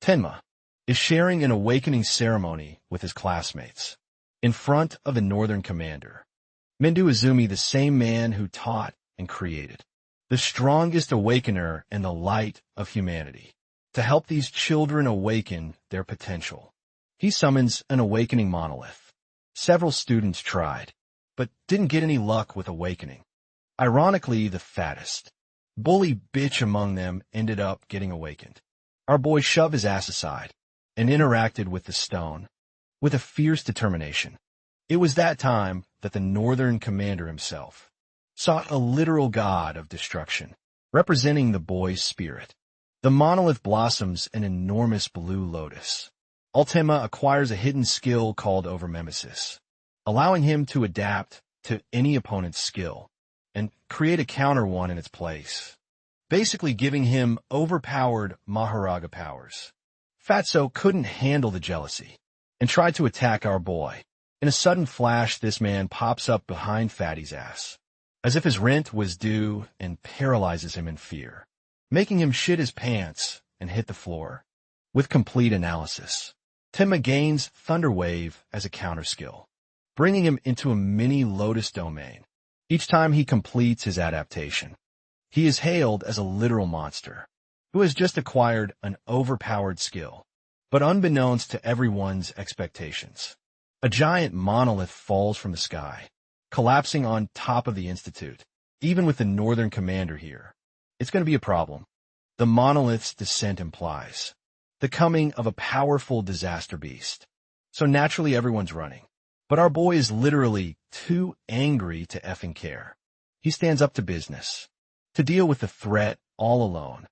Tenma is sharing an awakening ceremony with his classmates in front of the Northern Commander. Mendo Izumi, the same man who taught and created, the strongest awakener in the light of humanity, to help these children awaken their potential. He summons an awakening monolith. Several students tried, but didn't get any luck with awakening. Ironically, the fattest, bully bitch among them ended up getting awakened. Our boy shoved his ass aside and interacted with the stone with a fierce determination. It was that time that the Northern Commander himself sought a literal god of destruction, representing the boy's spirit. The monolith blossoms an enormous blue lotus. Tenma acquires a hidden skill called overmimesis, allowing him to adapt to any opponent's skill and create a counter one in its place, basically giving him overpowered Maharaja powers. Fatso couldn't handle the jealousy and tried to attack our boy. In a sudden flash, this man pops up behind Fatty's ass, as if his rent was due, and paralyzes him in fear, making him shit his pants and hit the floor. With complete analysis, Tenma gains Thunder Wave as a counter skill, bringing him into a mini Lotus domain. Each time he completes his adaptation, he is hailed as a literal monster who has just acquired an overpowered skill. But unbeknownst to everyone's expectations, a giant monolith falls from the sky, collapsing on top of the Institute. Even with the Northern Commander here, it's going to be a problem. The monolith's descent implies the coming of a powerful disaster beast. So naturally everyone's running. But our boy is literally too angry to effing care. He stands up to business, to deal with the threat all alone.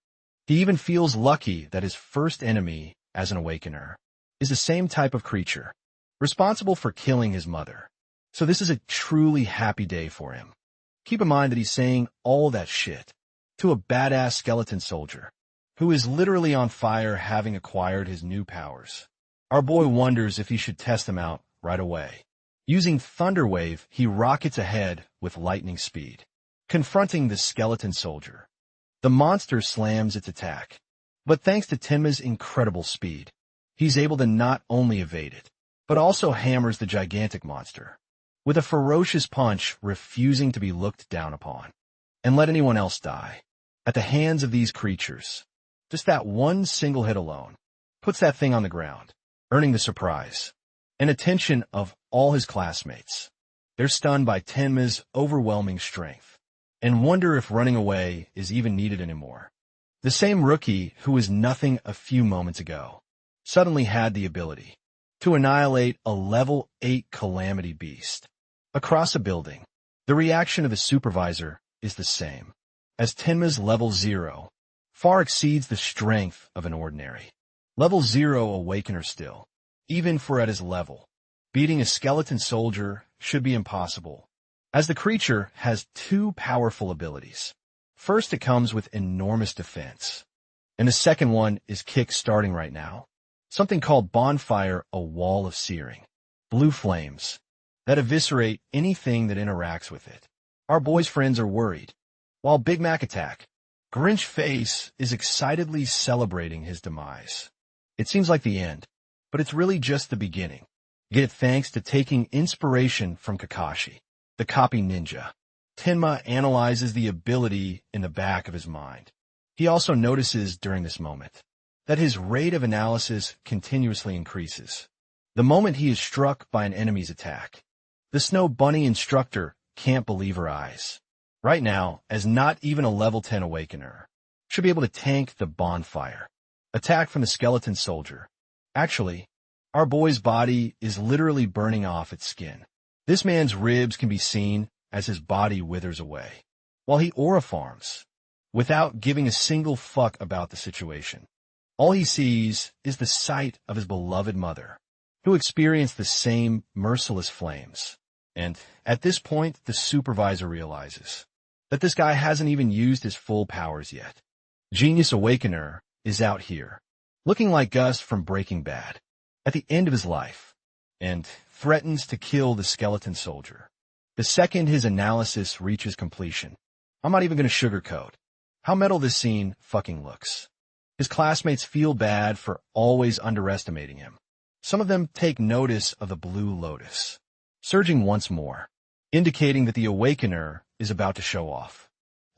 He even feels lucky that his first enemy as an awakener is the same type of creature, responsible for killing his mother. So this is a truly happy day for him. Keep in mind that he's saying all that shit to a badass skeleton soldier who is literally on fire, having acquired his new powers. Our boy wonders if he should test them out right away. Using Thunder Wave, he rockets ahead with lightning speed, confronting the skeleton soldier. The monster slams its attack, but thanks to Tenma's incredible speed, he's able to not only evade it, but also hammers the gigantic monster with a ferocious punch, refusing to be looked down upon and let anyone else die at the hands of these creatures. Just that one single hit alone puts that thing on the ground, earning the surprise and attention of all his classmates. They're stunned by Tenma's overwhelming strength and wonder if running away is even needed anymore. The same rookie who was nothing a few moments ago suddenly had the ability to annihilate a level 8 Calamity beast across a building. The reaction of the supervisor is the same, as Tenma's level 0 far exceeds the strength of an ordinary level 0 awakener still. Even for at his level, beating a skeleton soldier should be impossible, as the creature has two powerful abilities. First, it comes with enormous defense, and the second one is kick-starting right now. Something called Bonfire, a wall of searing blue flames that eviscerate anything that interacts with it. Our boy's friends are worried, while Big Mac Attack, Grinch Face, is excitedly celebrating his demise. It seems like the end, but it's really just the beginning. Get it thanks to taking inspiration from Kakashi, the copy ninja. Tenma analyzes the ability in the back of his mind. He also notices during this moment that his rate of analysis continuously increases. The moment he is struck by an enemy's attack, the Snow Bunny instructor can't believe her eyes. Right now, as not even a level 10 awakener, should be able to tank the bonfire attack from the skeleton soldier. Actually, our boy's body is literally burning off its skin. This man's ribs can be seen as his body withers away, while he aura farms, without giving a single fuck about the situation. All he sees is the sight of his beloved mother, who experienced the same merciless flames. And at this point, the supervisor realizes that this guy hasn't even used his full powers yet. Genius Awakener is out here, looking like Gus from Breaking Bad, at the end of his life, and threatens to kill the skeleton soldier the second his analysis reaches completion. I'm not even going to sugarcoat how metal this scene fucking looks. His classmates feel bad for always underestimating him. Some of them take notice of the blue lotus, surging once more, indicating that the awakener is about to show off.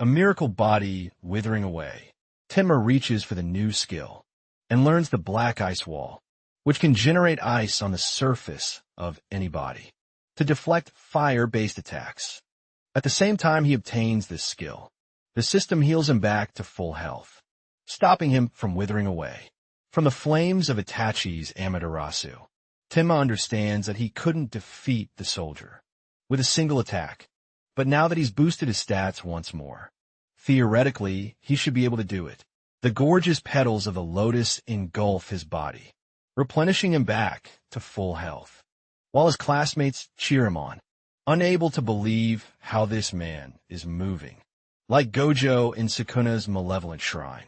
A miracle body withering away, Tenma reaches for the new skill and learns the black ice wall, which can generate ice on the surface of any body to deflect fire-based attacks. At the same time he obtains this skill, the system heals him back to full health, stopping him from withering away. From the flames of Itachi's Amaterasu, Tenma understands that he couldn't defeat the soldier with a single attack, but now that he's boosted his stats once more, theoretically, he should be able to do it. The gorgeous petals of the lotus engulf his body, replenishing him back to full health, while his classmates cheer him on, unable to believe how this man is moving. Like Gojo in Sukuna's malevolent shrine.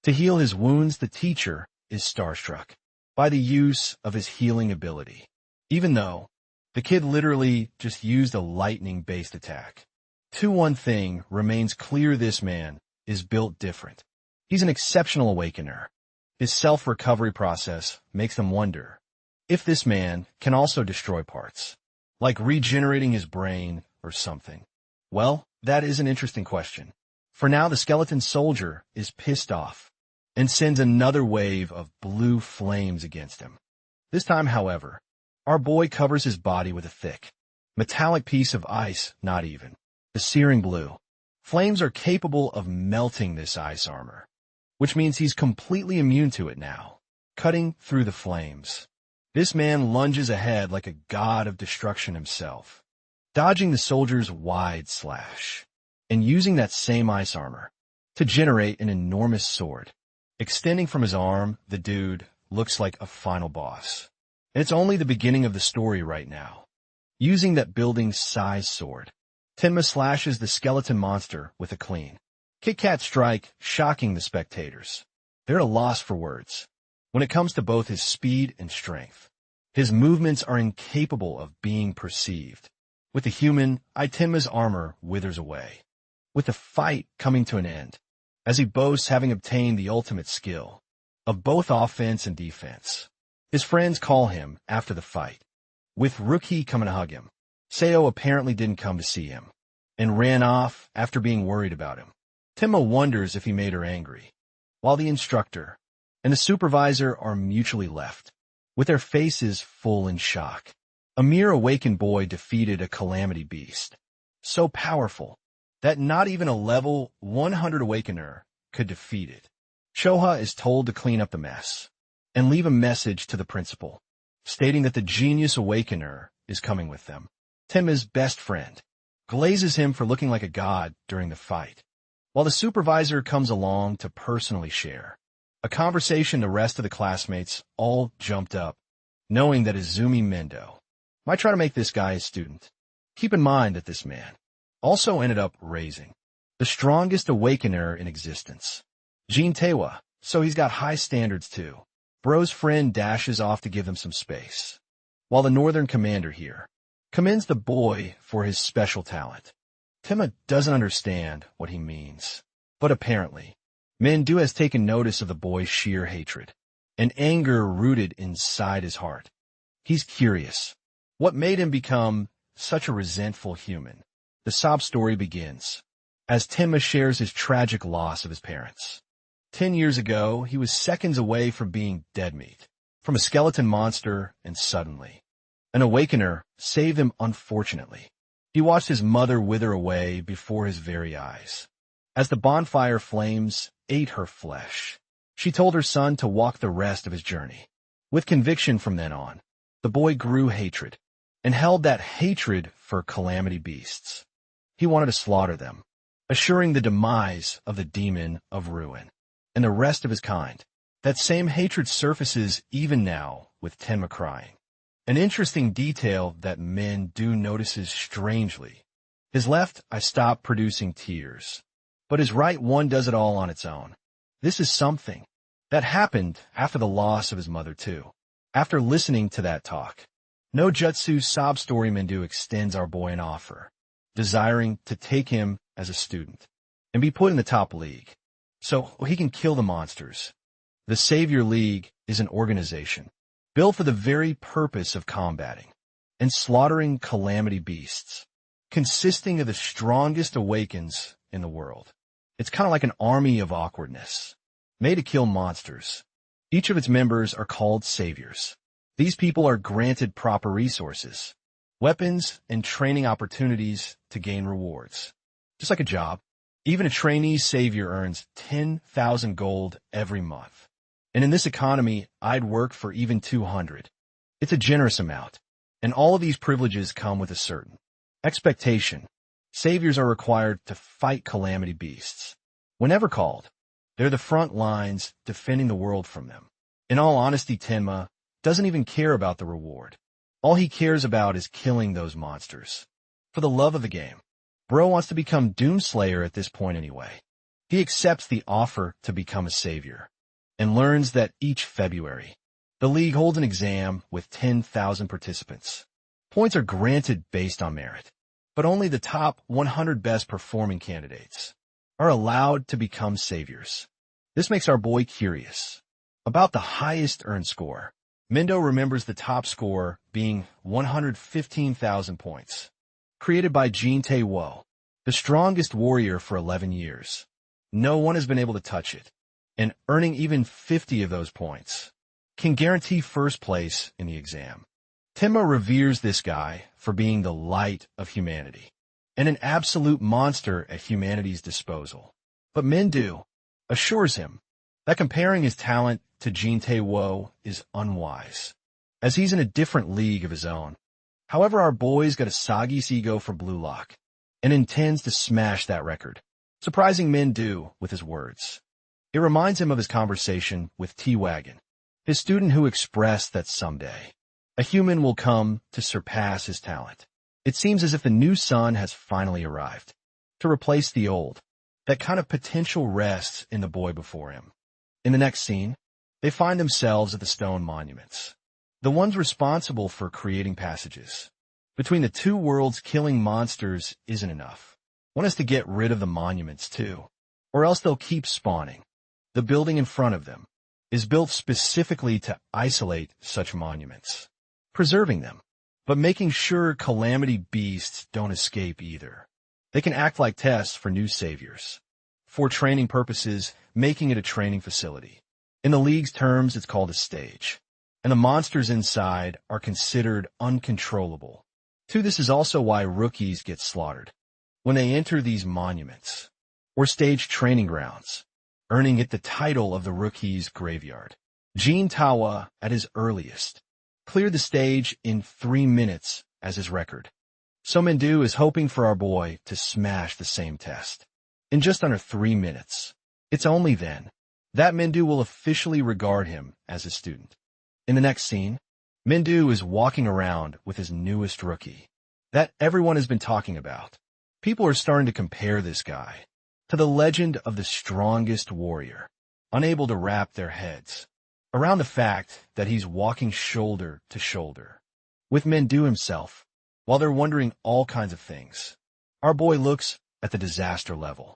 To heal his wounds, the teacher is starstruck by the use of his healing ability, even though the kid literally just used a lightning-based attack. One thing remains clear: this man is built different. He's an exceptional awakener. His self-recovery process makes them wonder if this man can also destroy parts, like regenerating his brain or something. Well, that is an interesting question. For now, the skeleton soldier is pissed off and sends another wave of blue flames against him. This time, however, our boy covers his body with a thick, metallic piece of ice, not even the searing blue. Flames are capable of melting this ice armor, which means he's completely immune to it now, cutting through the flames. This man lunges ahead like a god of destruction himself, dodging the soldier's wide slash, and using that same ice armor to generate an enormous sword. Extending from his arm, the dude looks like a final boss. And it's only the beginning of the story right now. Using that building-size sword, Tenma slashes the skeleton monster with a clean Kit Kat strike, shocking the spectators. They're at a loss for words when it comes to both his speed and strength. His movements are incapable of being perceived. With the human, Tenma's armor withers away, with the fight coming to an end, as he boasts having obtained the ultimate skill of both offense and defense. His friends call him after the fight, with Rookie coming to hug him. Seo apparently didn't come to see him, and ran off after being worried about him. Tenma wonders if he made her angry, while the instructor and the supervisor are mutually left, with their faces full in shock. A mere awakened boy defeated a Calamity beast, so powerful that not even a level 100 awakener could defeat it. Choha is told to clean up the mess and leave a message to the principal, stating that the genius awakener is coming with them. Tenma's best friend glazes him for looking like a god during the fight, while the supervisor comes along to personally share a conversation. The rest of the classmates all jumped up, knowing that Izumi Mendo might try to make this guy a student. Keep in mind that this man also ended up raising the strongest awakener in existence, Jin Tewa, so he's got high standards too. Bro's friend dashes off to give them some space, while the northern commander here commends the boy for his special talent. Tenma doesn't understand what he means, but apparently, Mendo has taken notice of the boy's sheer hatred and anger rooted inside his heart. He's curious. What made him become such a resentful human? The sob story begins as Tenma shares his tragic loss of his parents. 10 years ago, he was seconds away from being dead meat from a skeleton monster, and suddenly, an awakener saved him. Unfortunately, he watched his mother wither away before his very eyes. As the bonfire flames ate her flesh, she told her son to walk the rest of his journey. With conviction from then on, the boy grew hatred and held that hatred for Calamity beasts. He wanted to slaughter them, assuring the demise of the demon of ruin and the rest of his kind. That same hatred surfaces even now with Tenma crying. An interesting detail that Mendo notices strangely. His left eye stopped producing tears, but his right one does it all on its own. This is something that happened after the loss of his mother too. After listening to that talk, no Jutsu sob story, Mendo extends our boy an offer, desiring to take him as a student and be put in the top league, so he can kill the monsters The Savior League is an organization built for the very purpose of combating and slaughtering calamity beasts, consisting of the strongest awakens in the world. It's kind of like an army of awkwardness, made to kill monsters. Each of its members are called saviors. These people are granted proper resources, weapons, and training opportunities to gain rewards. Just like a job, even a trainee savior earns 10,000 gold every month. And in this economy, I'd work for even 200. It's a generous amount, and all of these privileges come with a certain expectation. Saviors are required to fight calamity beasts. Whenever called, they're the front lines defending the world from them. In all honesty, Tenma doesn't even care about the reward. All he cares about is killing those monsters. For the love of the game, Bro wants to become Doomslayer at this point anyway. He accepts the offer to become a savior and learns that each February, the league holds an exam with 10,000 participants. Points are granted based on merit, but only the top 100 best performing candidates are allowed to become saviors. This makes our boy curious about the highest earned score. Mendo remembers the top score being 115,000 points, created by Jin-tae Wo, the strongest warrior for 11 years. No one has been able to touch it, and earning even 50 of those points can guarantee first place in the exam. Tenma reveres this guy for being the light of humanity and an absolute monster at humanity's disposal. But Mendo assures him that comparing his talent to Jin-tae Wo is unwise, as he's in a different league of his own. However, our boy's got a soggy ego for Blue Lock and intends to smash that record, surprising Mendo with his words. It reminds him of his conversation with T-Wagon, his student who expressed that someday a human will come to surpass his talent. It seems as if the new sun has finally arrived to replace the old. That kind of potential rests in the boy before him. In the next scene, they find themselves at the stone monuments, the ones responsible for creating passages. Between the two worlds, killing monsters isn't enough. One has to get rid of the monuments too, or else they'll keep spawning. The building in front of them is built specifically to isolate such monuments, preserving them, but making sure calamity beasts don't escape either. They can act like tests for new saviors, for training purposes, making it a training facility. In the league's terms, it's called a stage, and the monsters inside are considered uncontrollable. This is also why rookies get slaughtered when they enter these monuments or stage training grounds, earning it the title of the rookie's graveyard. Jin Tawa, at his earliest, cleared the stage in 3 minutes as his record. So Mendo is hoping for our boy to smash the same test in just under 3 minutes. It's only then that Mendo will officially regard him as his student. In the next scene, Mendo is walking around with his newest rookie that everyone has been talking about. People are starting to compare this guy to the legend of the strongest warrior, unable to wrap their heads around the fact that he's walking shoulder to shoulder with Mendo himself, while they're wondering all kinds of things. Our boy looks at the disaster level.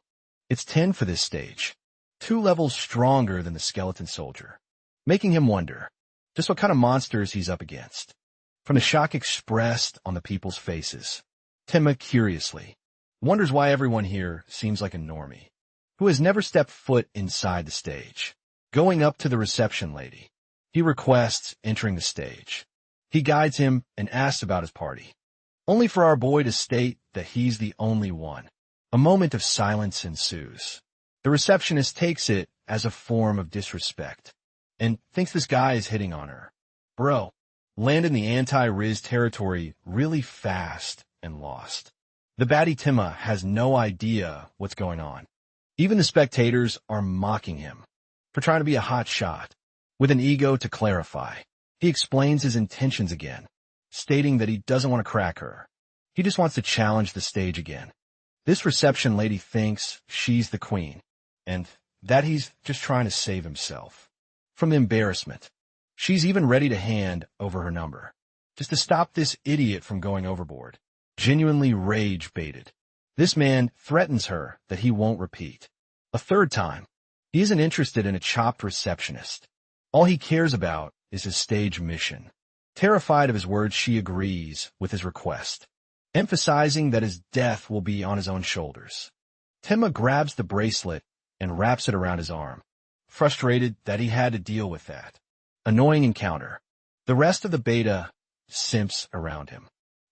It's 10 for this stage, 2 levels stronger than the skeleton soldier, making him wonder just what kind of monsters he's up against. From the shock expressed on the people's faces, Tenma curiously wonders why everyone here seems like a normie who has never stepped foot inside the stage. Going up to the reception lady, he requests entering the stage. He guides him and asks about his party, only for our boy to state that he's the only one. A moment of silence ensues. The receptionist takes it as a form of disrespect and thinks this guy is hitting on her. Bro, land in the anti-Riz territory really fast and lost. The baddie Tenma has no idea what's going on. Even the spectators are mocking him for trying to be a hot shot. With an ego to clarify, he explains his intentions again, stating that he doesn't want to crack her. He just wants to challenge the stage again. This reception lady thinks she's the queen, and that he's just trying to save himself from the embarrassment. She's even ready to hand over her number, just to stop this idiot from going overboard. Genuinely rage-baited, this man threatens her that he won't repeat. A third time, He isn't interested in a chopped receptionist. All he cares about is his stage mission. Terrified of his words, she agrees with his request, emphasizing that his death will be on his own shoulders. Tenma grabs the bracelet and wraps it around his arm, frustrated that he had to deal with that annoying encounter. The rest of the beta simps around him,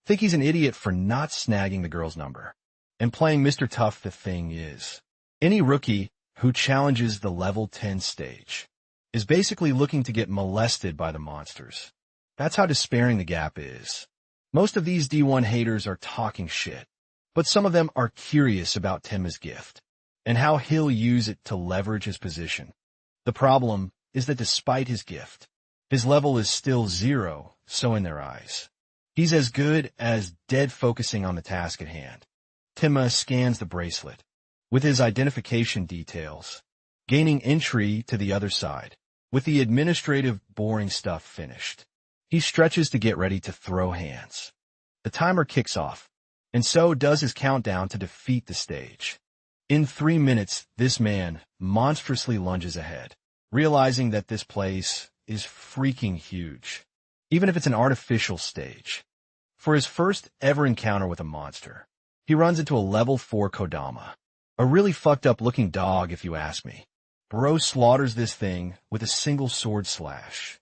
think he's an idiot for not snagging the girl's number, and playing Mr. Tough. The thing is, any rookie who challenges the level 10 stage is basically looking to get molested by the monsters. That's how despairing the gap is. Most of these D1 haters are talking shit, but some of them are curious about Tenma's gift and how he'll use it to leverage his position. The problem is that despite his gift, his level is still 0, so in their eyes, he's as good as dead focusing on the task at hand. Tenma scans the bracelet with his identification details, gaining entry to the other side. With the administrative boring stuff finished, he stretches to get ready to throw hands. The timer kicks off, and so does his countdown to defeat the stage. In 3 minutes, this man monstrously lunges ahead, realizing that this place is freaking huge, even if it's an artificial stage. For his first ever encounter with a monster, he runs into a level 4 Kodama, a really fucked up looking dog if you ask me. Bro slaughters this thing with a single sword slash.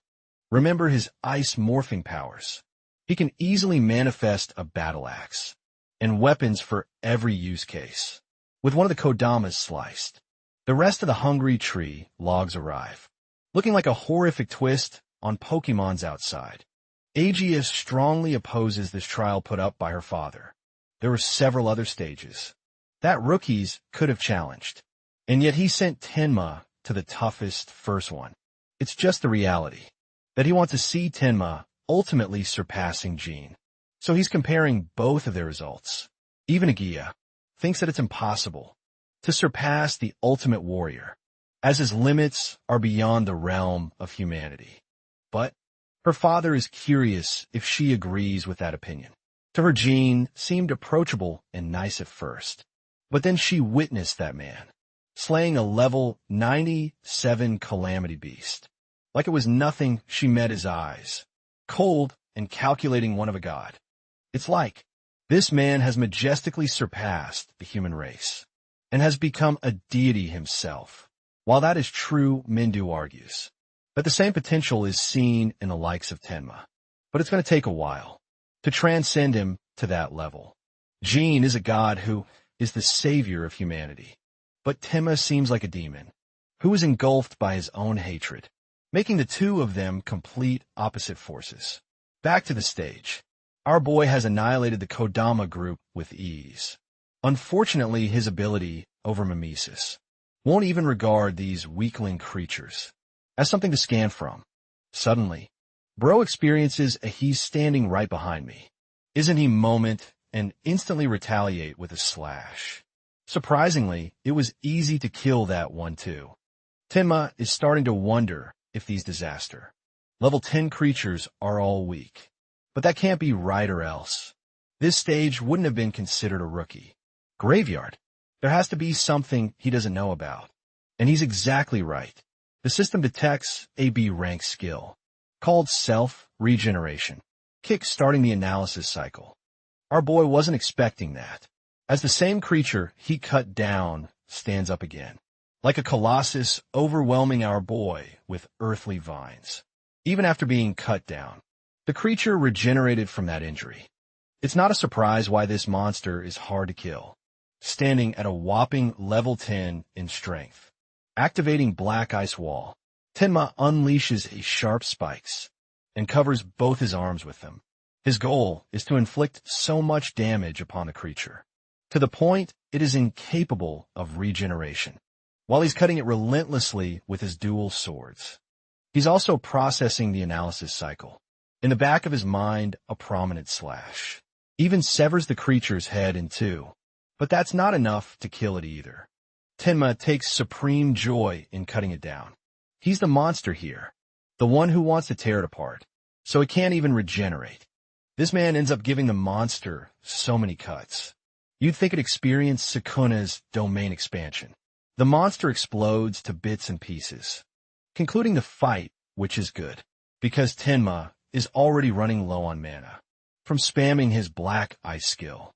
Remember his ice morphing powers. He can easily manifest a battle axe and weapons for every use case. With one of the Kodamas sliced, the rest of the hungry tree logs arrive, looking like a horrific twist on Pokemon's outside. Aegis strongly opposes this trial put up by her father. There were several other stages that rookies could have challenged, and yet he sent Tenma to the toughest first one. It's just the reality that he wants to see Tenma ultimately surpassing Jean. So he's comparing both of their results. Even Agia thinks that it's impossible to surpass the ultimate warrior, as his limits are beyond the realm of humanity. But her father is curious if she agrees with that opinion. To her, Jean seemed approachable and nice at first, but then she witnessed that man slaying a level 97 Calamity beast. Like it was nothing, she met his eyes, cold and calculating, one of a god. It's like this man has majestically surpassed the human race and has become a deity himself. While that is true, Mindu argues that the same potential is seen in the likes of Tenma, but it's going to take a while to transcend him to that level. Jean is a god who is the savior of humanity, but Tenma seems like a demon who is engulfed by his own hatred, making the two of them complete opposite forces. Back to the stage. Our boy has annihilated the Kodama group with ease. Unfortunately, his ability over mimesis won't even regard these weakling creatures as something to scan from. Suddenly, Bro experiences a "he's standing right behind me, isn't he" moment and instantly retaliate with a slash. Surprisingly, it was easy to kill that one too. Tenma is starting to wonder if these disaster level 10 creatures are all weak. But that can't be right, or else this stage wouldn't have been considered a rookie. Graveyard. There has to be something he doesn't know about. And he's exactly right. The system detects a B rank skill called self-regeneration, kick-starting the analysis cycle. Our boy wasn't expecting that, as the same creature he cut down stands up again, like a colossus overwhelming our boy with earthly vines. Even after being cut down, the creature regenerated from that injury. It's not a surprise why this monster is hard to kill, standing at a whopping level 10 in strength. Activating Black Ice Wall, Tenma unleashes his sharp spikes and covers both his arms with them. His goal is to inflict so much damage upon the creature, to the point it is incapable of regeneration, while he's cutting it relentlessly with his dual swords. He's also processing the analysis cycle. In the back of his mind, a prominent slash even severs the creature's head in two. But that's not enough to kill it either. Tenma takes supreme joy in cutting it down. He's the monster here, the one who wants to tear it apart, so it can't even regenerate. This man ends up giving the monster so many cuts. You'd think it experienced Sukuna's domain expansion. The monster explodes to bits and pieces, concluding the fight, which is good, because Tenma is already running low on mana from spamming his black ice skill.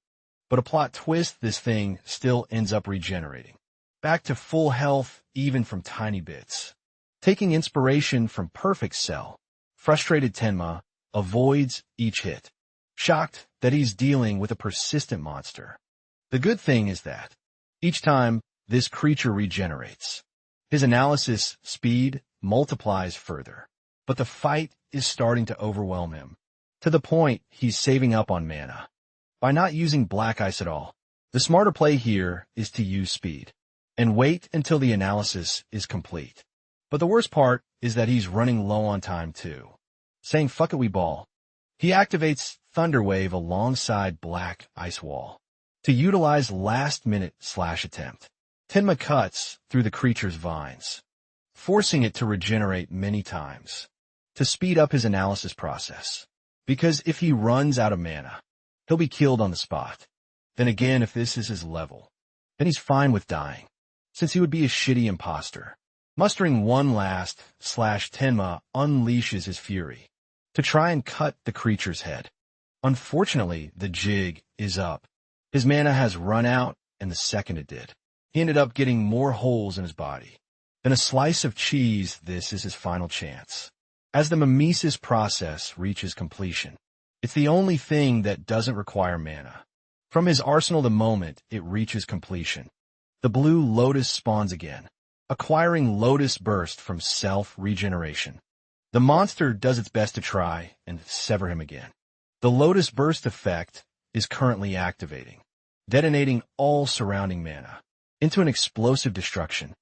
But a plot twist, this thing still ends up regenerating back to full health even from tiny bits. Taking inspiration from Perfect Cell, frustrated Tenma avoids each hit, shocked that he's dealing with a persistent monster. The good thing is that each time this creature regenerates, his analysis speed multiplies further. But the fight is starting to overwhelm him, to the point he's saving up on mana. By not using black ice at all, the smarter play here is to use speed and wait until the analysis is complete. But the worst part is that he's running low on time too. Saying fuck it we ball, he activates Thunder Wave alongside Black Ice Wall to utilize last-minute slash attempt. Tenma cuts through the creature's vines, forcing it to regenerate many times to speed up his analysis process. Because if he runs out of mana, he'll be killed on the spot. Then again, if this is his level, then he's fine with dying, since he would be a shitty imposter. Mustering one last slash, Tenma unleashes his fury to try and cut the creature's head. Unfortunately, the jig is up. His mana has run out, and the second it did, he ended up getting more holes in his body than a slice of cheese. This is his final chance. As the mimesis process reaches completion, it's the only thing that doesn't require mana. From his arsenal the moment it reaches completion, the blue Lotus spawns again, acquiring Lotus Burst from self-regeneration. The monster does its best to try and sever him again. The Lotus Burst effect is currently activating, detonating all surrounding mana into an explosive destruction.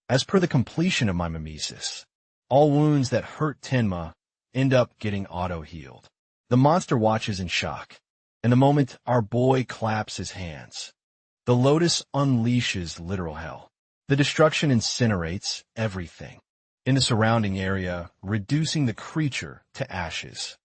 As per the completion of my mimesis, all wounds that hurt Tenma end up getting auto-healed. The monster watches in shock, and the moment our boy claps his hands, the Lotus unleashes literal hell. The destruction incinerates everything in the surrounding area, reducing the creature to ashes.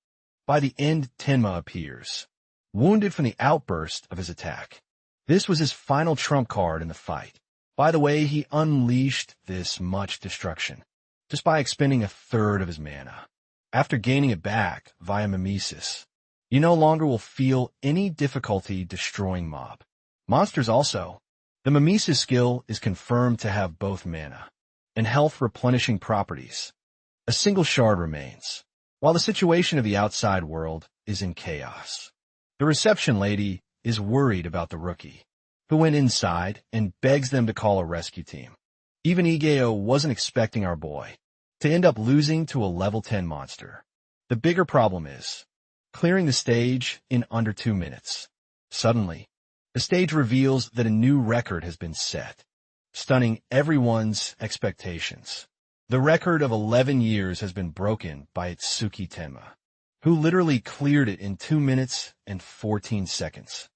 By the end, Tenma appears, wounded from the outburst of his attack. This was his final trump card in the fight. By the way, he unleashed this much destruction just by expending a third of his mana. After gaining it back via mimesis, you no longer will feel any difficulty destroying mob monsters. Also, the mimesis skill is confirmed to have both mana and health replenishing properties. A single shard remains, while the situation of the outside world is in chaos. The reception lady is worried about the rookie, who went inside and begs them to call a rescue team. Even Igeo wasn't expecting our boy to end up losing to a level 10 monster. The bigger problem is clearing the stage in under 2 minutes. Suddenly, the stage reveals that a new record has been set, stunning everyone's expectations. The record of 11 years has been broken by Itsuki Tenma, who literally cleared it in 2 minutes and 14 seconds.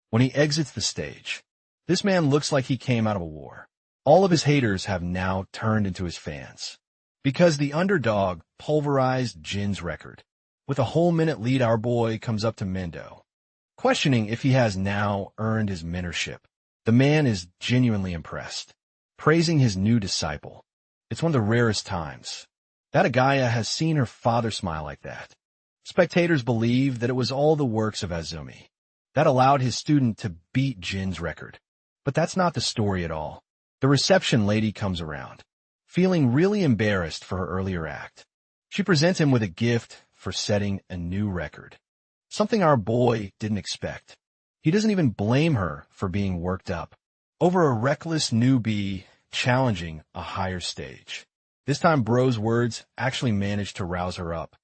When he exits the stage, this man looks like he came out of a war. All of his haters have now turned into his fans, because the underdog pulverized Jin's record. With a whole minute lead, our boy comes up to Mendo, questioning if he has now earned his mentorship. The man is genuinely impressed, praising his new disciple. It's one of the rarest times that Agaya has seen her father smile like that. Spectators believe that it was all the works of Azumi that allowed his student to beat Jin's record. But that's not the story at all. The reception lady comes around, feeling really embarrassed for her earlier act. She presents him with a gift for setting a new record, something our boy didn't expect. He doesn't even blame her for being worked up over a reckless newbie challenging a higher stage. This time, Bro's words actually managed to rouse her up,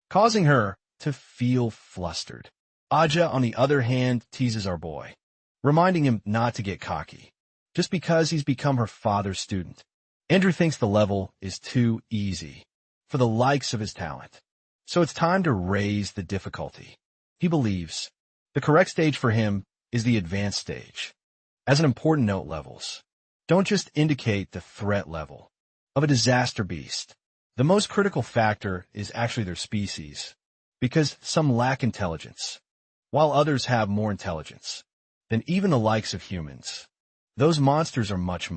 causing her to feel flustered. Aja, on the other hand, teases our boy, reminding him not to get cocky, just because he's become her father's student. Andrew thinks the level is too easy for the likes of his talent, so it's time to raise the difficulty. He believes the correct stage for him is the advanced stage. As an important note, levels don't just indicate the threat level of a disaster beast. The most critical factor is actually their species, because some lack intelligence, while others have more intelligence than even the likes of humans. Those monsters are much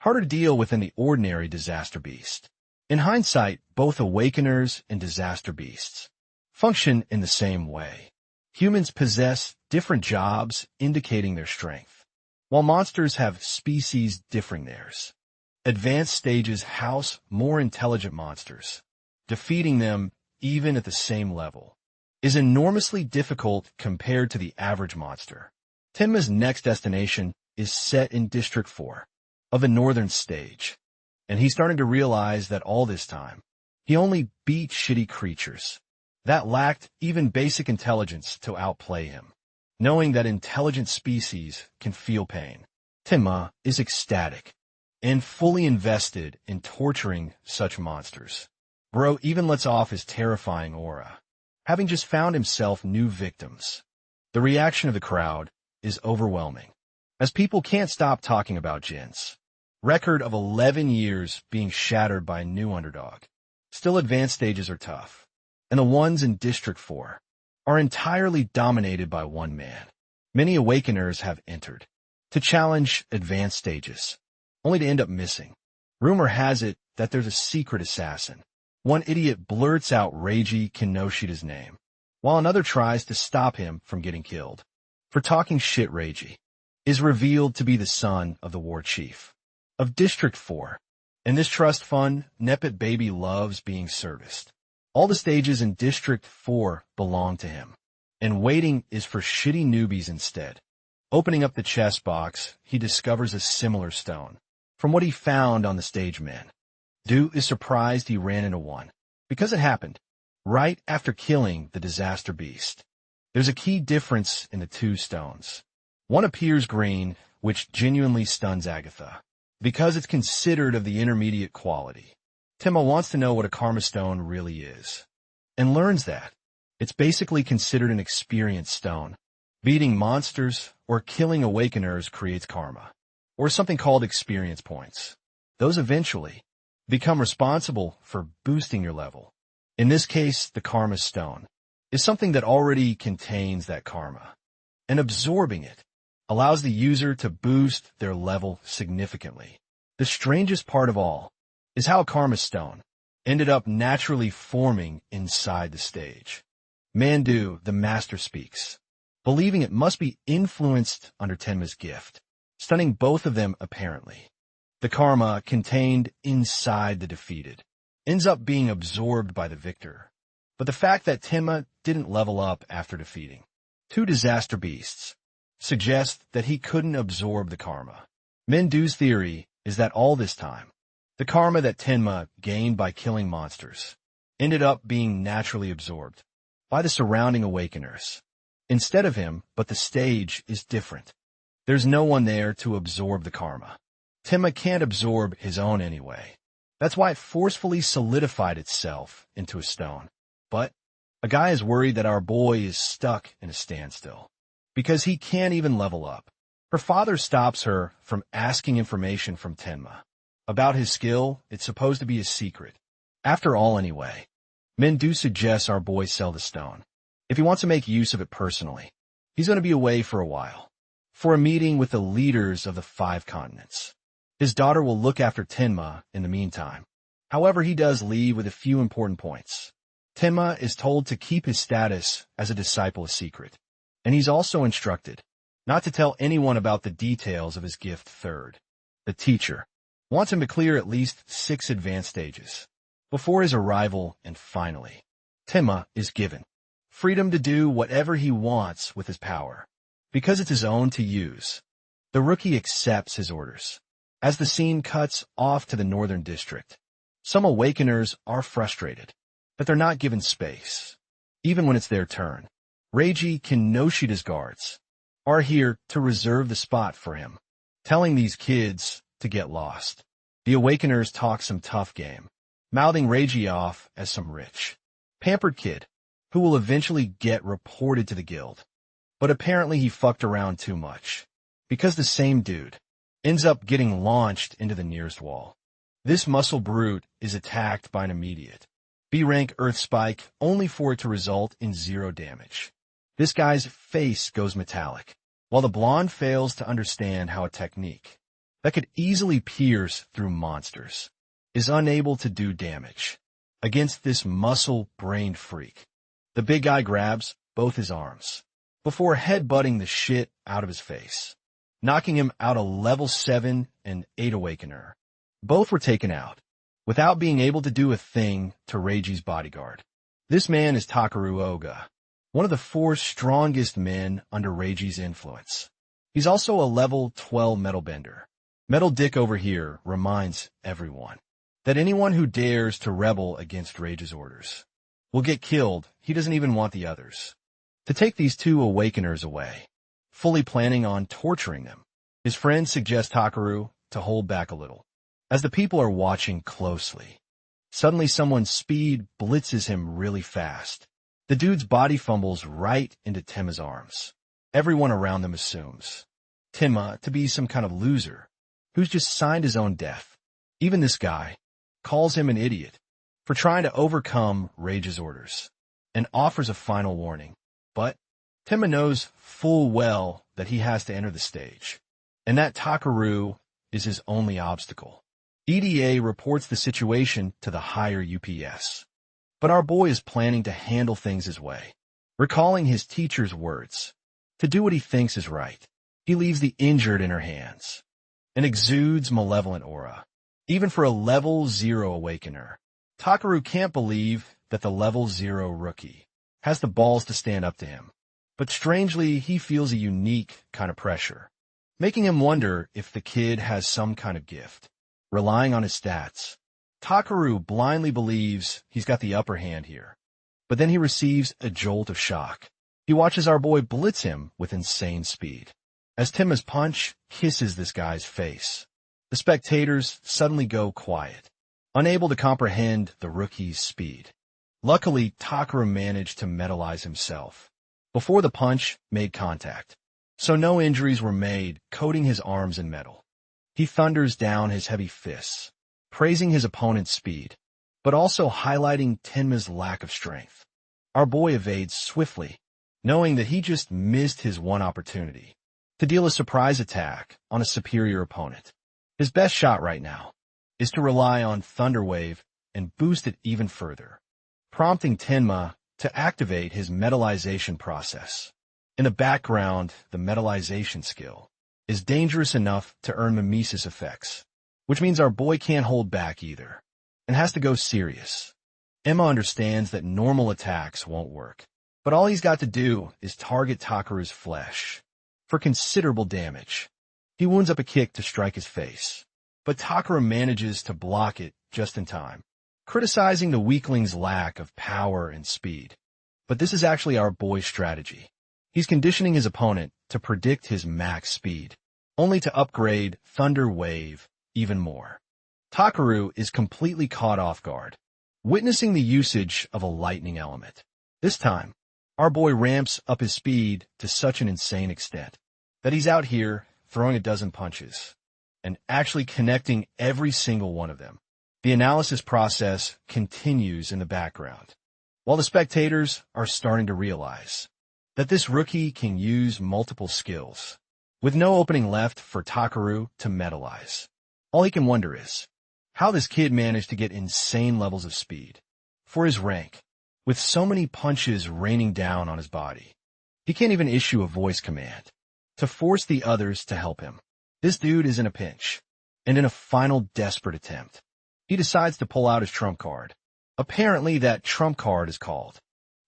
harder to deal with than the ordinary disaster beast. In hindsight, both awakeners and disaster beasts function in the same way. Humans possess different jobs indicating their strength, while monsters have species differing theirs. Advanced stages house more intelligent monsters. Defeating them, even at the same level, is enormously difficult compared to the average monster. Tenma's next destination is set in District 4 of the Northern Stage, and he's starting to realize that all this time, he only beat shitty creatures that lacked even basic intelligence to outplay him. Knowing that intelligent species can feel pain, Tenma is ecstatic and fully invested in torturing such monsters. Bro even lets off his terrifying aura, having just found himself new victims. The reaction of the crowd is overwhelming, as people can't stop talking about Jin's record of 11 years being shattered by a new underdog. Still, advanced stages are tough, and the ones in District 4 are entirely dominated by one man. Many awakeners have entered to challenge advanced stages, only to end up missing. Rumor has it that there's a secret assassin. One idiot blurts out Reiji Kenoshida's name, while another tries to stop him from getting killed. For talking shit, Reiji is revealed to be the son of the war chief of District 4. In this trust fund, Nepet Baby loves being serviced. All the stages in District 4 belong to him, and waiting is for shitty newbies instead. Opening up the chest box, he discovers a similar stone from what he found on the stage man. Du is surprised he ran into one, because it happened right after killing the disaster beast. There's a key difference in the two stones. One appears green, which genuinely stuns Agatha, because it's considered of the intermediate quality. Tenma wants to know what a karma stone really is, and learns that it's basically considered an experience stone. Beating monsters or killing awakeners creates karma, or something called experience points. Those eventually become responsible for boosting your level. In this case, the karma stone is something that already contains that karma, and absorbing it allows the user to boost their level significantly. The strangest part of all is how a karma stone ended up naturally forming inside the stage. Mandu, the master, speaks, believing it must be influenced under Tenma's gift, stunning both of them apparently. The karma contained inside the defeated ends up being absorbed by the victor. But the fact that Tenma didn't level up after defeating two disaster beasts suggests that he couldn't absorb the karma. Mendu's theory is that all this time, the karma that Tenma gained by killing monsters ended up being naturally absorbed by the surrounding awakeners. Instead of him, but the stage is different. There's no one there to absorb the karma. Tenma can't absorb his own anyway. That's why it forcefully solidified itself into a stone. But a guy is worried that our boy is stuck in a standstill, because he can't even level up. Her father stops her from asking information from Tenma. About his skill, it's supposed to be a secret. After all, anyway, Mendu suggests our boy sell the stone. If he wants to make use of it personally, he's going to be away for a while, for a meeting with the leaders of the 5 continents. His daughter will look after Tenma in the meantime. However, he does leave with a few important points. Tenma is told to keep his status as a disciple a secret, and he's also instructed not to tell anyone about the details of his gift. Third, the teacher wants him to clear at least 6 advanced stages before his arrival, and finally, Tenma is given freedom to do whatever he wants with his power, because it's his own to use. The rookie accepts his orders. As the scene cuts off to the Northern District, some awakeners are frustrated that they're not given space, even when it's their turn. Reiji Kenoshida's guards are here to reserve the spot for him, telling these kids to get lost. The awakeners talk some tough game, mouthing Reiji off as some rich, pampered kid who will eventually get reported to the guild. But apparently he fucked around too much, because the same dude ends up getting launched into the nearest wall. This muscle brute is attacked by an immediate B-rank earth spike, only for it to result in 0 damage. This guy's face goes metallic, while the blonde fails to understand how a technique that could easily pierce through monsters, is unable to do damage against this muscle-brained freak. The big guy grabs both his arms before headbutting the shit out of his face, knocking him out a level 7 and 8 awakener. Both were taken out without being able to do a thing to Reiji's bodyguard. This man is Takaru Oga, one of the 4 strongest men under Reiji's influence. He's also a level 12 metal bender. Metal Dick over here reminds everyone that anyone who dares to rebel against Reiji's orders will get killed. He doesn't even want the others to take these 2 awakeners away, fully planning on torturing them. His friends suggest Takaru to hold back a little, as the people are watching closely. Suddenly someone's speed blitzes him really fast. The dude's body fumbles right into Tenma's arms. Everyone around them assumes Tenma to be some kind of loser who's just signed his own death. Even this guy calls him an idiot for trying to overcome Reiji's orders and offers a final warning. But Tenma knows full well that he has to enter the stage, and that Takaru is his only obstacle. EDA reports the situation to the higher UPS, but our boy is planning to handle things his way, recalling his teacher's words to do what he thinks is right. He leaves the injured in her hands and exudes malevolent aura. Even for a level 0 awakener, Takaru can't believe that the level 0 rookie has the balls to stand up to him. But strangely, he feels a unique kind of pressure, making him wonder if the kid has some kind of gift. Relying on his stats, Takaru blindly believes he's got the upper hand here. But then he receives a jolt of shock. He watches our boy blitz him with insane speed, as Tenma's punch kisses this guy's face. The spectators suddenly go quiet, unable to comprehend the rookie's speed. Luckily, Takaru managed to metalize himself before the punch made contact, so no injuries were made, coating his arms in metal. He thunders down his heavy fists, praising his opponent's speed, but also highlighting Tenma's lack of strength. Our boy evades swiftly, knowing that he just missed his one opportunity to deal a surprise attack on a superior opponent. His best shot right now is to rely on Thunder Wave and boost it even further, prompting Tenma to activate his metallization process. In the background, the metallization skill is dangerous enough to earn mimesis effects, which means our boy can't hold back either, and has to go serious. Emma understands that normal attacks won't work, but all he's got to do is target Takaru's flesh for considerable damage. He wounds up a kick to strike his face, but Takaru manages to block it just in time, criticizing the weakling's lack of power and speed. But this is actually our boy's strategy. He's conditioning his opponent to predict his max speed, only to upgrade Thunder Wave even more. Takaru is completely caught off guard, witnessing the usage of a lightning element. This time, our boy ramps up his speed to such an insane extent that he's out here throwing a dozen punches and actually connecting every single one of them. The analysis process continues in the background, while the spectators are starting to realize that this rookie can use multiple skills, with no opening left for Takaru to metalize. All he can wonder is how this kid managed to get insane levels of speed for his rank, with so many punches raining down on his body. He can't even issue a voice command to force the others to help him. This dude is in a pinch, and in a final desperate attempt, he decides to pull out his trump card. Apparently that trump card is called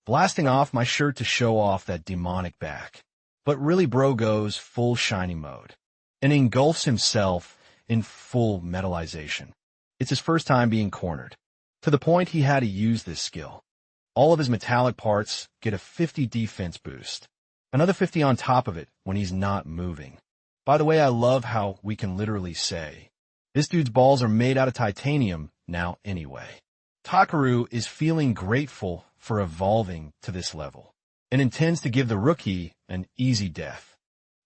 blasting off my shirt to show off that demonic back. But really bro goes full shiny mode and engulfs himself in full metallization. It's his first time being cornered, to the point he had to use this skill. All of his metallic parts get a 50 defense boost, another 50 on top of it when he's not moving. By the way, I love how we can literally say, this dude's balls are made out of titanium now anyway. Takaru is feeling grateful for evolving to this level, and intends to give the rookie an easy death,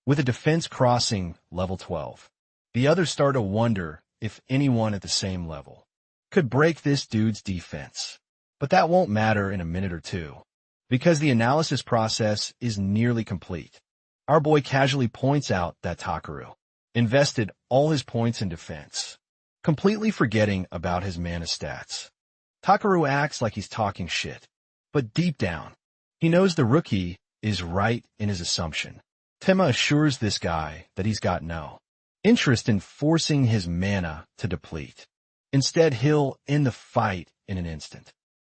with a defense crossing level 12. The others start to wonder if anyone at the same level could break this dude's defense. But that won't matter in a minute or two, because the analysis process is nearly complete. Our boy casually points out that Takaru invested all his points in defense, completely forgetting about his mana stats. Takaru acts like he's talking shit, but deep down, he knows the rookie is right in his assumption. Tenma assures this guy that he's got no interest in forcing his mana to deplete. Instead, he'll end the fight in an instant.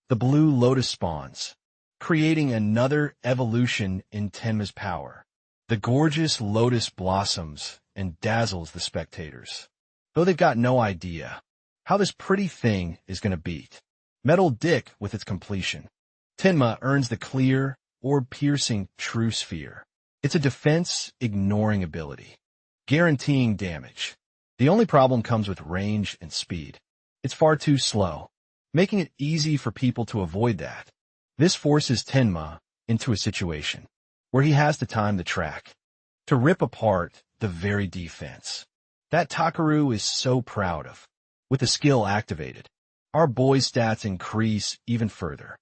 The blue lotus spawns, creating another evolution in Tenma's power. The gorgeous lotus blossoms and dazzles the spectators, though they've got no idea how this pretty thing is going to beat Metal Dick with its completion. Tenma earns the clear or piercing true sphere. It's a defense-ignoring ability, guaranteeing damage. The only problem comes with range and speed. It's far too slow, making it easy for people to avoid that. This forces Tenma into a situation where he has to time the track to rip apart the very defense that Takaru is so proud of. With the skill activated, our boy's stats increase even further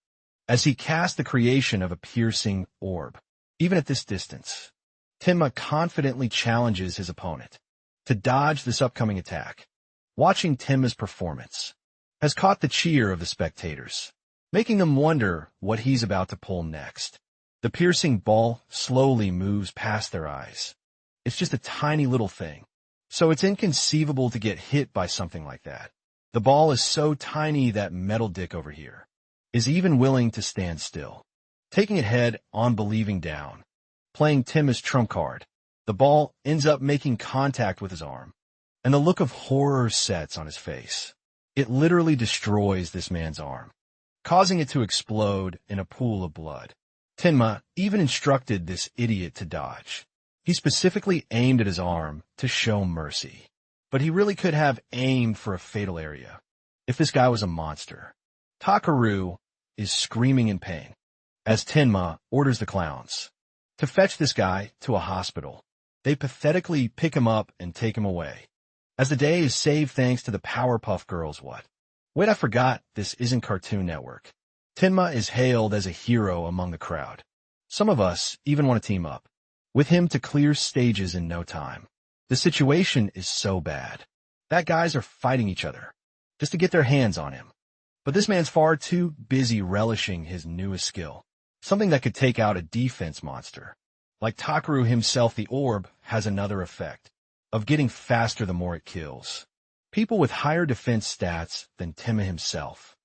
as he casts the creation of a piercing orb. Even at this distance, Tenma confidently challenges his opponent to dodge this upcoming attack. Watching Tenma's performance has caught the cheer of the spectators, making them wonder what he's about to pull next. The piercing ball slowly moves past their eyes. It's just a tiny little thing, so it's inconceivable to get hit by something like that. The ball is so tiny that Metal Dick over here is even willing to stand still, taking it head on, believing down. Playing Tenma's trump card, the ball ends up making contact with his arm, and the look of horror sets on his face. It literally destroys this man's arm, causing it to explode in a pool of blood. Tenma even instructed this idiot to dodge. He specifically aimed at his arm to show mercy, but he really could have aimed for a fatal area if this guy was a monster. Takaru is screaming in pain as Tenma orders the clowns to fetch this guy to a hospital. They pathetically pick him up and take him away, as the day is saved thanks to the Powerpuff Girls. What? Wait, I forgot this isn't Cartoon Network. Tenma is hailed as a hero among the crowd. Some of us even want to team up with him to clear stages in no time. The situation is so bad that guys are fighting each other just to get their hands on him. But this man's far too busy relishing his newest skill, something that could take out a defense monster. Like Takaru himself, the orb has another effect of getting faster the more it kills people with higher defense stats than Tenma himself.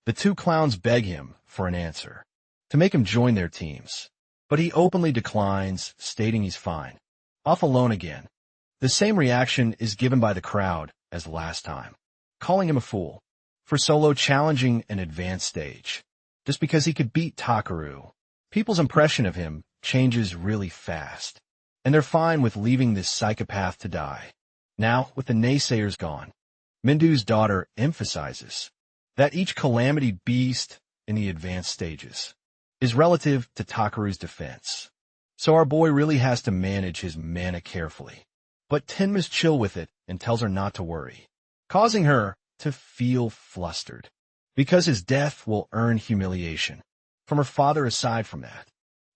The two clowns beg him for an answer to make him join their teams, but he openly declines, stating he's fine. Off alone again. The same reaction is given by the crowd as last time, calling him a fool for solo challenging an advanced stage just because he could beat Takaru. People's impression of him changes really fast, and they're fine with leaving this psychopath to die. Now, with the naysayers gone, Mindu's daughter emphasizes that each Calamity beast in the advanced stages is relative to Takaru's defense. So our boy really has to manage his mana carefully. But Tenma's chill with it and tells her not to worry, causing her to feel flustered, because his death will earn humiliation from her father. Aside from that,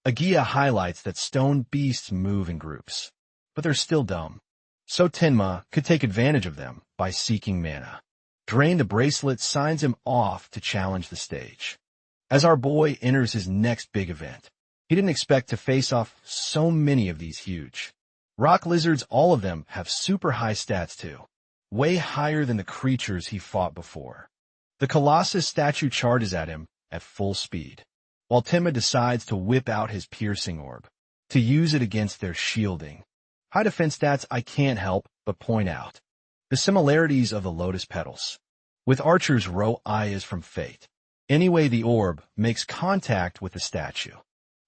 Agia highlights that stone beasts move in groups, but they're still dumb. So Tenma could take advantage of them by seeking mana. Drain the bracelet signs him off to challenge the stage. As our boy enters his next big event, he didn't expect to face off so many of these huge rock lizards. All of them have super high stats too, way higher than the creatures he fought before. The Colossus statue charges at him at full speed, while Tenma decides to whip out his piercing orb to use it against their shielding. High defense stats. I can't help but point out the similarities of the lotus petals with Archer's row eyes from Fate. Anyway, the orb makes contact with the statue,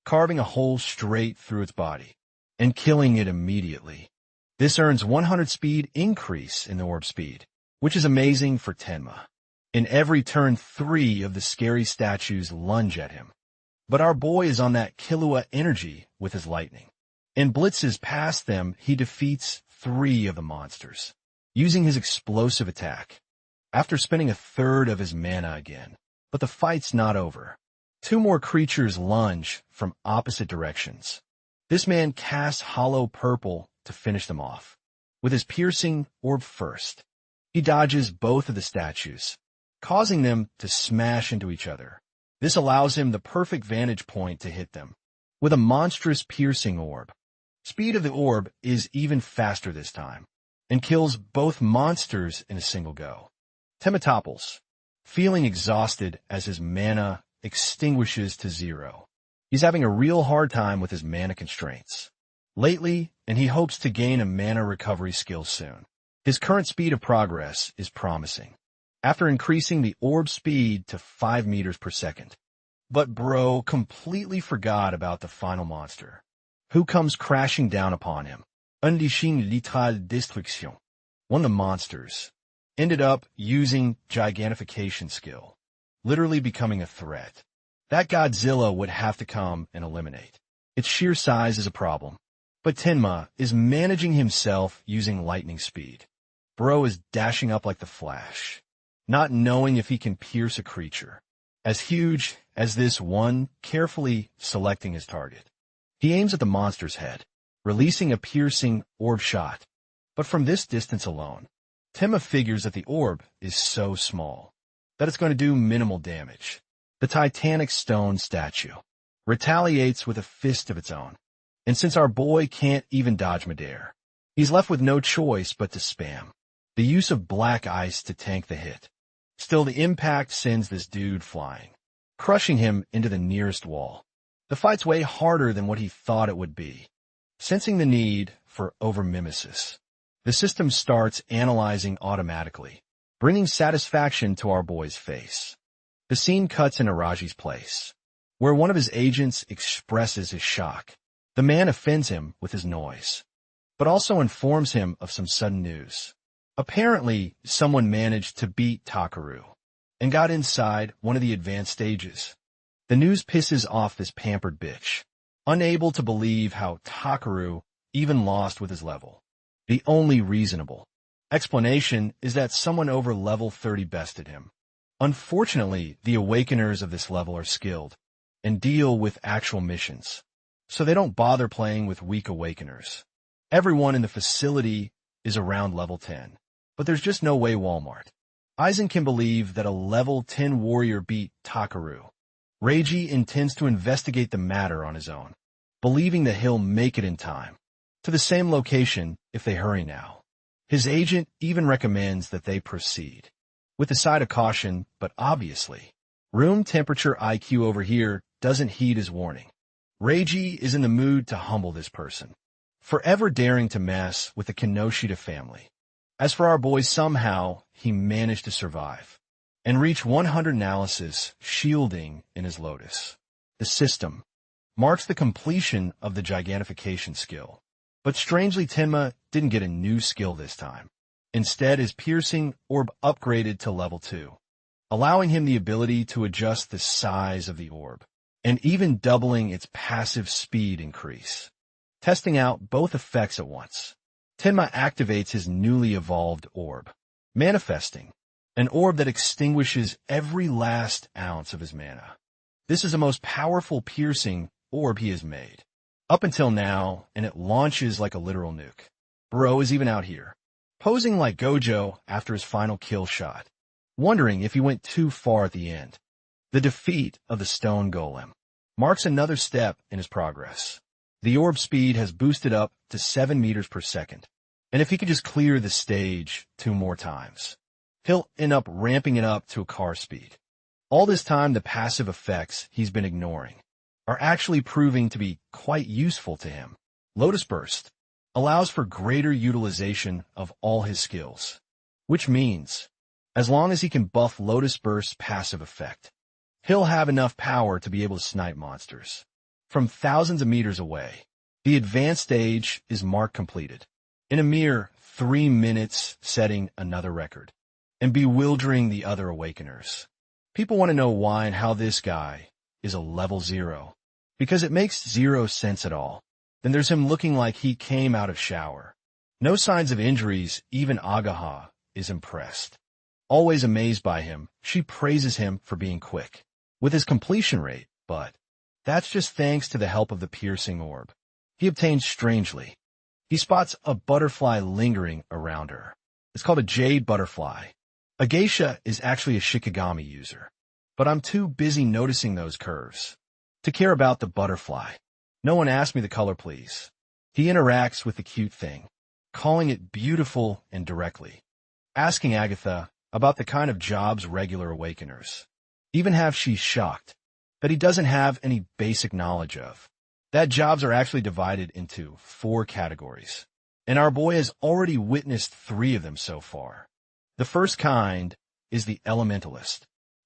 carving a hole straight through its body and killing it immediately. This earns 100 speed increase in the orb speed, which is amazing for Tenma. In every turn, 3 of the scary statues lunge at him, but our boy is on that Killua energy with his lightning and blitzes past them. He defeats 3 of the monsters using his explosive attack after spending a third of his mana again. But the fight's not over. 2 more creatures lunge from opposite directions. This man casts hollow purple to finish them off. with his piercing orb first. He dodges both of the statues, causing them to smash into each other. This allows him the perfect vantage point to hit them, with a monstrous piercing orb. Speed of the orb is even faster this time, and kills both monsters in a single go. Tenma topples, feeling exhausted as his mana extinguishes to 0. He's having a real hard time with his mana constraints lately, and he hopes to gain a mana recovery skill soon. His current speed of progress is promising, after increasing the orb speed to 5 meters per second. But bro completely forgot about the final monster, who comes crashing down upon him. Unleashing Lethal Destruction. One of the monsters ended up using Gigantification skill, literally becoming a threat that Godzilla would have to come and eliminate. Its sheer size is a problem, but Tenma is managing himself using lightning speed. Bro is dashing up like the Flash, not knowing if he can pierce a creature as huge as this one, carefully selecting his target. He aims at the monster's head, releasing a piercing orb shot. But from this distance alone, Tenma figures that the orb is so small that it's going to do minimal damage. The Titanic stone statue retaliates with a fist of its own, and since our boy can't even dodge midair, he's left with no choice but to spam the use of black ice to tank the hit. Still, the impact sends this dude flying, crushing him into the nearest wall. The fight's way harder than what he thought it would be. Sensing the need for over-mimesis, the system starts analyzing automatically, bringing satisfaction to our boy's face. The scene cuts in Araji's place, where one of his agents expresses his shock. The man offends him with his noise, but also informs him of some sudden news. Apparently, someone managed to beat Takaru and got inside one of the advanced stages. The news pisses off this pampered bitch, unable to believe how Takaru even lost with his level. The only reasonable explanation is that someone over level 30 bested him. Unfortunately, the awakeners of this level are skilled and deal with actual missions, so they don't bother playing with weak awakeners. Everyone in the facility is around level 10, but there's just no way Walmart. Aizen can believe that a level 10 warrior beat Takaru. Reiji intends to investigate the matter on his own, believing that he'll make it in time to the same location if they hurry now. His agent even recommends that they proceed, with a side of caution, but obviously, room temperature IQ over here doesn't heed his warning. Reiji is in the mood to humble this person, forever daring to mess with the Kenoshida family. As for our boy, somehow he managed to survive and reach 100 analysis shielding in his Lotus. The system marks the completion of the Gigantification skill. But strangely, Tenma didn't get a new skill this time. Instead, his piercing orb upgraded to level 2, allowing him the ability to adjust the size of the orb, and even doubling its passive speed increase. Testing out both effects at once, Tenma activates his newly evolved orb, manifesting an orb that extinguishes every last ounce of his mana. This is the most powerful piercing orb he has made up until now, and it launches like a literal nuke. Bro is even out here, posing like Gojo after his final kill shot, wondering if he went too far at the end. The defeat of the stone golem marks another step in his progress. The orb speed has boosted up to 7 meters per second, and if he could just clear the stage 2 more times, he'll end up ramping it up to a car speed. All this time, the passive effects he's been ignoring are actually proving to be quite useful to him. Lotus Burst allows for greater utilization of all his skills, which means, as long as he can buff Lotus Burst's passive effect, he'll have enough power to be able to snipe monsters from thousands of meters away. The advanced stage is marked completed in a mere 3 minutes, setting another record and bewildering the other awakeners. People want to know why and how this guy is a level 0, because it makes 0 sense at all. Then there's him looking like he came out of shower. No signs of injuries, even Agaha is impressed. Always amazed by him, she praises him for being quick with his completion rate, but that's just thanks to the help of the piercing orb he obtained strangely. He spots a butterfly lingering around her. It's called a jade butterfly. A geisha is actually a shikagami user. But I'm too busy noticing those curves to care about the butterfly. No one asked me the color, please. He interacts with the cute thing, calling it beautiful and directly, asking Agatha about the kind of jobs regular awakeners even have. She's shocked that he doesn't have any basic knowledge of. That jobs are actually divided into 4 categories, and our boy has already witnessed 3 of them so far. The first kind is the elementalist,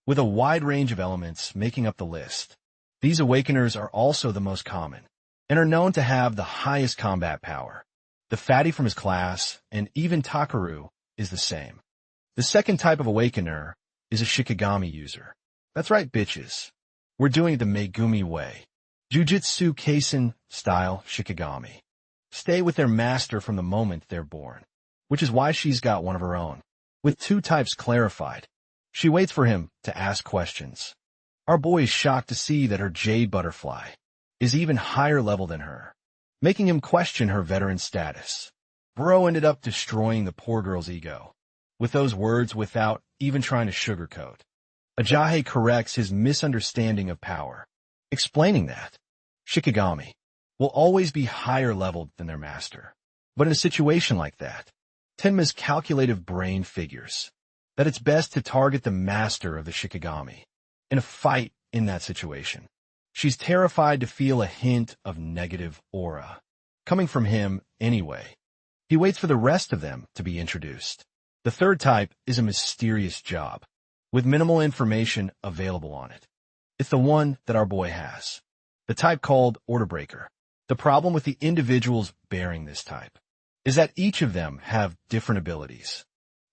with a wide range of elements making up the list. These awakeners are also the most common, and are known to have the highest combat power. The fatty from his class, and even Takaru, is the same. The second type of awakener is a shikagami user. That's right, bitches. We're doing it the Megumi way. Jujutsu Kaisen style shikagami. Stay with their master from the moment they're born, which is why she's got one of her own. With 2 types clarified, she waits for him to ask questions. Our boy is shocked to see that her jade butterfly is even higher level than her, making him question her veteran status. Bro ended up destroying the poor girl's ego with those words without even trying to sugarcoat. Ajahe corrects his misunderstanding of power, explaining that shikagami will always be higher leveled than their master. But in a situation like that, Tenma's calculative brain figures that it's best to target the master of the shikagami in a fight in that situation. She's terrified to feel a hint of negative aura coming from him anyway. He waits for the rest of them to be introduced. The third type is a mysterious job with minimal information available on it. It's the one that our boy has, the type called order breaker. The problem with the individuals bearing this type is that each of them have different abilities.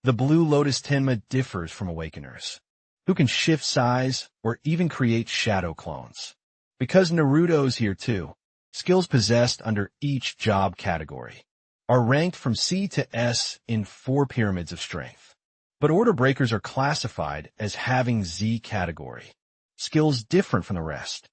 The Blue Lotus Tenma differs from awakeners, who can shift size or even create shadow clones. Because Naruto's here too, skills possessed under each job category are ranked from C to S in 4 pyramids of strength. But order breakers are classified as having Z category, skills different from the rest.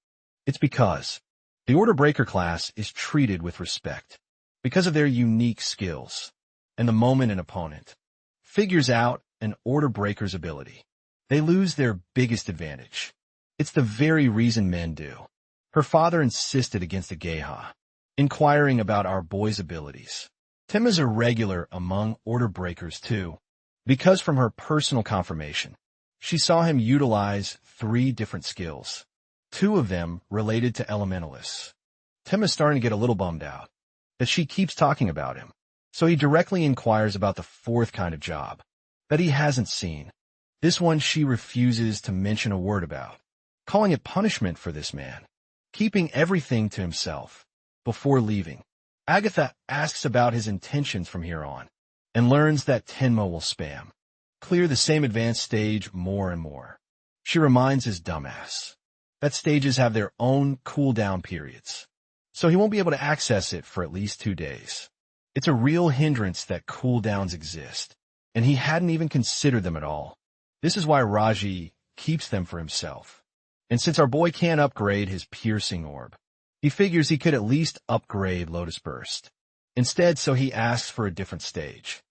It's because the order breaker class is treated with respect because of their unique skills, and the moment an opponent figures out an order breaker's ability, they lose their biggest advantage. It's the very reason men do. Her father insisted against the Geha, inquiring about our boy's abilities. Tenma's a regular among order breakers too, because from her personal confirmation, she saw him utilize 3 different skills, 2 of them related to elementalists. Tenma's starting to get a little bummed out that she keeps talking about him, so he directly inquires about the 4th kind of job that he hasn't seen. This one she refuses to mention a word about, calling it punishment for this man, keeping everything to himself. Before leaving, Agatha asks about his intentions from here on, and learns that Tenma will spam clear the same advanced stage more and more. She reminds his dumbass that stages have their own cooldown periods, so he won't be able to access it for at least 2 days. It's a real hindrance that cooldowns exist, and he hadn't even considered them at all. This is why Raji keeps them for himself. And since our boy can't upgrade his piercing orb, he figures he could at least upgrade Lotus Burst instead, so he asks for a different stage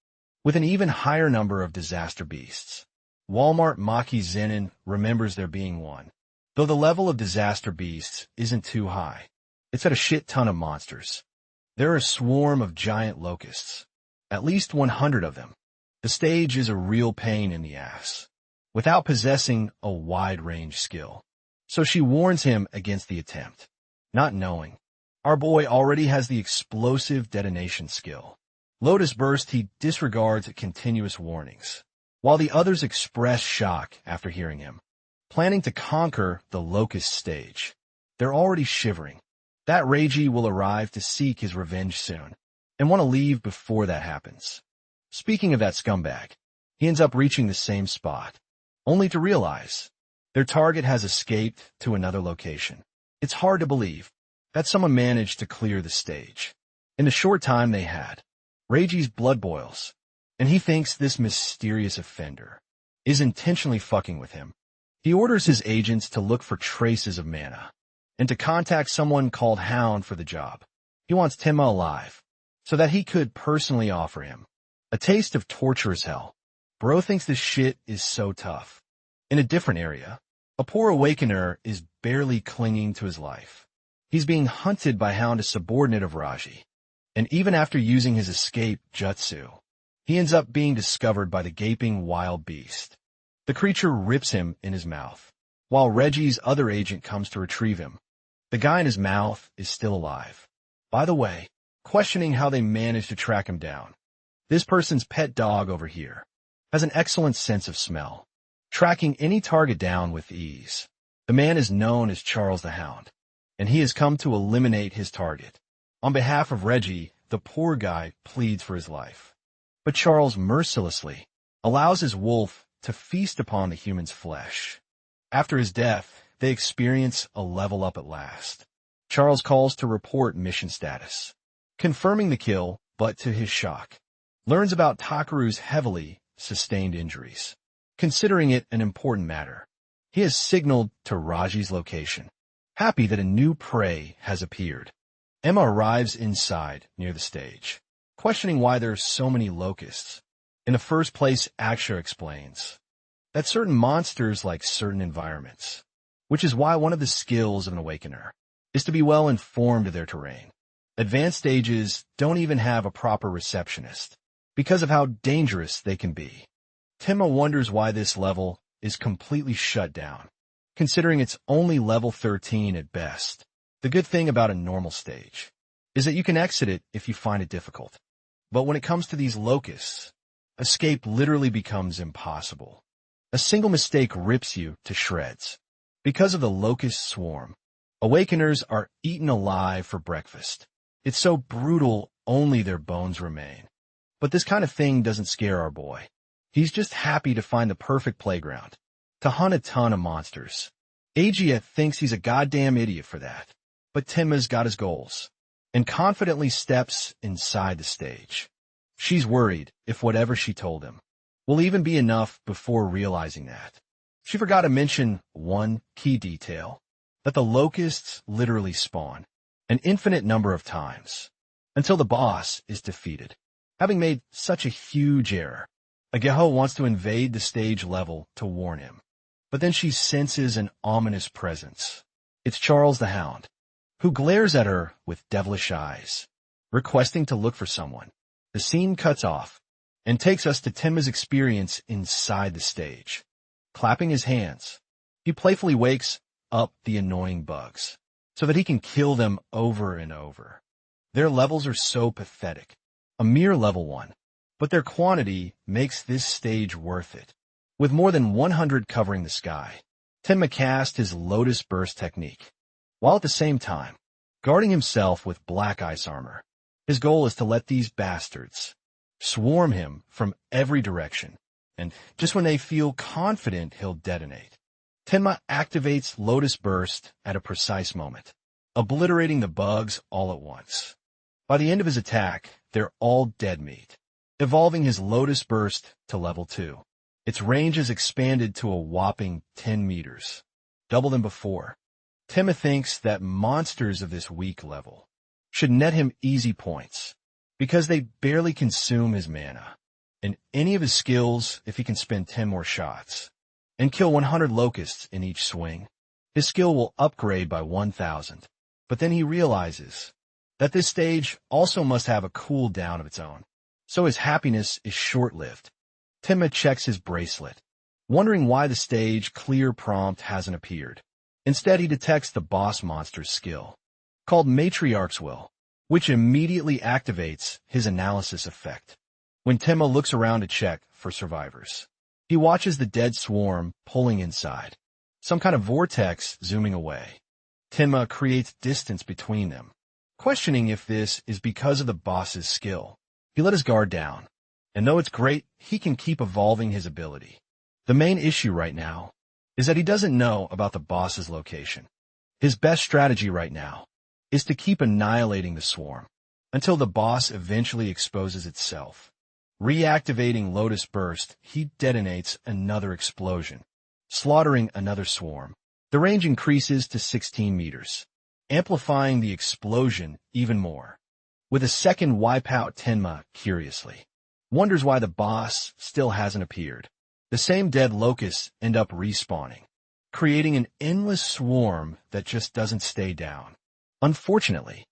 with an even higher number of disaster beasts. Walmart Maki Zenin remembers there being one, though the level of disaster beasts isn't too high. It's at a shit ton of monsters. There are a swarm of giant locusts, at least 100 of them. The stage is a real pain in the ass, without possessing a wide-range skill. So she warns him against the attempt, not knowing our boy already has the explosive detonation skill. Lotus Burst, he disregards continuous warnings, while the others express shock after hearing him, planning to conquer the Locust stage. They're already shivering. That Reiji will arrive to seek his revenge soon, and want to leave before that happens. Speaking of that scumbag, he ends up reaching the same spot, only to realize their target has escaped to another location. It's hard to believe that someone managed to clear the stage in the short time they had. Reiji's blood boils, and he thinks this mysterious offender is intentionally fucking with him. He orders his agents to look for traces of mana, and to contact someone called Hound for the job. He wants Tenma alive, so that he could personally offer him a taste of torturous hell. Bro thinks this shit is so tough. In a different area, a poor awakener is barely clinging to his life. He's being hunted by Hound, a subordinate of Raji. And even after using his escape jutsu, he ends up being discovered by the gaping wild beast. The creature rips him in his mouth, while Reggie's other agent comes to retrieve him. The guy in his mouth is still alive. By the way, questioning how they managed to track him down. This person's pet dog over here has an excellent sense of smell, tracking any target down with ease. The man is known as Charles the Hound, and he has come to eliminate his target. On behalf of Reggie, the poor guy pleads for his life. But Charles mercilessly allows his wolf to feast upon the human's flesh. After his death, they experience a level up at last. Charles calls to report mission status, confirming the kill, but to his shock, learns about Takeru's heavily sustained injuries. Considering it an important matter, he has signaled to Raji's location, happy that a new prey has appeared. Emma arrives inside near the stage, questioning why there are so many locusts. In the first place, Aksha explains that certain monsters like certain environments, which is why one of the skills of an awakener is to be well informed of their terrain. Advanced stages don't even have a proper receptionist because of how dangerous they can be. Tenma wonders why this level is completely shut down, considering it's only level 13 at best. The good thing about a normal stage is that you can exit it if you find it difficult. But when it comes to these locusts, escape literally becomes impossible. A single mistake rips you to shreds. Because of the locust swarm, awakeners are eaten alive for breakfast. It's so brutal, only their bones remain. But this kind of thing doesn't scare our boy. He's just happy to find the perfect playground, to hunt a ton of monsters. Agia thinks he's a goddamn idiot for that. But Tenma's got his goals, and confidently steps inside the stage. She's worried if whatever she told him will even be enough before realizing that. She forgot to mention one key detail, that the locusts literally spawn an infinite number of times, until the boss is defeated. Having made such a huge error, Ageho wants to invade the stage level to warn him. But then she senses an ominous presence. It's Charles the Hound, who glares at her with devilish eyes, requesting to look for someone. The scene cuts off and takes us to Tenma's experience inside the stage. Clapping his hands, he playfully wakes up the annoying bugs so that he can kill them over and over. Their levels are so pathetic, a mere level 1, but their quantity makes this stage worth it. With more than 100 covering the sky, Tenma cast his Lotus Burst technique, while at the same time guarding himself with black ice armor. His goal is to let these bastards swarm him from every direction, and just when they feel confident he'll detonate, Tenma activates Lotus Burst at a precise moment, obliterating the bugs all at once. By the end of his attack, they're all dead meat, evolving his Lotus Burst to level 2. Its range is expanded to a whopping 10 meters, double than before. Tenma thinks that monsters of this weak level should net him easy points, because they barely consume his mana, and any of his skills if he can spend 10 more shots, and kill 100 locusts in each swing. His skill will upgrade by 1,000, but then he realizes that this stage also must have a cooldown of its own, so his happiness is short-lived. Tenma checks his bracelet, wondering why the stage clear prompt hasn't appeared. Instead, he detects the boss monster's skill, called Matriarch's Will, which immediately activates his analysis effect. When Tenma looks around to check for survivors, he watches the dead swarm pulling inside, some kind of vortex zooming away. Tenma creates distance between them, questioning if this is because of the boss's skill. He let his guard down, and though it's great, he can keep evolving his ability. The main issue right now is that he doesn't know about the boss's location. His best strategy right now is to keep annihilating the swarm until the boss eventually exposes itself. Reactivating Lotus Burst, he detonates another explosion, slaughtering another swarm. The range increases to 16 meters, amplifying the explosion even more. With a second wipeout, Tenma curiously wonders why the boss still hasn't appeared. The same dead locusts end up respawning, creating an endless swarm that just doesn't stay down. Unfortunately,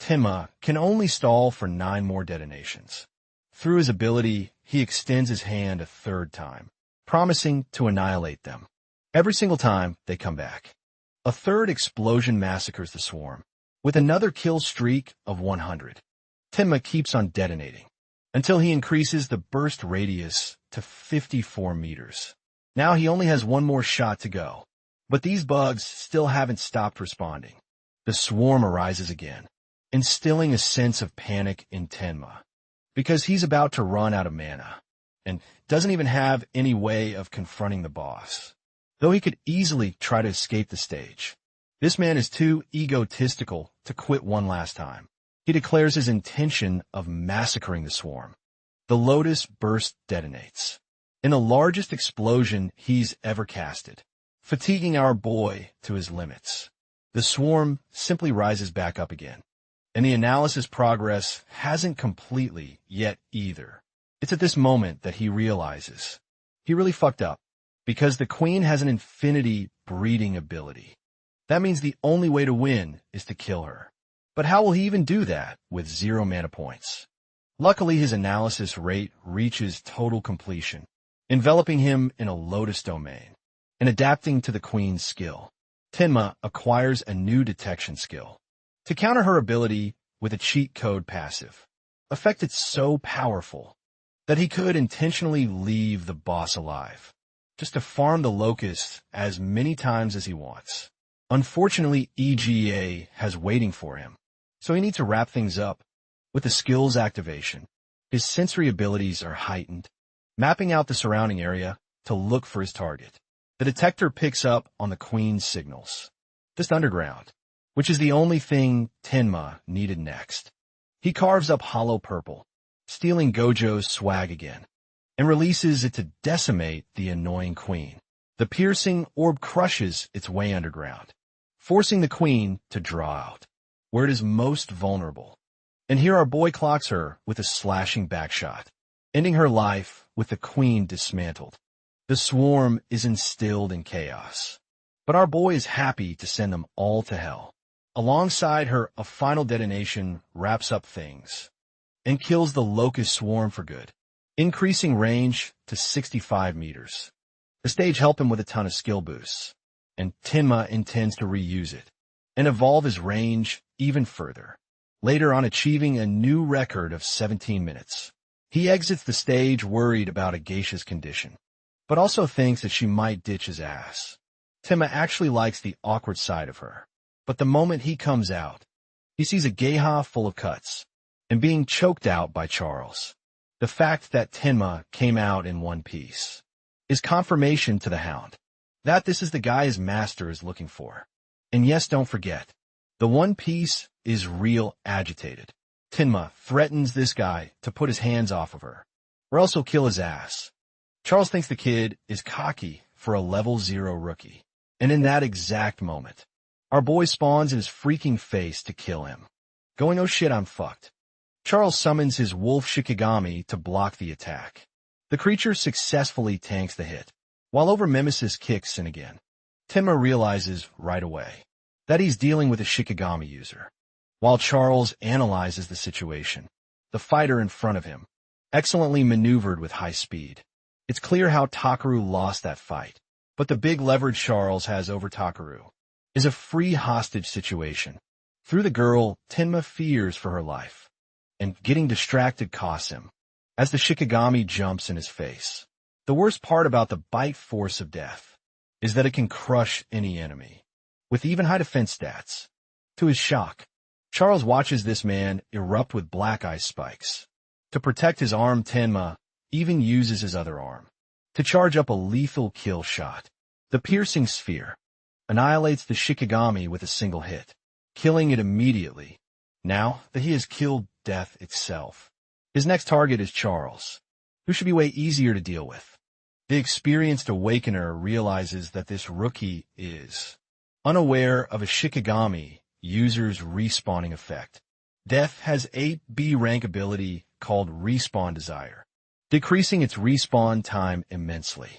Tenma can only stall for 9 more detonations. Through his ability, he extends his hand a third time, promising to annihilate them. Every single time, they come back. A third explosion massacres the swarm, with another kill streak of 100. Tenma keeps on detonating, until he increases the burst radius to 54 meters. Now he only has 1 more shot to go, but these bugs still haven't stopped responding. The swarm arises again, instilling a sense of panic in Tenma, because he's about to run out of mana, and doesn't even have any way of confronting the boss, though he could easily try to escape the stage. This man is too egotistical to quit one last time. He declares his intention of massacring the swarm. The Lotus burst detonates, in the largest explosion he's ever casted, fatiguing our boy to his limits. The swarm simply rises back up again, and the analysis progress hasn't completely yet either. It's at this moment that he realizes he really fucked up, because the queen has an infinity breeding ability. That means the only way to win is to kill her. But how will he even do that with 0 mana points? Luckily, his analysis rate reaches total completion, enveloping him in a Lotus domain, and adapting to the queen's skill. Tenma acquires a new detection skill to counter her ability with a cheat code passive, effect so powerful that he could intentionally leave the boss alive, just to farm the Locust as many times as he wants. Unfortunately, EGA has waiting for him, so he needs to wrap things up with the skills activation. His sensory abilities are heightened, mapping out the surrounding area to look for his target. The detector picks up on the queen's signals, just underground, which is the only thing Tenma needed next. He carves up hollow purple, stealing Gojo's swag again, and releases it to decimate the annoying queen. The piercing orb crushes its way underground, forcing the queen to draw out, where it is most vulnerable. And here our boy clocks her with a slashing backshot, ending her life with the queen dismantled. The swarm is instilled in chaos, but our boy is happy to send them all to hell. Alongside her, a final detonation wraps up things and kills the Locust swarm for good, increasing range to 65 meters. The stage helped him with a ton of skill boosts, and Tenma intends to reuse it and evolve his range even further, later on achieving a new record of 17 minutes. He exits the stage worried about a geisha's condition, but also thinks that she might ditch his ass. Tenma actually likes the awkward side of her, but the moment he comes out, he sees a geisha full of cuts and being choked out by Charles. The fact that Tenma came out in one piece is confirmation to the Hound that this is the guy his master is looking for. And yes, don't forget, the One Piece is real agitated. Tenma threatens this guy to put his hands off of her, or else he'll kill his ass. Charles thinks the kid is cocky for a level 0 rookie, and in that exact moment, our boy spawns in his freaking face to kill him. Going, oh shit, I'm fucked. Charles summons his wolf shikagami to block the attack. The creature successfully tanks the hit, while over mimesis kicks in again. Tenma realizes right away that he's dealing with a shikagami user, while Charles analyzes the situation. The fighter in front of him, excellently maneuvered with high speed. It's clear how Takaru lost that fight, but the big leverage Charles has over Takaru is a free hostage situation. Through the girl, Tenma fears for her life, and getting distracted costs him, as the shikagami jumps in his face. The worst part about the bite force of death is that it can crush any enemy, with even high defense stats. To his shock, Charles watches this man erupt with black ice spikes. To protect his arm, Tenma even uses his other arm to charge up a lethal kill shot. The piercing sphere annihilates the shikagami with a single hit, killing it immediately. Now that he has killed death itself, his next target is Charles, who should be way easier to deal with. The experienced awakener realizes that this rookie is unaware of a shikagami user's respawning effect. Death has 8B rank ability called Respawn Desire, decreasing its respawn time immensely.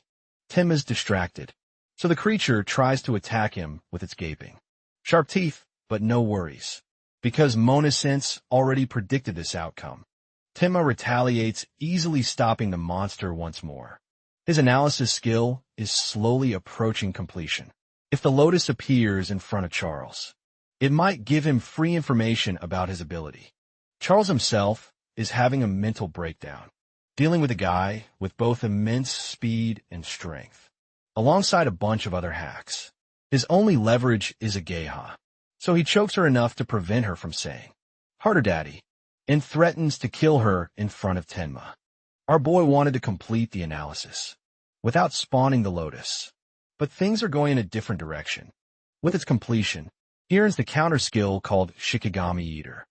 Tenma's distracted, so the creature tries to attack him with its gaping, sharp teeth, but no worries, because Monasense already predicted this outcome. Tenma retaliates, easily stopping the monster once more. His analysis skill is slowly approaching completion. If the Lotus appears in front of Charles, it might give him free information about his ability. Charles himself is having a mental breakdown, dealing with a guy with both immense speed and strength, alongside a bunch of other hacks. His only leverage is a Geha, so he chokes her enough to prevent her from saying, "Harder, Daddy," and threatens to kill her in front of Tenma. Our boy wanted to complete the analysis without spawning the Lotus, but things are going in a different direction. With its completion, he earns the counter skill called Shikagami Eater,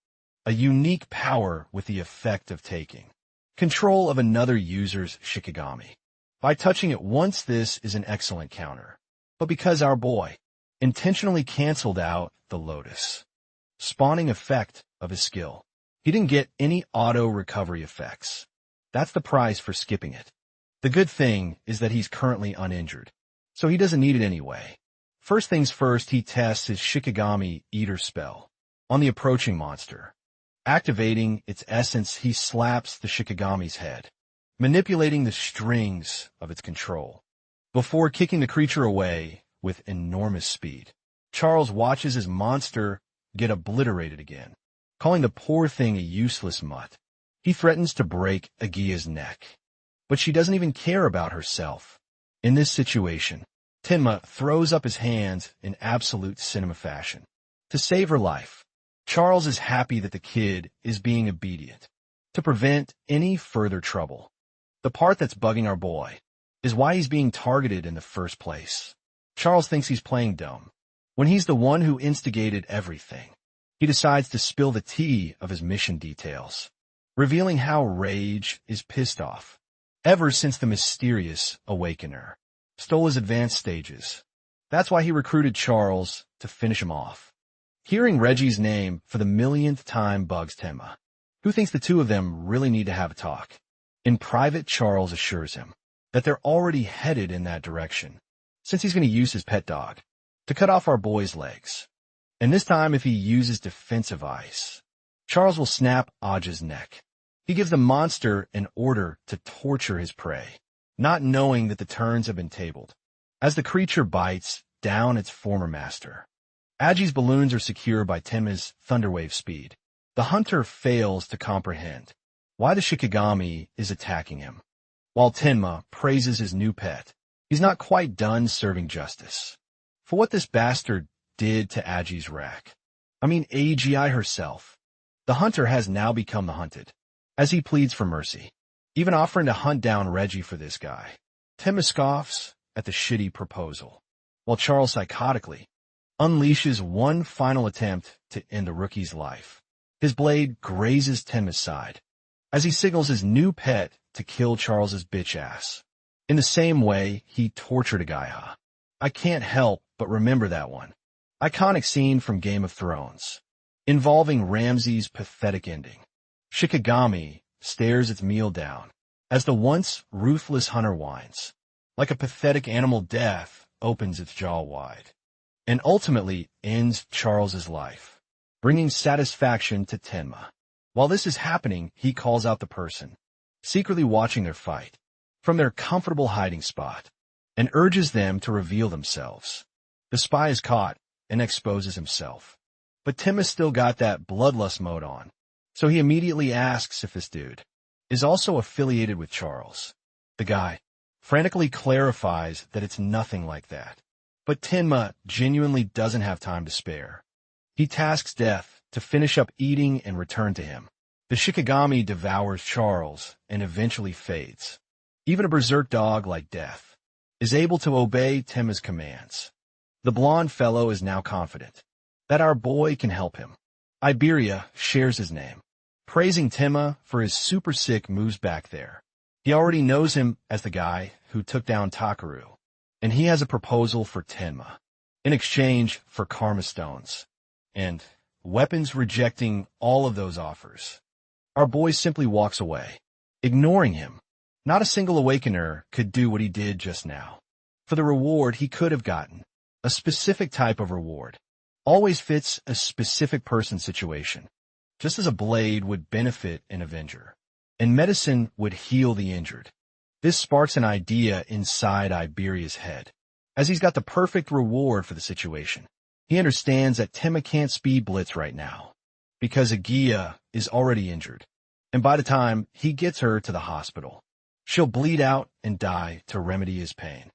a unique power with the effect of taking control of another user's Shikagami. By touching it once, this is an excellent counter, but because our boy intentionally canceled out the Lotus spawning effect of his skill, he didn't get any auto recovery effects. That's the price for skipping it. The good thing is that he's currently uninjured, so he doesn't need it anyway. First things first, he tests his Shikagami Eater spell on the approaching monster. Activating its essence, he slaps the Shikagami's head, manipulating the strings of its control, before kicking the creature away with enormous speed. Charles watches his monster get obliterated again, calling the poor thing a useless mutt. He threatens to break Agia's neck, but she doesn't even care about herself. In this situation, Tenma throws up his hands in absolute cinema fashion to save her life. Charles is happy that the kid is being obedient to prevent any further trouble. The part that's bugging our boy is why he's being targeted in the first place. Charles thinks he's playing dumb when he's the one who instigated everything. He decides to spill the tea of his mission details, revealing how Rage is pissed off ever since the mysterious Awakener stole his advanced stages. That's why he recruited Charles to finish him off. Hearing Reggie's name for the millionth time bugs Tenma, who thinks the two of them really need to have a talk. In private, Charles assures him that they're already headed in that direction, since he's going to use his pet dog to cut off our boy's legs. And this time, if he uses defensive ice, Charles will snap Aja's neck. He gives the monster an order to torture his prey, not knowing that the turns have been tabled, as the creature bites down its former master. Aji's balloons are secure by Tenma's thunderwave speed. The hunter fails to comprehend why the Shikagami is attacking him. While Tenma praises his new pet, he's not quite done serving justice for what this bastard did to Aji's rack. AGI herself. The hunter has now become the hunted, as he pleads for mercy, even offering to hunt down Reggie for this guy. Tenma scoffs at the shitty proposal, while Charles psychotically unleashes one final attempt to end the rookie's life. His blade grazes Tenma's side as he signals his new pet to kill Charles's bitch ass. In the same way he tortured a Gaiha. I can't help but remember that one iconic scene from Game of Thrones, involving Ramsay's pathetic ending. Shikagami stares its meal down as the once ruthless hunter whines, like a pathetic animal death opens its jaw wide, and ultimately ends Charles's life, bringing satisfaction to Tenma. While this is happening, he calls out the person secretly watching their fight from their comfortable hiding spot and urges them to reveal themselves. The spy is caught and exposes himself, but Tenma's still got that bloodlust mode on, so he immediately asks if this dude is also affiliated with Charles. The guy frantically clarifies that it's nothing like that, but Tenma genuinely doesn't have time to spare. He tasks Death to finish up eating and return to him. The Shikagami devours Charles and eventually fades. Even a berserk dog like Death is able to obey Tenma's commands. The blonde fellow is now confident that our boy can help him. Iberia shares his name, praising Tenma for his super sick moves back there. He already knows him as the guy who took down Takaru, and he has a proposal for Tenma in exchange for Karma Stones. And, weapons rejecting all of those offers. Our boy simply walks away, ignoring him. Not a single awakener could do what he did just now. For the reward he could have gotten, a specific type of reward, always fits a specific person's situation. Just as a blade would benefit an avenger, and medicine would heal the injured. This sparks an idea inside Iberia's head, as he's got the perfect reward for the situation. He understands that Tenma can't speed blitz right now, because Agia is already injured, and by the time he gets her to the hospital, she'll bleed out and die to remedy his pain.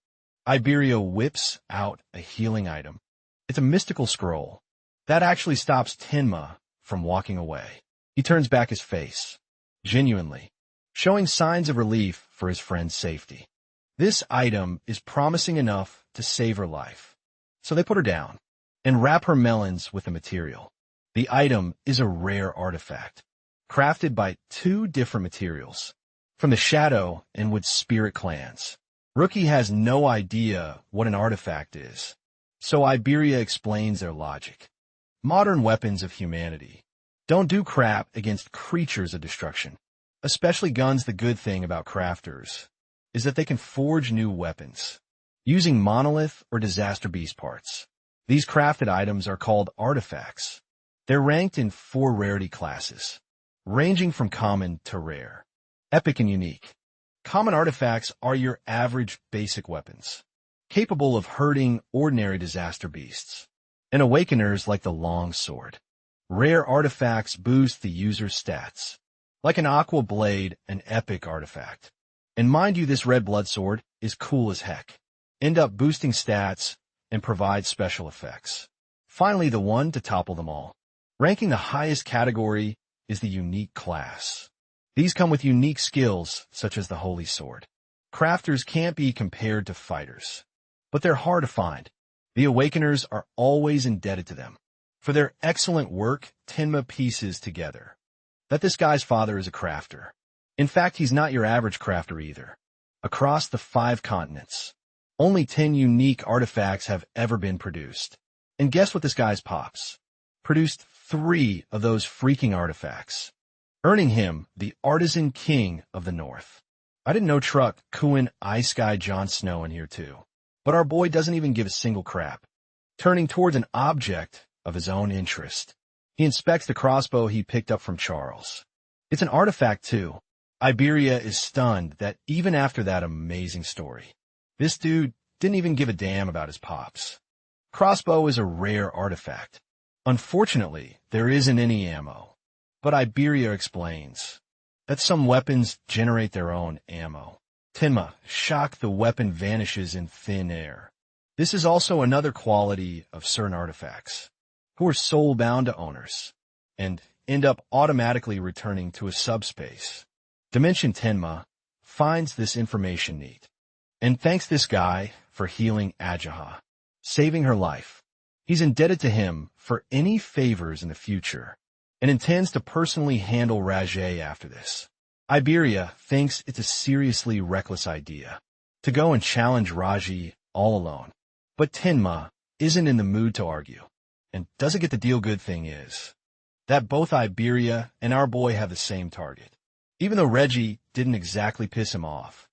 Iberia whips out a healing item. It's a mystical scroll. That actually stops Tenma from walking away. He turns back his face, genuinely, showing signs of relief for his friend's safety. This item is promising enough to save her life. So they put her down and wrap her melons with the material. The item is a rare artifact, crafted by 2 different materials, from the Shadow and Wood Spirit clans. Rookie has no idea what an artifact is, so Iberia explains their logic. Modern weapons of humanity don't do crap against creatures of destruction. Especially guns. The good thing about crafters is that they can forge new weapons using monolith or disaster beast parts. These crafted items are called artifacts. They're ranked in 4 rarity classes, ranging from common to rare, epic and unique. Common artifacts are your average basic weapons, capable of hurting ordinary disaster beasts, and awakeners like the long sword. Rare artifacts boost the user's stats, like an aqua blade, an epic artifact. And mind you, this red blood sword is cool as heck. End up boosting stats and provide special effects. Finally, the one to topple them all, ranking the highest category, is the unique class. These come with unique skills, such as the Holy Sword. Crafters can't be compared to fighters, but they're hard to find. The Awakeners are always indebted to them. For their excellent work, Tenma pieces together that this guy's father is a crafter. In fact, he's not your average crafter either. Across the 5 continents, only 10 unique artifacts have ever been produced. And guess what this guy's pops? Produced 3 of those freaking artifacts, earning him the Artisan King of the North. I didn't know Truck, Kuin, Ice Guy, Jon Snow in here too. But our boy doesn't even give a single crap. Turning towards an object of his own interest, he inspects the crossbow he picked up from Charles. It's an artifact too. Iberia is stunned that even after that amazing story, this dude didn't even give a damn about his pops. Crossbow is a rare artifact. Unfortunately, there isn't any ammo. But Iberia explains that some weapons generate their own ammo. Tenma, shocked, the weapon vanishes in thin air. This is also another quality of certain artifacts, who are soul-bound to owners, and end up automatically returning to a subspace. Dimension Tenma finds this information neat, and thanks this guy for healing Ajaha, saving her life. He's indebted to him for any favors in the future, and intends to personally handle Rajay after this. Iberia thinks it's a seriously reckless idea to go and challenge Raji all alone. But Tenma isn't in the mood to argue, and doesn't get the deal. Good thing is that both Iberia and our boy have the same target. Even though Reggie didn't exactly piss him off,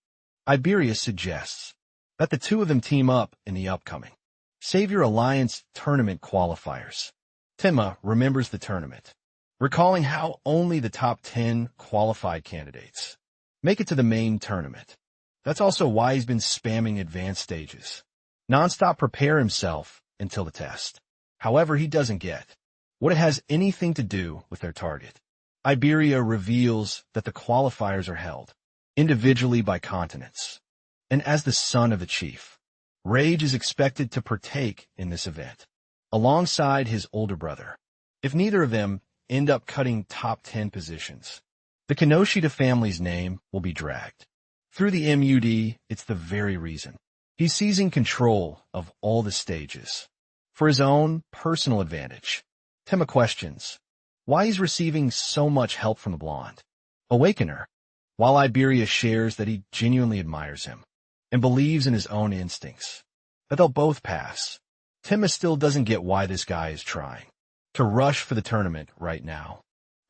Iberia suggests that the 2 of them team up in the upcoming Savior Alliance tournament qualifiers. Tenma remembers the tournament, recalling how only the top 10 qualified candidates make it to the main tournament. That's also why he's been spamming advanced stages, nonstop prepare himself until the test. However, he doesn't get what it has anything to do with their target. Iberia reveals that the qualifiers are held individually by continents, and as the son of the chief, Rage is expected to partake in this event, alongside his older brother. If neither of them end up cutting top 10 positions, the Kenoshida family's name will be dragged. Through the MUD, it's the very reason he's seizing control of all the stages for his own personal advantage. Tenma questions why he's receiving so much help from the blonde Awakener, while Iberia shares that he genuinely admires him and believes in his own instincts, that they'll both pass. Tenma still doesn't get why this guy is trying. to rush for the tournament right now,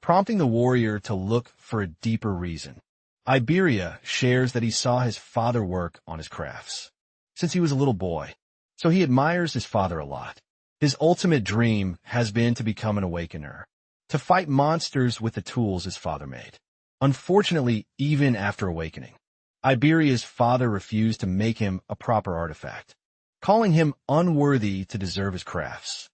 prompting the warrior to look for a deeper reason. Iberia shares that he saw his father work on his crafts since he was a little boy, so he admires his father a lot. His ultimate dream has been to become an awakener, to fight monsters with the tools his father made. Unfortunately, even after awakening, Iberia's father refused to make him a proper artifact, calling him unworthy to deserve his crafts.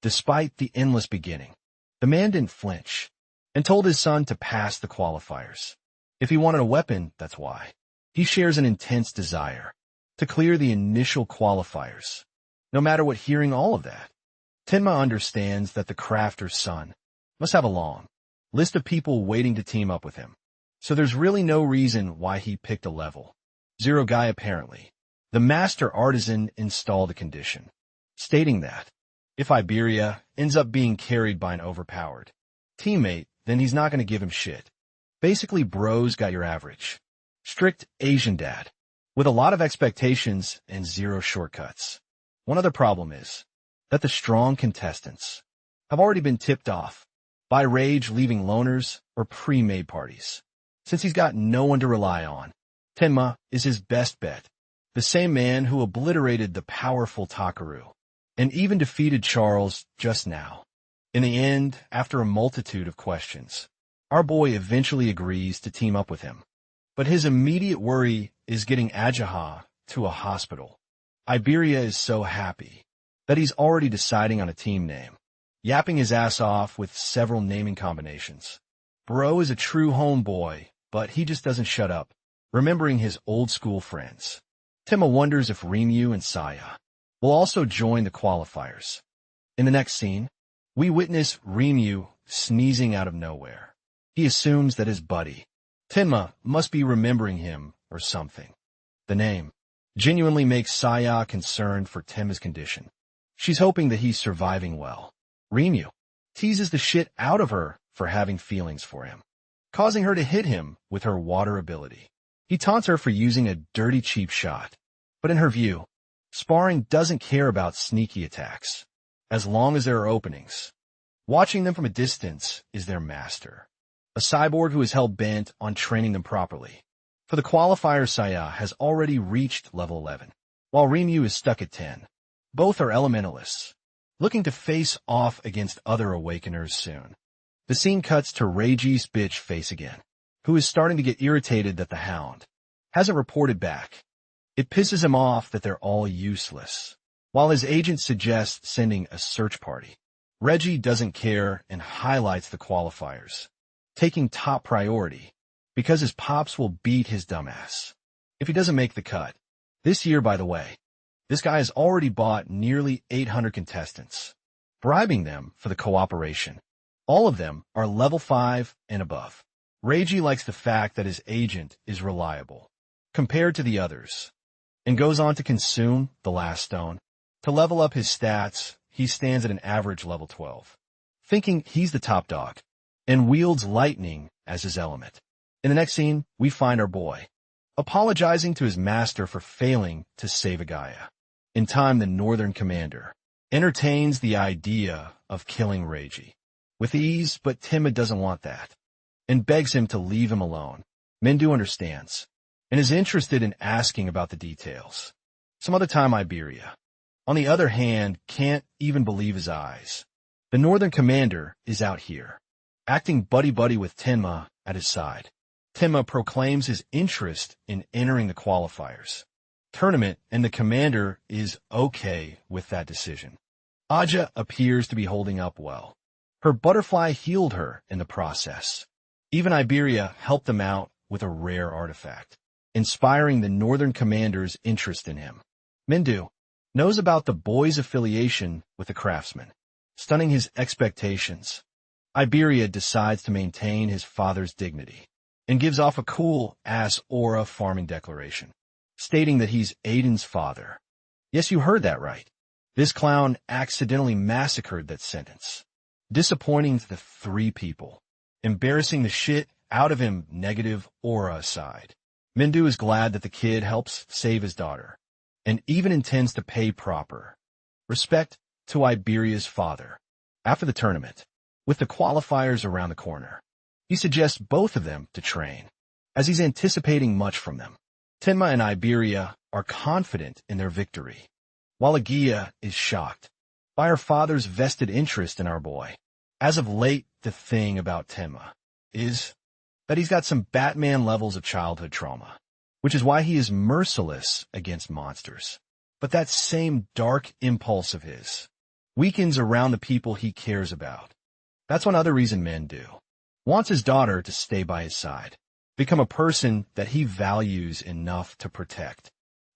Despite the endless beginning, the man didn't flinch and told his son to pass the qualifiers. If he wanted a weapon, that's why. He shares an intense desire to clear the initial qualifiers. No matter what, hearing all of that, Tenma understands that the crafter's son must have a long list of people waiting to team up with him. So there's really no reason why he picked a level 0 guy apparently. The master artisan installed a condition, stating that if Iberia ends up being carried by an overpowered teammate, then he's not going to give him shit. Basically, bro's got your average strict Asian dad, with a lot of expectations and 0 shortcuts. One other problem is that the strong contestants have already been tipped off by Rage leaving loners or pre-made parties. Since he's got no one to rely on, Tenma is his best bet, the same man who obliterated the powerful Takaru and even defeated Charles just now. In the end, after a multitude of questions, our boy eventually agrees to team up with him. But his immediate worry is getting Ajaha to a hospital. Iberia is so happy that he's already deciding on a team name, yapping his ass off with several naming combinations. Bro is a true homeboy, but he just doesn't shut up, remembering his old school friends. Tenma wonders if Rimyu and Saya will also join the qualifiers. In the next scene, we witness Rimyu sneezing out of nowhere. He assumes that his buddy, Tenma, must be remembering him or something. The name genuinely makes Saya concerned for Tenma's condition. She's hoping that he's surviving well. Rimyu teases the shit out of her for having feelings for him, causing her to hit him with her water ability. He taunts her for using a dirty cheap shot, but in her view, sparring doesn't care about sneaky attacks, as long as there are openings. Watching them from a distance is their master, a cyborg who is hell-bent on training them properly. For the qualifier, Saya has already reached level 11, while Rimyu is stuck at 10. Both are elementalists, looking to face off against other awakeners soon. The scene cuts to Reiji's bitch face again, who is starting to get irritated that the hound hasn't reported back. It pisses him off that they're all useless, while his agent suggests sending a search party. Reggie doesn't care and highlights the qualifiers, taking top priority, because his pops will beat his dumbass if he doesn't make the cut. This year, by the way, this guy has already bought nearly 800 contestants, bribing them for the cooperation. All of them are level 5 and above. Reiji likes the fact that his agent is reliable compared to the others, and goes on to consume the last stone. To level up his stats, he stands at an average level 12, thinking he's the top dog, and wields lightning as his element. In the next scene, we find our boy apologizing to his master for failing to save Agaya. In time, the Northern Commander entertains the idea of killing Reiji with ease, but Tenma doesn't want that, and begs him to leave him alone. Mendu understands, and is interested in asking about the details. Some other time, Iberia, on the other hand, can't even believe his eyes. The Northern Commander is out here, acting buddy-buddy with Tenma at his side. Tenma proclaims his interest in entering the qualifiers tournament, and the commander is okay with that decision. Aja appears to be holding up well. Her butterfly healed her in the process. Even Iberia helped them out with a rare artifact, inspiring the Northern Commander's interest in him. Mendu knows about the boy's affiliation with the Craftsman, stunning his expectations. Iberia decides to maintain his father's dignity and gives off a cool-ass aura farming declaration, stating that he's Aiden's father. Yes, you heard that right. This clown accidentally massacred that sentence, disappointing the 3 people, embarrassing the shit out of him, negative aura aside. Mendu is glad that the kid helps save his daughter, and even intends to pay proper respect to Iberia's father. After the tournament, with the qualifiers around the corner, he suggests both of them to train, as he's anticipating much from them. Tenma and Iberia are confident in their victory, while Agia is shocked by her father's vested interest in our boy. As of late, the thing about Tenma is that he's got some Batman levels of childhood trauma, which is why he is merciless against monsters. But that same dark impulse of his weakens around the people he cares about. That's one other reason men do. Wants his daughter to stay by his side, become a person that he values enough to protect.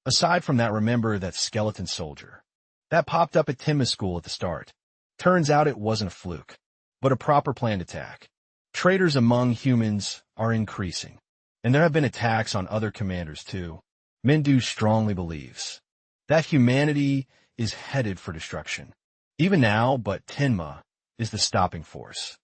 Aside from that, remember that skeleton soldier that popped up at Tenma's school at the start. Turns out it wasn't a fluke, but a proper planned attack. Traitors among humans are increasing, and there have been attacks on other commanders too. Mendu strongly believes that humanity is headed for destruction. Even now, but Tenma is the stopping force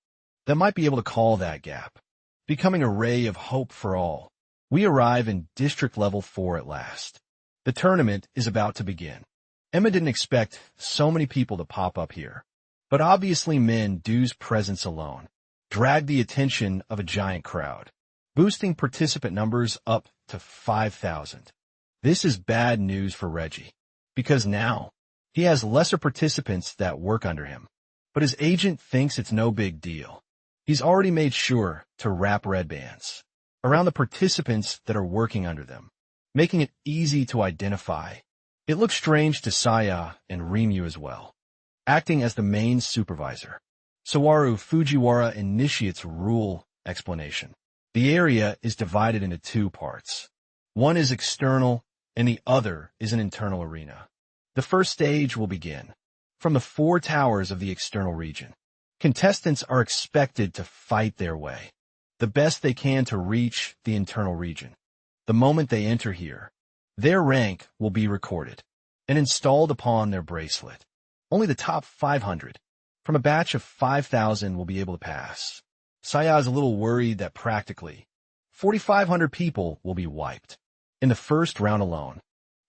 that might be able to call that gap, becoming a ray of hope for all. We arrive in District Level 4 at last. The tournament is about to begin. Emma didn't expect so many people to pop up here, but obviously Mendu's presence alone dragged the attention of a giant crowd, boosting participant numbers up to 5,000. This is bad news for Reggie, because now he has lesser participants that work under him, but his agent thinks it's no big deal. He's already made sure to wrap red bands around the participants that are working under them, making it easy to identify. It looks strange to Saya and Rimyu as well, acting as the main supervisor. Sawaru Fujiwara initiates rule explanation. The area is divided into two parts. One is external, and the other is an internal arena. The first stage will begin from the 4 towers of the external region. Contestants are expected to fight their way the best they can to reach the internal region. The moment they enter here, their rank will be recorded and installed upon their bracelet. Only the top 500 from a batch of 5,000 will be able to pass. Saya is a little worried that practically 4,500 people will be wiped. In the first round alone,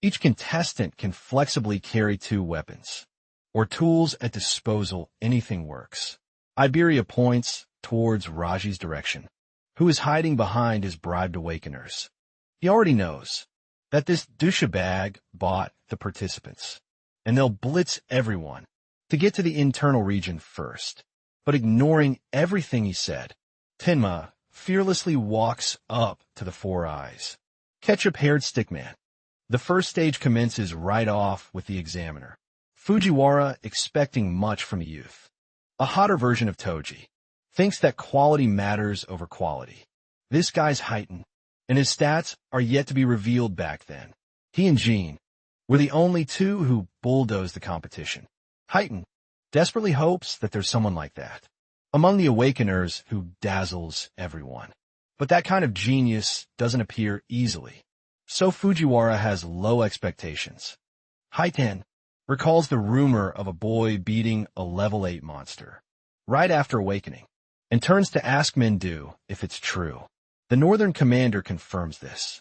each contestant can flexibly carry 2 weapons or tools at disposal. Anything works. Iberia points towards Raji's direction, who is hiding behind his bribed awakeners. He already knows that this douchebag bought the participants, and they'll blitz everyone to get to the internal region first. But ignoring everything he said, Tenma fearlessly walks up to the 4 eyes. Ketchup-haired stickman. The first stage commences right off with the examiner. Fujiwara, expecting much from the youth, a hotter version of Toji, thinks that quality matters over quality. This guy's heightened, and his stats are yet to be revealed back then. He and Jean were the only 2 who bulldozed the competition. Heighten desperately hopes that there's someone like that among the awakeners who dazzles everyone. But that kind of genius doesn't appear easily, so Fujiwara has low expectations. Haiten recalls the rumor of a boy beating a level 8 monster right after awakening, and turns to ask Mendu if it's true. The Northern Commander confirms this,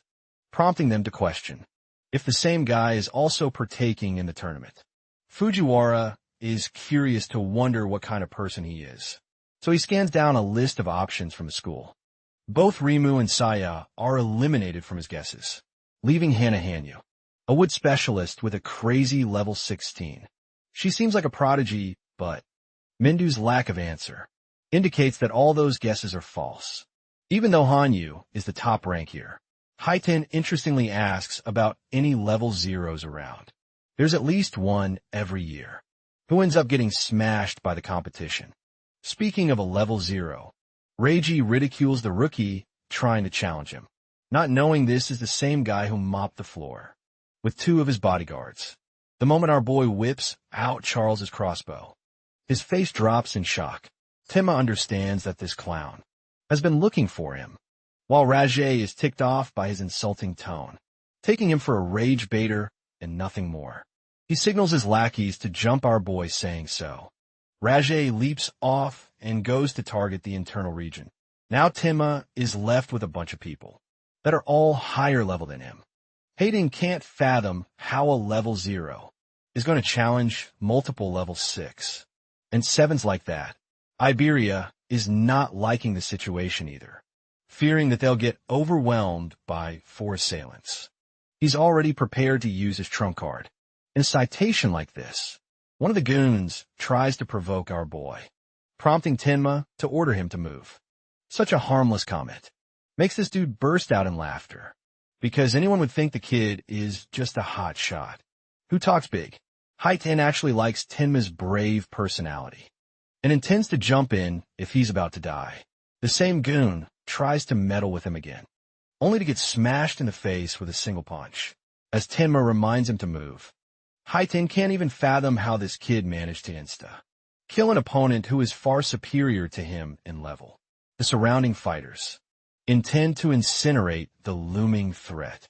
prompting them to question if the same guy is also partaking in the tournament. Fujiwara is curious to wonder what kind of person he is, so he scans down a list of options from the school. Both Rimu and Saya are eliminated from his guesses, leaving Hana Hanyu, a wood specialist with a crazy level 16. She seems like a prodigy, but Mendu's lack of answer indicates that all those guesses are false. Even though Hanyu is the top rank here, Haiten interestingly asks about any level 0s around. There's at least one every year, who ends up getting smashed by the competition. Speaking of a level 0, Reiji ridicules the rookie trying to challenge him, not knowing this is the same guy who mopped the floor with 2 of his bodyguards. The moment our boy whips out Charles's crossbow, his face drops in shock. Tenma understands that this clown has been looking for him, while Rajay is ticked off by his insulting tone, taking him for a rage baiter and nothing more. He signals his lackeys to jump our boy, saying so. Rajay leaps off and goes to target the internal region. Now Tenma is left with a bunch of people that are all higher level than him. Hayden can't fathom how a level 0 is going to challenge multiple level 6. And sevens like that. Iberia is not liking the situation either, fearing that they'll get overwhelmed by 4 assailants. He's already prepared to use his trump card. In a citation like this, one of the goons tries to provoke our boy, prompting Tenma to order him to move. Such a harmless comment makes this dude burst out in laughter, because anyone would think the kid is just a hot shot who talks big. Haiten actually likes Tenma's brave personality and intends to jump in if he's about to die. The same goon tries to meddle with him again, only to get smashed in the face with a single punch, as Tenma reminds him to move. Haiten can't even fathom how this kid managed to kill an opponent who is far superior to him in level. The surrounding fighters intend to incinerate the looming threat,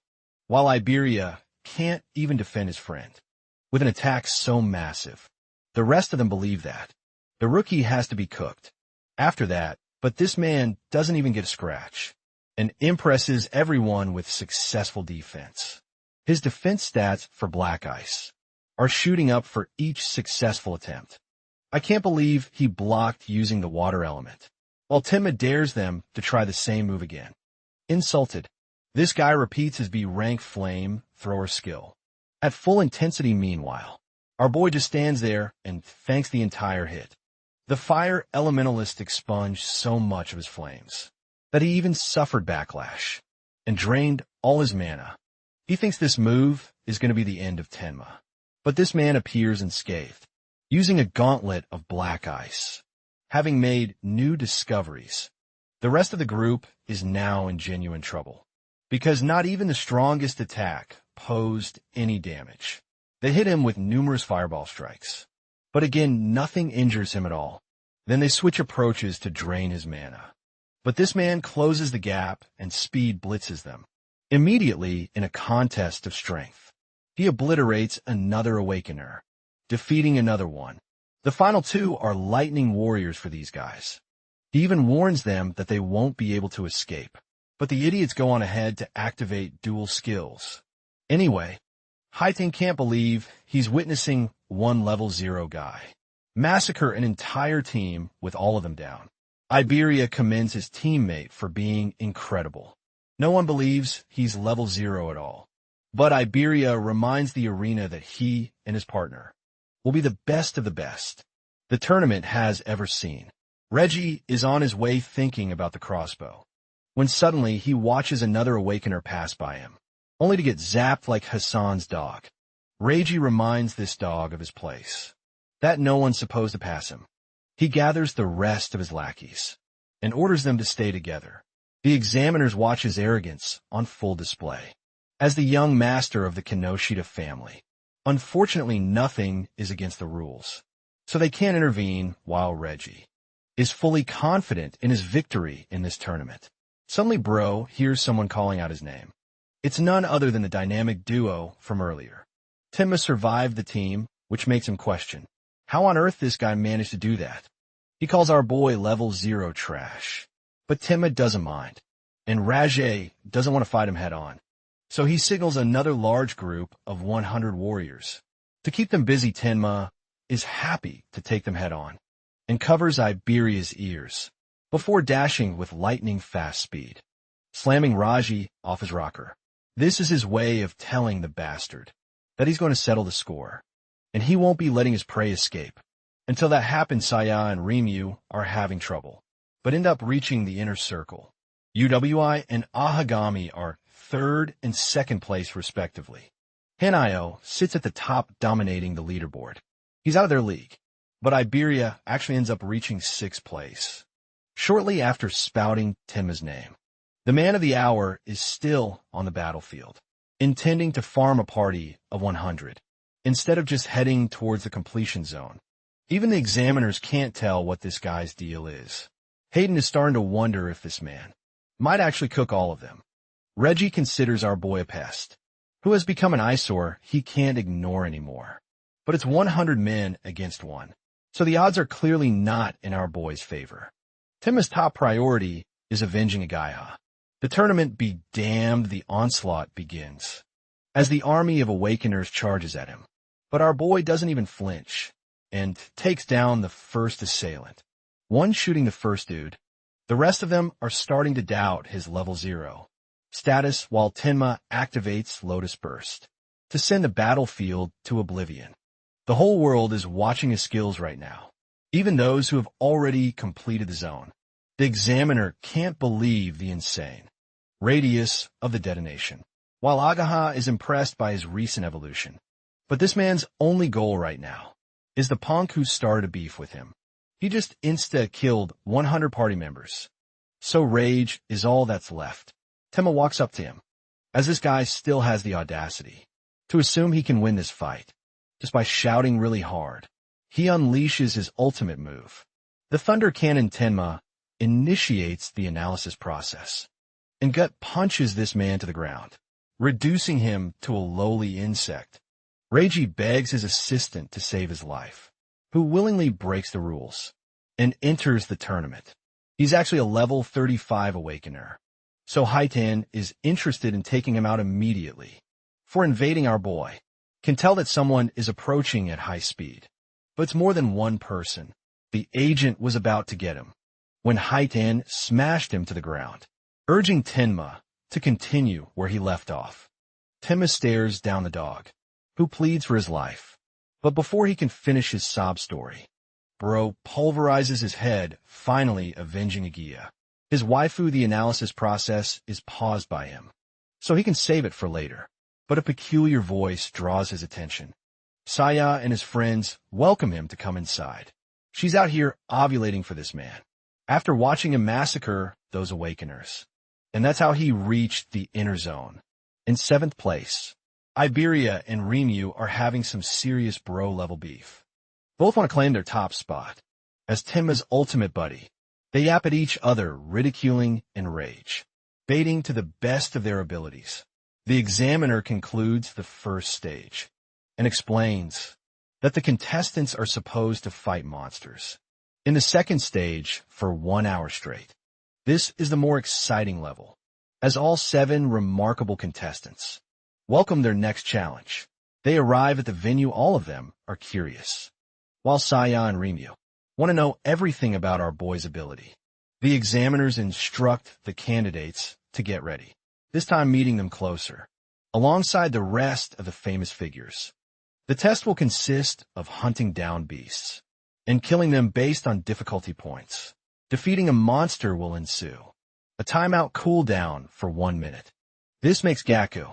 while Iberia can't even defend his friend with an attack so massive. The rest of them believe that the rookie has to be cooked after that, but this man doesn't even get a scratch and impresses everyone with successful defense. His defense stats for Black Ice are shooting up for each successful attempt. I can't believe he blocked using the water element, while Tenma dares them to try the same move again. Insulted, this guy repeats his B-rank flame thrower skill at full intensity. Meanwhile, our boy just stands there and thanks the entire hit. The fire elementalist expunged so much of his flames that he even suffered backlash and drained all his mana. He thinks this move is going to be the end of Tenma, but this man appears unscathed, using a gauntlet of black ice, having made new discoveries. The rest of the group is now in genuine trouble, because not even the strongest attack posed any damage. They hit him with numerous fireball strikes, but again nothing injures him at all. Then they switch approaches to drain his mana. But this man closes the gap and speed blitzes them. Immediately, in a contest of strength, he obliterates another Awakener, defeating another one. The final 2 are lightning warriors for these guys. He even warns them that they won't be able to escape, but the idiots go on ahead to activate dual skills. Anyway, Haiten can't believe he's witnessing one level 0 guy massacre an entire team with all of them down. Iberia commends his teammate for being incredible. No one believes he's level 0 at all. But Iberia reminds the arena that he and his partner will be the best of the best the tournament has ever seen. Reggie is on his way thinking about the crossbow, when suddenly he watches another Awakener pass by him, only to get zapped like Hassan's dog. Reggie reminds this dog of his place, that no one's supposed to pass him. He gathers the rest of his lackeys and orders them to stay together. The examiners watch his arrogance on full display. As the young master of the Kenoshida family, unfortunately nothing is against the rules, so they can't intervene while Reggie is fully confident in his victory in this tournament. Suddenly Bro hears someone calling out his name. It's none other than the dynamic duo from earlier. Tenma survived the team, which makes him question how on earth this guy managed to do that. He calls our boy level 0 trash, but Tenma doesn't mind, and Rajay doesn't want to fight him head on. So he signals another large group of 100 warriors. To keep them busy, Tenma is happy to take them head on and covers Iberia's ears before dashing with lightning-fast speed, slamming Raji off his rocker. This is his way of telling the bastard that he's going to settle the score, and he won't be letting his prey escape. Until that happens, Saya and Rimyu are having trouble, but end up reaching the inner circle. UWI and Ahagami are 3rd and 2nd place respectively. Hanayo sits at the top dominating the leaderboard. He's out of their league, but Iberia actually ends up reaching 6th place. Shortly after spouting Tenma's name, the man of the hour is still on the battlefield, intending to farm a party of 100, instead of just heading towards the completion zone. Even the examiners can't tell what this guy's deal is. Hayden is starting to wonder if this man might actually cook all of them. Reggie considers our boy a pest, who has become an eyesore he can't ignore anymore. But it's 100 men against 1, so the odds are clearly not in our boy's favor. Tenma's top priority is avenging Agaiha. The tournament be damned, the onslaught begins, as the army of Awakeners charges at him. But our boy doesn't even flinch. and takes down the first assailant. One shooting the first dude. The rest of them are starting to doubt his level 0 status while Tenma activates Lotus Burst to send the battlefield to oblivion. The whole world is watching his skills right now, even those who have already completed the zone. The examiner can't believe the insane radius of the detonation, while Agaha is impressed by his recent evolution. But this man's only goal right now is the punk who started a beef with him. He just insta-killed 100 party members. So rage is all that's left. Tenma walks up to him, as this guy still has the audacity to assume he can win this fight. Just by shouting really hard, he unleashes his ultimate move. The Thunder Cannon Tenma initiates the analysis process and gut punches this man to the ground, reducing him to a lowly insect. Reiji begs his assistant to save his life, who willingly breaks the rules and enters the tournament. He's actually a level 35 Awakener, so Haiten is interested in taking him out immediately for invading our boy. Can tell that someone is approaching at high speed, but it's more than one person. The agent was about to get him when Haiten smashed him to the ground, urging Tenma to continue where he left off. Tenma stares down the dog, who pleads for his life. But before he can finish his sob story, Bro pulverizes his head, finally avenging Agia. His waifu, the analysis process, is paused by him, so he can save it for later. But a peculiar voice draws his attention. Saya and his friends welcome him to come inside. She's out here ovulating for this man, after watching him massacre those Awakeners. And that's how he reached the inner zone. In 7th place, Iberia and Remu are having some serious bro-level beef. Both want to claim their top spot. As Tenma's ultimate buddy, they yap at each other, ridiculing and rage, baiting to the best of their abilities. The examiner concludes the first stage and explains that the contestants are supposed to fight monsters in the second stage for 1 hour straight. This is the more exciting level, as all 7 remarkable contestants welcome their next challenge. They arrive at the venue. All of them are curious, while Saya and Remu want to know everything about our boy's ability. The examiners instruct the candidates to get ready, this time meeting them closer, alongside the rest of the famous figures. The test will consist of hunting down beasts and killing them based on difficulty points. Defeating a monster will ensue. A timeout cooldown for 1 minute. This makes Gaku,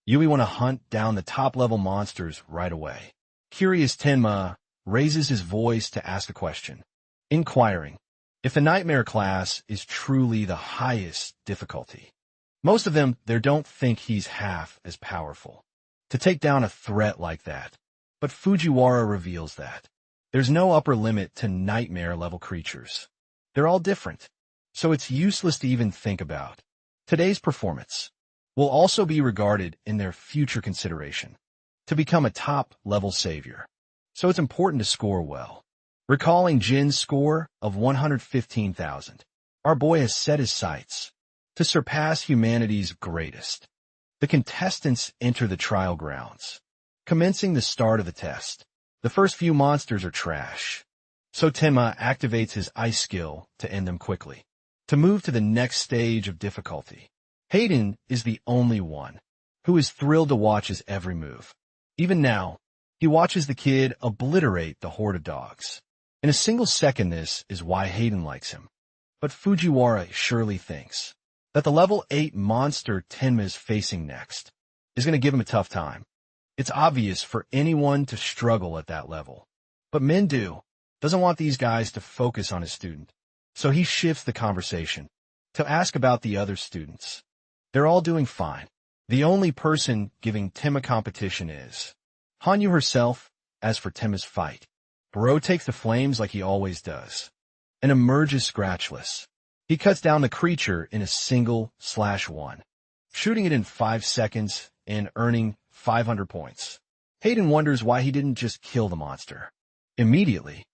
Yui want to hunt down the top-level monsters right away. Curious Tenma raises his voice to ask a question, inquiring if the Nightmare class is truly the highest difficulty. Most of them, they don't think he's half as powerful to take down a threat like that. But Fujiwara reveals that there's no upper limit to nightmare-level creatures. They're all different, so it's useless to even think about. Today's performance will also be regarded in their future consideration to become a top-level savior. So it's important to score well. Recalling Jin's score of 115,000, our boy has set his sights to surpass humanity's greatest. The contestants enter the trial grounds, commencing the start of the test. The first few monsters are trash, so Tenma activates his ice skill to end them quickly. To move to the next stage of difficulty, Hayden is the only one who is thrilled to watch his every move. Even now, he watches the kid obliterate the horde of dogs. In a single second, this is why Hayden likes him. But Fujiwara surely thinks that the level 8 monster Tenma is facing next is going to give him a tough time. It's obvious for anyone to struggle at that level. But Mendu doesn't want these guys to focus on his student, so he shifts the conversation to ask about the other students. They're all doing fine. The only person giving Tenma competition is Hanyu herself. As for Tenma's fight, Bro takes the flames like he always does and emerges scratchless. He cuts down the creature in a single /1, shooting it in 5 seconds and earning 500 points. Hayden wonders why he didn't just kill the monster immediately,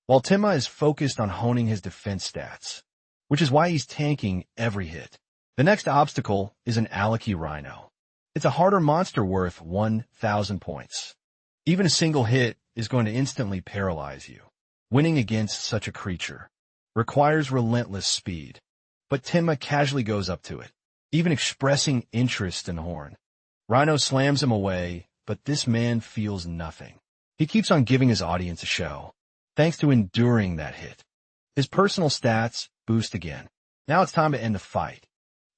while Tenma is focused on honing his defense stats, which is why he's tanking every hit. The next obstacle is an Alaki Rhino. It's a harder monster worth 1,000 points. Even a single hit is going to instantly paralyze you. Winning against such a creature requires relentless speed, but Tenma casually goes up to it, even expressing interest in Horn. Rhino slams him away, but this man feels nothing. He keeps on giving his audience a show, thanks to enduring that hit. His personal stats boost again. Now it's time to end the fight.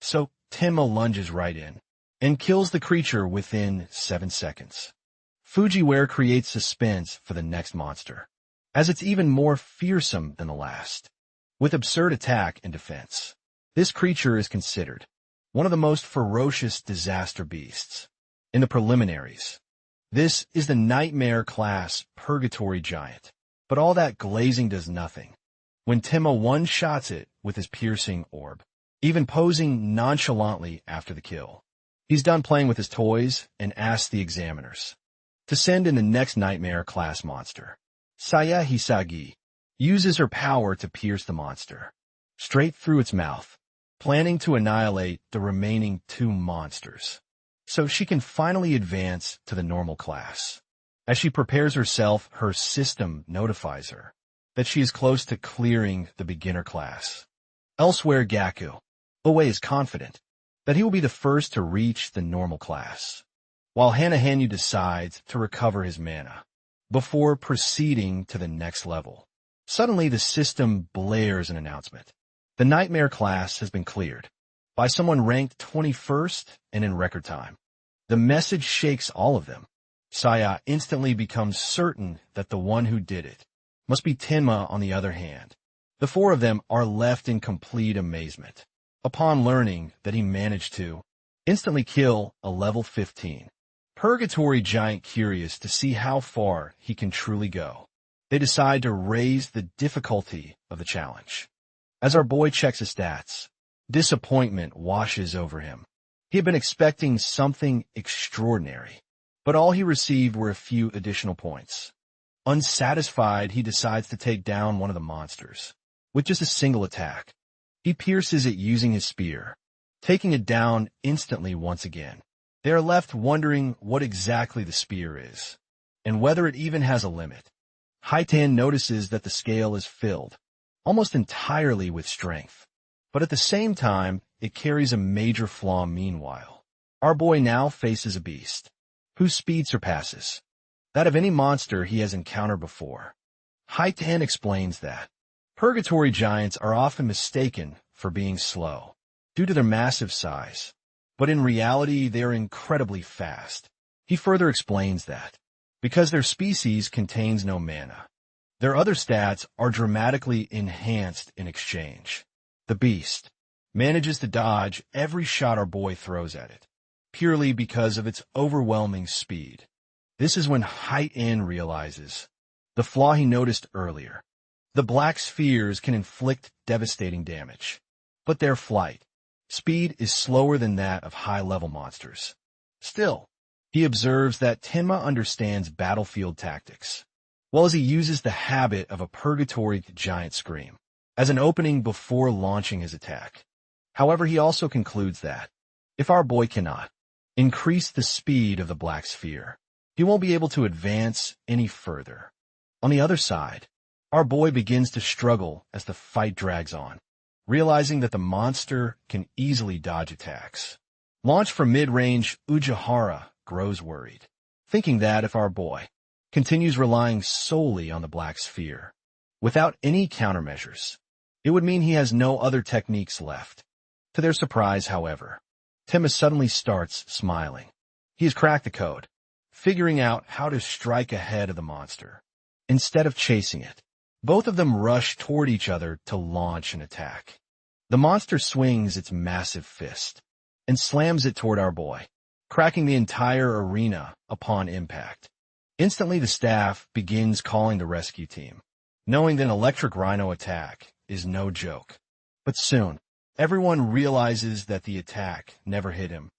So Tenma lunges right in and kills the creature within 7 seconds. Fujiware creates suspense for the next monster, as it's even more fearsome than the last. With absurd attack and defense, this creature is considered one of the most ferocious disaster beasts. In the preliminaries, this is the Nightmare class Purgatory Giant, but all that glazing does nothing when Tenma one-shots it with his piercing orb, even posing nonchalantly after the kill. He's done playing with his toys and asks the examiners to send in the next Nightmare class monster. Saya Hisagi uses her power to pierce the monster straight through its mouth, planning to annihilate the remaining 2 monsters, so she can finally advance to the normal class. As she prepares herself, her system notifies her that she is close to clearing the beginner class. Elsewhere, Gaku Oe is confident that he will be the first to reach the normal class, while Hanahanyu decides to recover his mana before proceeding to the next level. Suddenly, the system blares an announcement. The Nightmare class has been cleared by someone ranked 21st and in record time. The message shakes all of them. Saya instantly becomes certain that the one who did it must be Tenma on the other hand. The 4 of them are left in complete amazement upon learning that he managed to instantly kill a level 15 Purgatory Giant. Curious to see how far he can truly go, they decide to raise the difficulty of the challenge. As our boy checks his stats, disappointment washes over him. He had been expecting something extraordinary, but all he received were a few additional points. Unsatisfied, he decides to take down one of the monsters with just a single attack. He pierces it using his spear, taking it down instantly once again. They are left wondering what exactly the spear is, and whether it even has a limit. Haitan notices that the scale is filled almost entirely with strength, but at the same time, it carries a major flaw. Meanwhile, our boy now faces a beast whose speed surpasses that of any monster he has encountered before. Haitan explains that Purgatory Giants are often mistaken for being slow due to their massive size, but in reality they are incredibly fast. He further explains that because their species contains no mana, their other stats are dramatically enhanced in exchange. The beast manages to dodge every shot our boy throws at it, purely because of its overwhelming speed. This is when Haitan realizes the flaw he noticed earlier. The black spheres can inflict devastating damage, but their flight speed is slower than that of high-level monsters. Still, he observes that Tenma understands battlefield tactics, well as he uses the habit of a Purgatory Giant scream as an opening before launching his attack. However, he also concludes that if our boy cannot increase the speed of the black sphere, he won't be able to advance any further. On the other side, our boy begins to struggle as the fight drags on, realizing that the monster can easily dodge attacks. Launched from mid-range, Ujihara grows worried, thinking that if our boy continues relying solely on the black sphere, without any countermeasures, it would mean he has no other techniques left. To their surprise, however, Tenma suddenly starts smiling. He has cracked the code, figuring out how to strike ahead of the monster. Instead of chasing it, both of them rush toward each other to launch an attack. The monster swings its massive fist and slams it toward our boy, cracking the entire arena upon impact. Instantly, the staff begins calling the rescue team, knowing that an electric rhino attack is no joke. But soon, everyone realizes that the attack never hit him.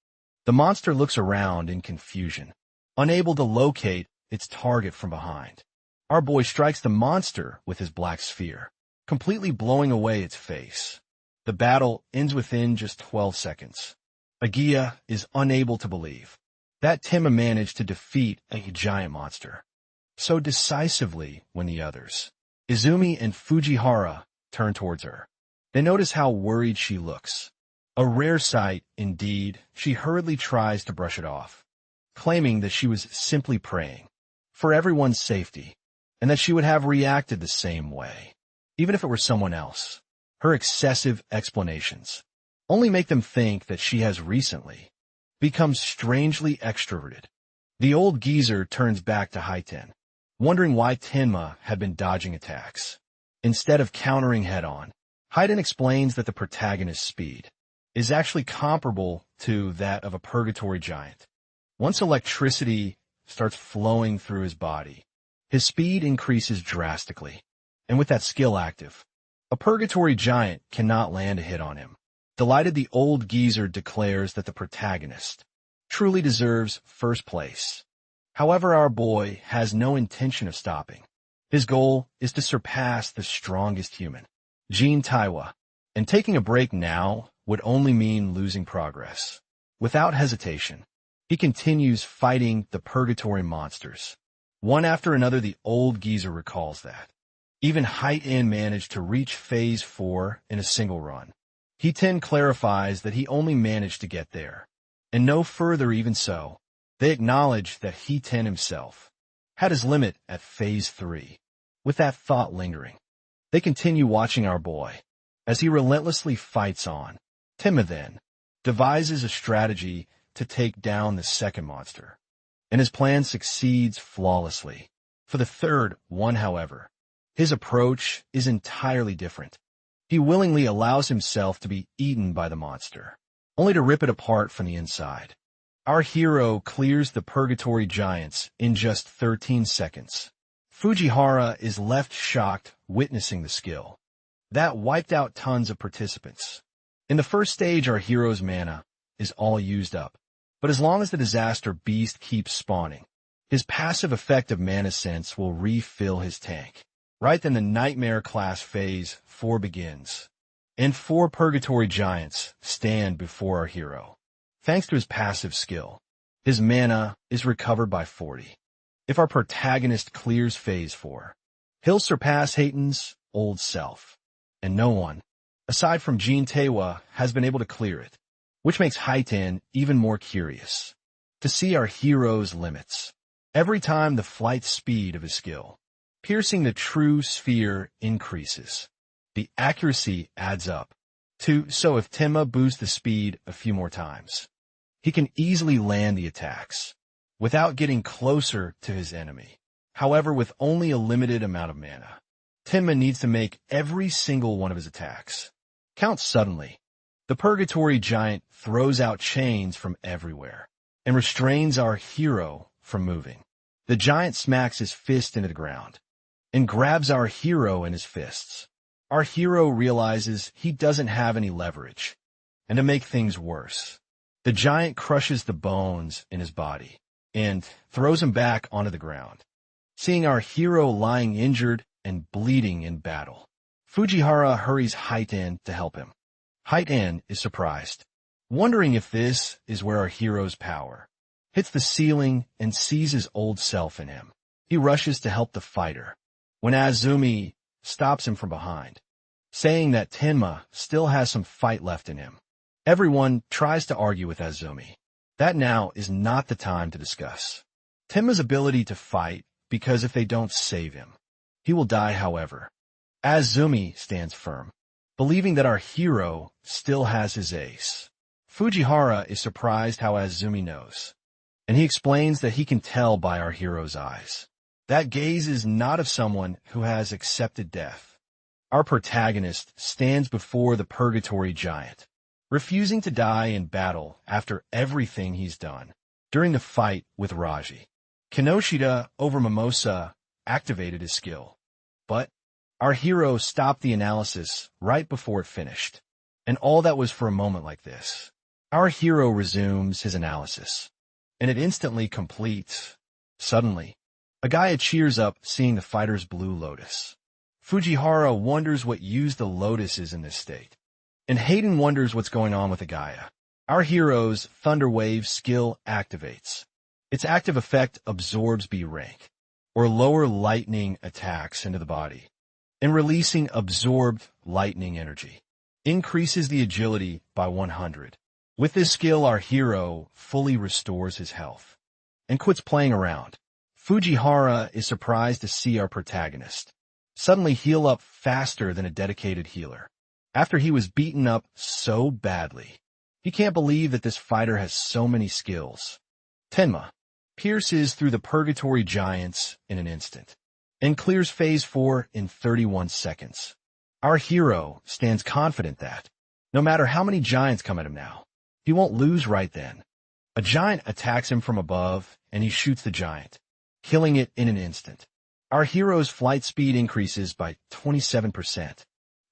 The monster looks around in confusion, unable to locate its target from behind. Our boy strikes the monster with his black sphere, completely blowing away its face. The battle ends within just 12 seconds. Agia is unable to believe that Tenma managed to defeat a giant monster. so decisively when the others, Izumi and Fujihara, turn towards her. They notice how worried she looks. A rare sight, indeed. She hurriedly tries to brush it off, claiming that she was simply praying for everyone's safety, and that she would have reacted the same way, even if it were someone else. Her excessive explanations only make them think that she has recently become strangely extroverted. The old geezer turns back to Haiten, wondering why Tenma had been dodging attacks instead of countering head-on. Haiten explains that the protagonist's speed is actually comparable to that of a purgatory giant. Once electricity starts flowing through his body, his speed increases drastically, and with that skill active, a purgatory giant cannot land a hit on him. Delighted, the old geezer declares that the protagonist truly deserves first place. However, our boy has no intention of stopping. His goal is to surpass the strongest human, Jin Taiwa, and taking a break now would only mean losing progress. Without hesitation, he continues fighting the purgatory monsters. One after another, the old geezer recalls that. Even Haiten managed to reach Phase 4 in a single run. Hiten clarifies that he only managed to get there, and no further. Even so, they acknowledge that Hiten himself had his limit at Phase 3. With that thought lingering, they continue watching our boy as he relentlessly fights on. Tenma then devises a strategy to take down the second monster, and his plan succeeds flawlessly. For the third one, however, his approach is entirely different. He willingly allows himself to be eaten by the monster, only to rip it apart from the inside. Our hero clears the purgatory giants in just 13 seconds. Fujihara is left shocked witnessing the skill that wiped out tons of participants. In the first stage, our hero's mana is all used up, but as long as the disaster beast keeps spawning, his passive effect of mana sense will refill his tank. Right then, the Nightmare class Phase 4 begins, and 4 purgatory giants stand before our hero. Thanks to his passive skill, his mana is recovered by 40. If our protagonist clears Phase 4, he'll surpass Haiten's old self, and no one, aside from Jin Taewa, has been able to clear it, which makes Haiten even more curious to see our hero's limits. Every time the flight speed of his skill, piercing the true sphere, increases, the accuracy adds up. So if Tenma boosts the speed a few more times, he can easily land the attacks without getting closer to his enemy. However, with only a limited amount of mana, Tenma needs to make every single one of his attacks count. Suddenly, the purgatory giant throws out chains from everywhere and restrains our hero from moving. The giant smacks his fist into the ground and grabs our hero in his fists. Our hero realizes he doesn't have any leverage, and to make things worse, the giant crushes the bones in his body and throws him back onto the ground. Seeing our hero lying injured and bleeding in battle, Fujihara hurries Haiten to help him. Haiten is surprised, wondering if this is where our hero's power hits the ceiling and sees his old self in him. He rushes to help the fighter, when Azumi stops him from behind, saying that Tenma still has some fight left in him. Everyone tries to argue with Azumi that now is not the time to discuss Tenma's ability to fight, because if they don't save him, he will die. However, Azumi stands firm, believing that our hero still has his ace. Fujihara is surprised how Azumi knows, and he explains that he can tell by our hero's eyes. That gaze is not of someone who has accepted death. Our protagonist stands before the purgatory giant, refusing to die in battle after everything he's done. During the fight with Raji, Kenoshida over Mimosa activated his skill, but our hero stopped the analysis right before it finished. And all that was for a moment like this. Our hero resumes his analysis, and it instantly completes. Suddenly, Agaya cheers up seeing the fighter's blue lotus. Fujihara wonders what use the lotus is in this state, and Hayden wonders what's going on with Agaya. Our hero's Thunder Wave skill activates. Its active effect absorbs B rank, or lower lightning attacks into the body, and releasing absorbed lightning energy. Increases the agility by 100. With this skill, our hero fully restores his health and quits playing around. Fujihara is surprised to see our protagonist suddenly heal up faster than a dedicated healer. After he was beaten up so badly, he can't believe that this fighter has so many skills. Tenma pierces through the Purgatory Giants in an instant and clears Phase 4 in 31 seconds. Our hero stands confident that, no matter how many giants come at him now, he won't lose right then. A giant attacks him from above, and he shoots the giant, killing it in an instant. Our hero's flight speed increases by 27%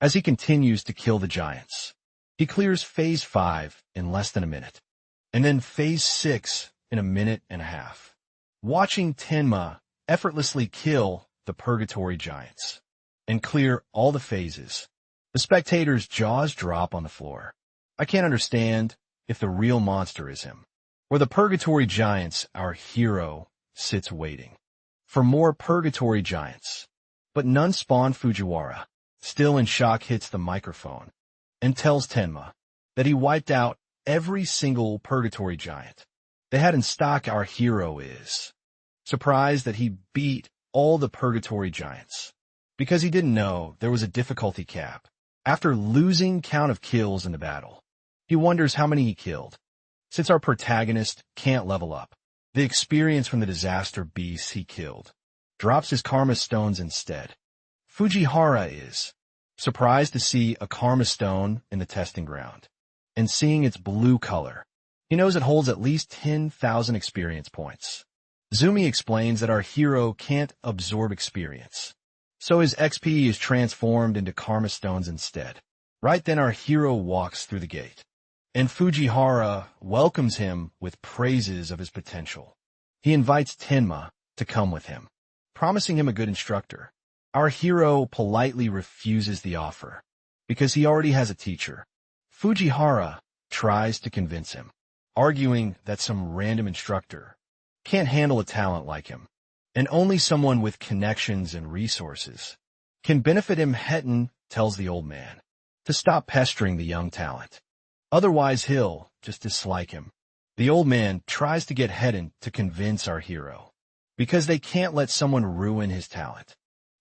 as he continues to kill the giants. He clears Phase 5 in less than a minute, and then Phase 6 in a minute and a half. Watching Tenma effortlessly kill the Purgatory Giants and clear all the phases, the spectators' jaws drop on the floor. I can't understand if the real monster is him, or the Purgatory Giants our hero sits waiting for more Purgatory Giants. But none spawn. Fujiwara, still in shock, hits the microphone and tells Tenma that he wiped out every single Purgatory Giant they had in stock. Our hero is surprised that he beat all the Purgatory Giants because he didn't know there was a difficulty cap. After losing count of kills in the battle, he wonders how many he killed. Since our protagonist can't level up the experience from the disaster beasts he killed, drops his karma stones instead. Fujihara is surprised to see a karma stone in the testing ground, and seeing its blue color, he knows it holds at least 10,000 experience points. Zumi explains that our hero can't absorb experience, so his XP is transformed into karma stones instead. Right then our hero walks through the gate, and Fujihara welcomes him with praises of his potential. He invites Tenma to come with him, promising him a good instructor. Our hero politely refuses the offer because he already has a teacher. Fujihara tries to convince him, arguing that some random instructor can't handle a talent like him, and only someone with connections and resources can benefit him. Hetten tells the old man to stop pestering the young talent, otherwise he'll just dislike him. The old man tries to get Hetten to convince our hero because they can't let someone ruin his talent.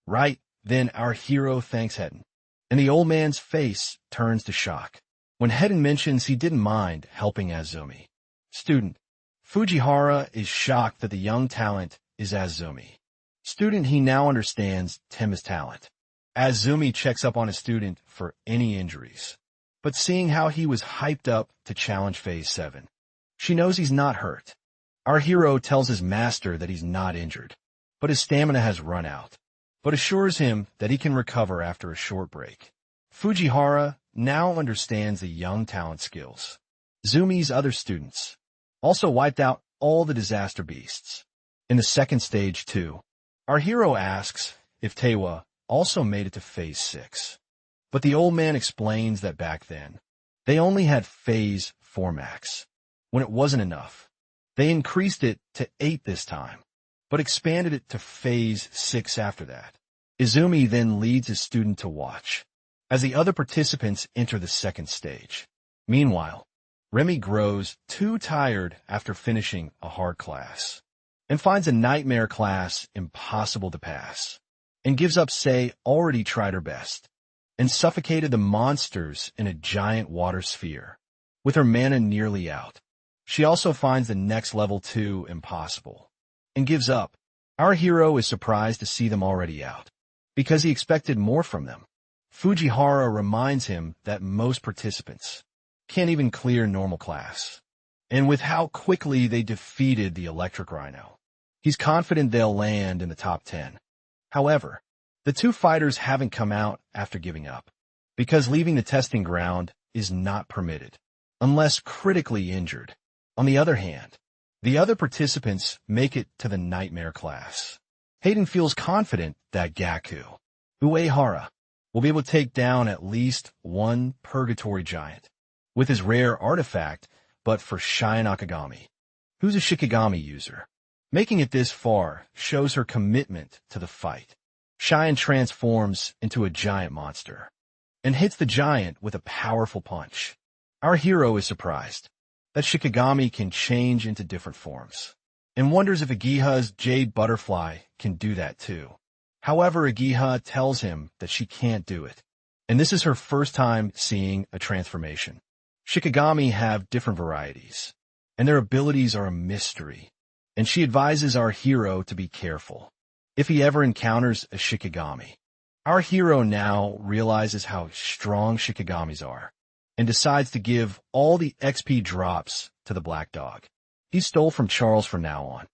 Right then our hero thanks Hetten, and the old man's face turns to shock when Hetten mentions he didn't mind helping Azumi. Student Fujihara is shocked that the young talent is Azumi. Student, he now understands Tenma's talent. Azumi checks up on his student for any injuries, but seeing how he was hyped up to challenge Phase 7, she knows he's not hurt. Our hero tells his master that he's not injured, but his stamina has run out, but assures him that he can recover after a short break. Fujihara now understands the young talent skills. Zumi's other students also wiped out all the disaster beasts. In the second stage too, our hero asks if Tewa also made it to Phase 6. But the old man explains that back then, they only had Phase 4 max. When it wasn't enough, they increased it to 8 this time, but expanded it to Phase 6 after that. Izumi then leads his student to watch as the other participants enter the second stage. Meanwhile, Remy grows too tired after finishing a hard class and finds a nightmare class impossible to pass, and gives up. Sei already tried her best and suffocated the monsters in a giant water sphere with her mana nearly out. She also finds the next level 2 impossible and gives up. Our hero is surprised to see them already out because he expected more from them. Fujihara reminds him that most participants can't even clear normal class, and with how quickly they defeated the Electric Rhino, he's confident they'll land in the top 10. However, the two fighters haven't come out after giving up, because leaving the testing ground is not permitted, unless critically injured. On the other hand, the other participants make it to the Nightmare class. Hayden feels confident that Gaku, Uehara, will be able to take down at least one Purgatory Giant with his rare artifact, but for Shy Nakagami, who's a shikagami user. Making it this far shows her commitment to the fight. Cheyenne transforms into a giant monster and hits the giant with a powerful punch. Our hero is surprised that shikagami can change into different forms and wonders if Agiha's jade butterfly can do that too. However, Agiha tells him that she can't do it, and this is her first time seeing a transformation. Shikagami have different varieties, and their abilities are a mystery, and she advises our hero to be careful if he ever encounters a shikagami. Our hero now realizes how strong shikagamis are and decides to give all the XP drops to the black dog. He stole from Charles from now on.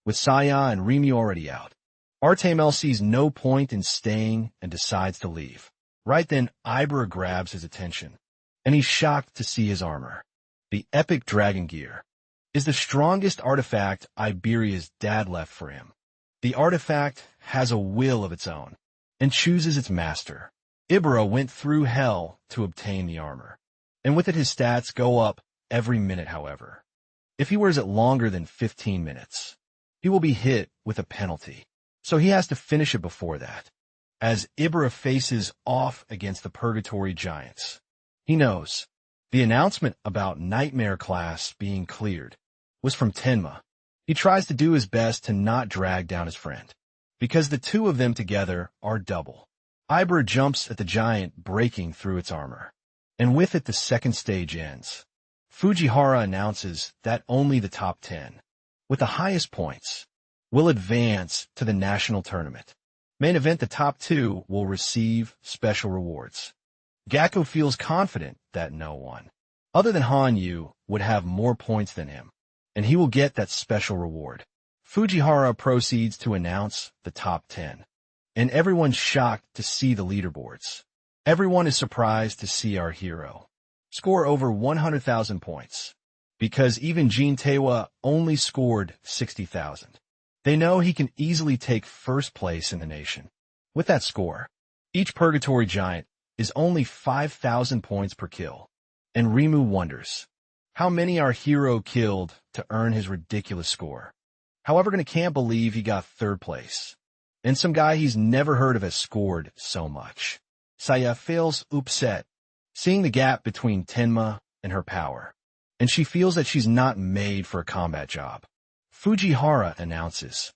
With Saya and Remy already out, Artemel sees no point in staying and decides to leave. Right then, Ibra grabs his attention, and he's shocked to see his armor. The epic dragon gear is the strongest artifact Iberia's dad left for him. The artifact has a will of its own and chooses its master. Ibra went through hell to obtain the armor, and with it his stats go up every minute, however. If he wears it longer than 15 minutes, he will be hit with a penalty, so he has to finish it before that. As Ibra faces off against the Purgatory Giants, he knows the announcement about Nightmare class being cleared was from Tenma. He tries to do his best to not drag down his friend, because the two of them together are double. Ibra jumps at the giant breaking through its armor, and with it the second stage ends. Fujihara announces that only the top 10, with the highest points, will advance to the national tournament. Main event, the top 2 will receive special rewards. Gakko feels confident that no one, other than Hanyu, would have more points than him, and he will get that special reward. Fujihara proceeds to announce the top 10, and everyone's shocked to see the leaderboards. Everyone is surprised to see our hero score over 100,000 points, because even Jin Taewa only scored 60,000. They know he can easily take first place in the nation. With that score, each Purgatory Giant is only 5,000 points per kill, and Rimu wonders how many our hero killed to earn his ridiculous score. However, he can't believe he got third place, and some guy he's never heard of has scored so much. Saya feels upset, seeing the gap between Tenma and her power, and she feels that she's not made for a combat job. Fujihara announces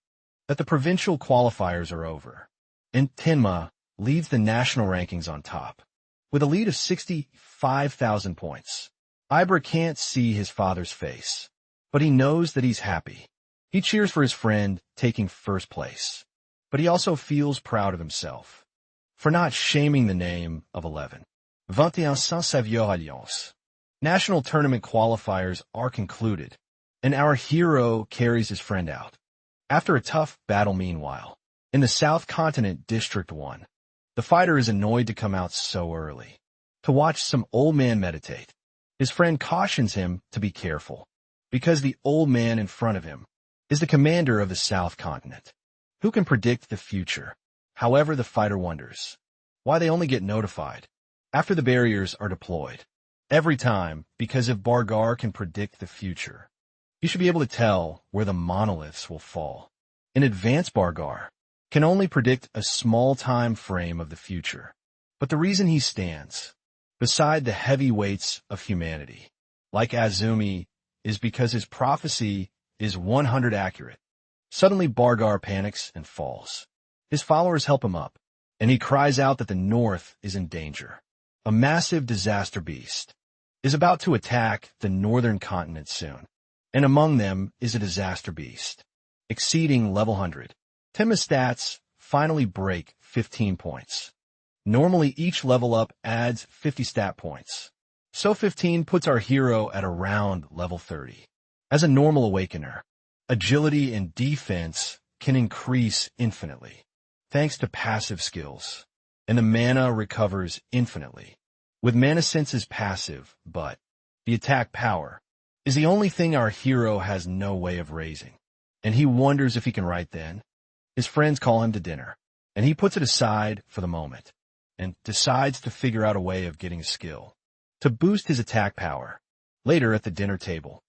that the provincial qualifiers are over, and Tenma leads the national rankings on top, with a lead of 65,000 points. Ibra can't see his father's face, but he knows that he's happy. He cheers for his friend taking first place, but he also feels proud of himself for not shaming the name of 11. 21 Saint-Savieur Alliance. National tournament qualifiers are concluded, and our hero carries his friend out. After a tough battle meanwhile, in the South Continent District 1, the fighter is annoyed to come out so early to watch some old man meditate. His friend cautions him to be careful, because the old man in front of him is the commander of the South Continent, who can predict the future. However, the fighter wonders why they only get notified after the barriers are deployed every time, because if Bargar can predict the future, he should be able to tell where the monoliths will fall. An advanced Bargar can only predict a small time frame of the future, but the reason he stands beside the heavy weights of humanity, like Azumi, is because his prophecy is 100 accurate. Suddenly Bargar panics and falls. His followers help him up, and he cries out that the North is in danger. A massive disaster beast is about to attack the northern continent soon, and among them is a disaster beast exceeding level 100. Tenma's stats finally break 15 points. Normally, each level up adds 50 stat points, so 15 puts our hero at around level 30. As a normal awakener, agility and defense can increase infinitely, thanks to passive skills, and the mana recovers infinitely. With Mana Sense is passive, but the attack power is the only thing our hero has no way of raising, and he wonders if he can right then. His friends call him to dinner, and he puts it aside for the moment, and decides to figure out a way of getting a skill to boost his attack power. Later at the dinner table,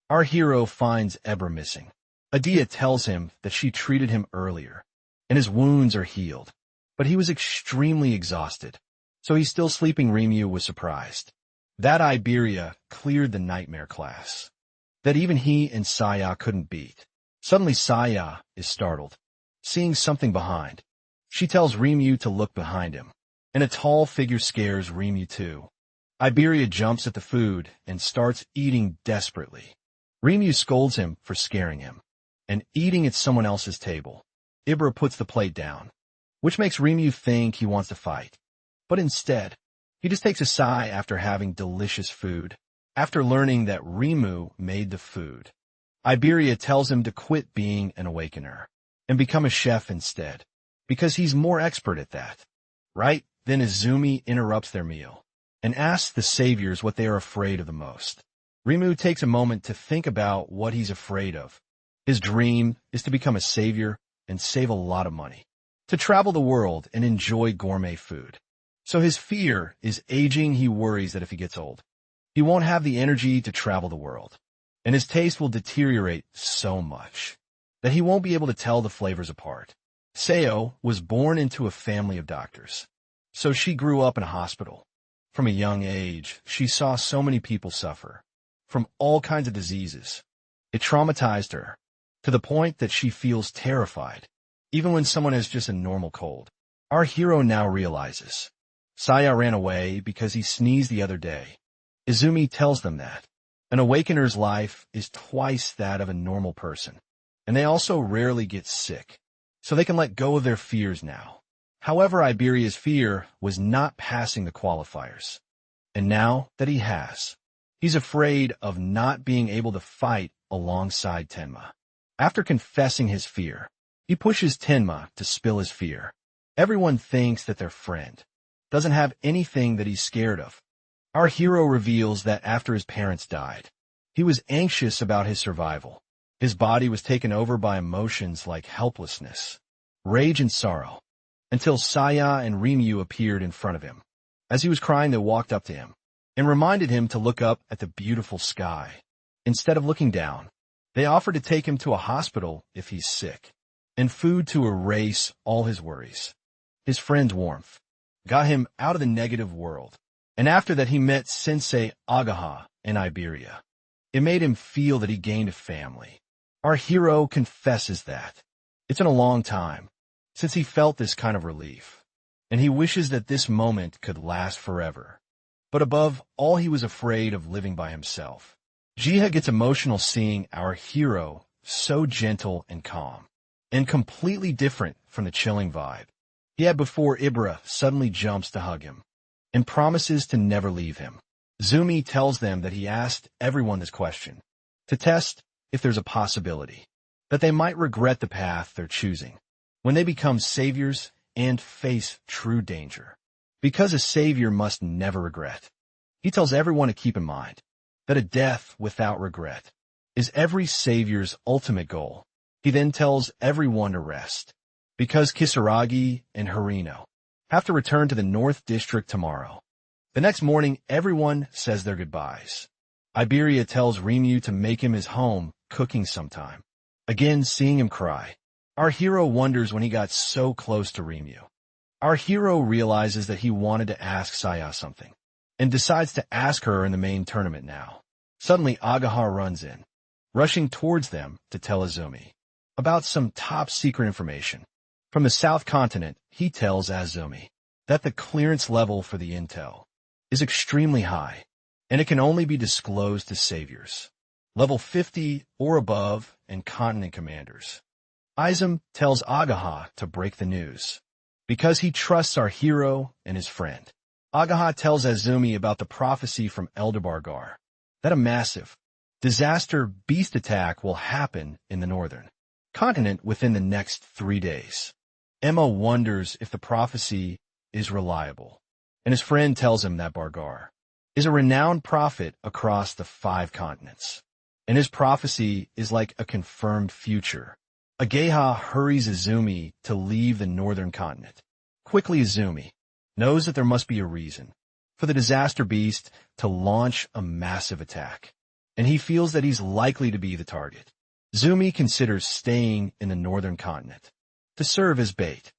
our hero finds Ebra missing. Adia tells him that she treated him earlier, and his wounds are healed. But he was extremely exhausted, so he's still sleeping. Rimyu was surprised that Iberia cleared the nightmare class, that even he and Saya couldn't beat. Suddenly Saya is startled, seeing something behind. She tells Rimyu to look behind him, and a tall figure scares Rimyu too. Iberia jumps at the food and starts eating desperately. Rimyu scolds him for scaring him and eating at someone else's table. Ibra puts the plate down, which makes Rimyu think he wants to fight. But instead, he just takes a sigh after having delicious food, after learning that Rimu made the food. Iberia tells him to quit being an awakener and become a chef instead, because he's more expert at that. Right then Izumi interrupts their meal and asks the saviors what they are afraid of the most. Rimu takes a moment to think about what he's afraid of. His dream is to become a savior and save a lot of money, to travel the world and enjoy gourmet food. So his fear is aging. He worries that if he gets old, he won't have the energy to travel the world, and his taste will deteriorate so much that he won't be able to tell the flavors apart. Seo was born into a family of doctors, so she grew up in a hospital. From a young age, she saw so many people suffer from all kinds of diseases. It traumatized her to the point that she feels terrified, even when someone has just a normal cold. Our hero now realizes Saya ran away because he sneezed the other day. Izumi tells them that an awakener's life is twice that of a normal person, and they also rarely get sick, so they can let go of their fears now. However, Iberia's fear was not passing the qualifiers, and now that he has, he's afraid of not being able to fight alongside Tenma. After confessing his fear, he pushes Tenma to spill his fear. Everyone thinks that their friend doesn't have anything that he's scared of. Our hero reveals that after his parents died, he was anxious about his survival. His body was taken over by emotions like helplessness, rage, and sorrow, until Saya and Rimyu appeared in front of him. As he was crying, they walked up to him and reminded him to look up at the beautiful sky instead of looking down. They offered to take him to a hospital if he's sick, and food to erase all his worries. His friend's warmth got him out of the negative world, and after that he met Sensei Agaha and Iberia. It made him feel that he gained a family. Our hero confesses that it's been a long time since he felt this kind of relief, and he wishes that this moment could last forever. But above all, he was afraid of living by himself. Jiha gets emotional seeing our hero so gentle and calm, and completely different from the chilling vibe he had before. Ibra suddenly jumps to hug him and promises to never leave him. Zumi tells them that he asked everyone this question to test if there's a possibility that they might regret the path they're choosing when they become saviors and face true danger. Because a savior must never regret, he tells everyone to keep in mind that a death without regret is every savior's ultimate goal. He then tells everyone to rest, because Kisaragi and Harino have to return to the North District tomorrow. The next morning, everyone says their goodbyes. Iberia tells Rimyu to make him his home cooking sometime. Again, seeing him cry, our hero wonders when he got so close to Rimyu. Our hero realizes that he wanted to ask Saya something, and decides to ask her in the main tournament now. Suddenly, Agaha runs in, rushing towards them to tell Izumi about some top-secret information. From the South Continent, he tells Azumi that the clearance level for the intel is extremely high, and it can only be disclosed to saviors, level 50 or above, and continent commanders. Izum tells Agaha to break the news, because he trusts our hero and his friend. Agaha tells Azumi about the prophecy from Elder Bargar, that a massive disaster beast attack will happen in the northern continent within the next 3 days. Emma wonders if the prophecy is reliable, and his friend tells him that Bargar is a renowned prophet across the 5 continents, and his prophecy is like a confirmed future. Ageha hurries Izumi to leave the northern continent. Quickly, Izumi knows that there must be a reason for the disaster beast to launch a massive attack, and he feels that he's likely to be the target. Zumi considers staying in the northern continent to serve as bait,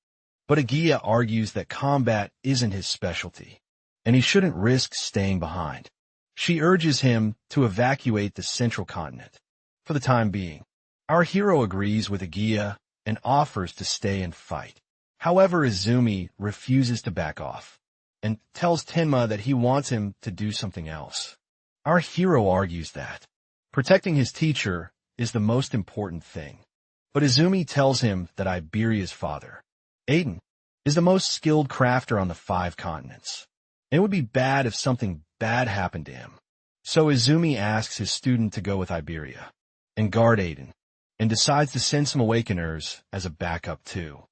but Agia argues that combat isn't his specialty, and he shouldn't risk staying behind. She urges him to evacuate the central continent for the time being. Our hero agrees with Agia and offers to stay and fight. However, Izumi refuses to back off and tells Tenma that he wants him to do something else. Our hero argues that protecting his teacher is the most important thing, but Izumi tells him that Iberia's father, Aiden, is the most skilled crafter on the 5 continents. It would be bad if something bad happened to him. So Izumi asks his student to go with Iberia and guard Aiden, and decides to send some awakeners as a backup too.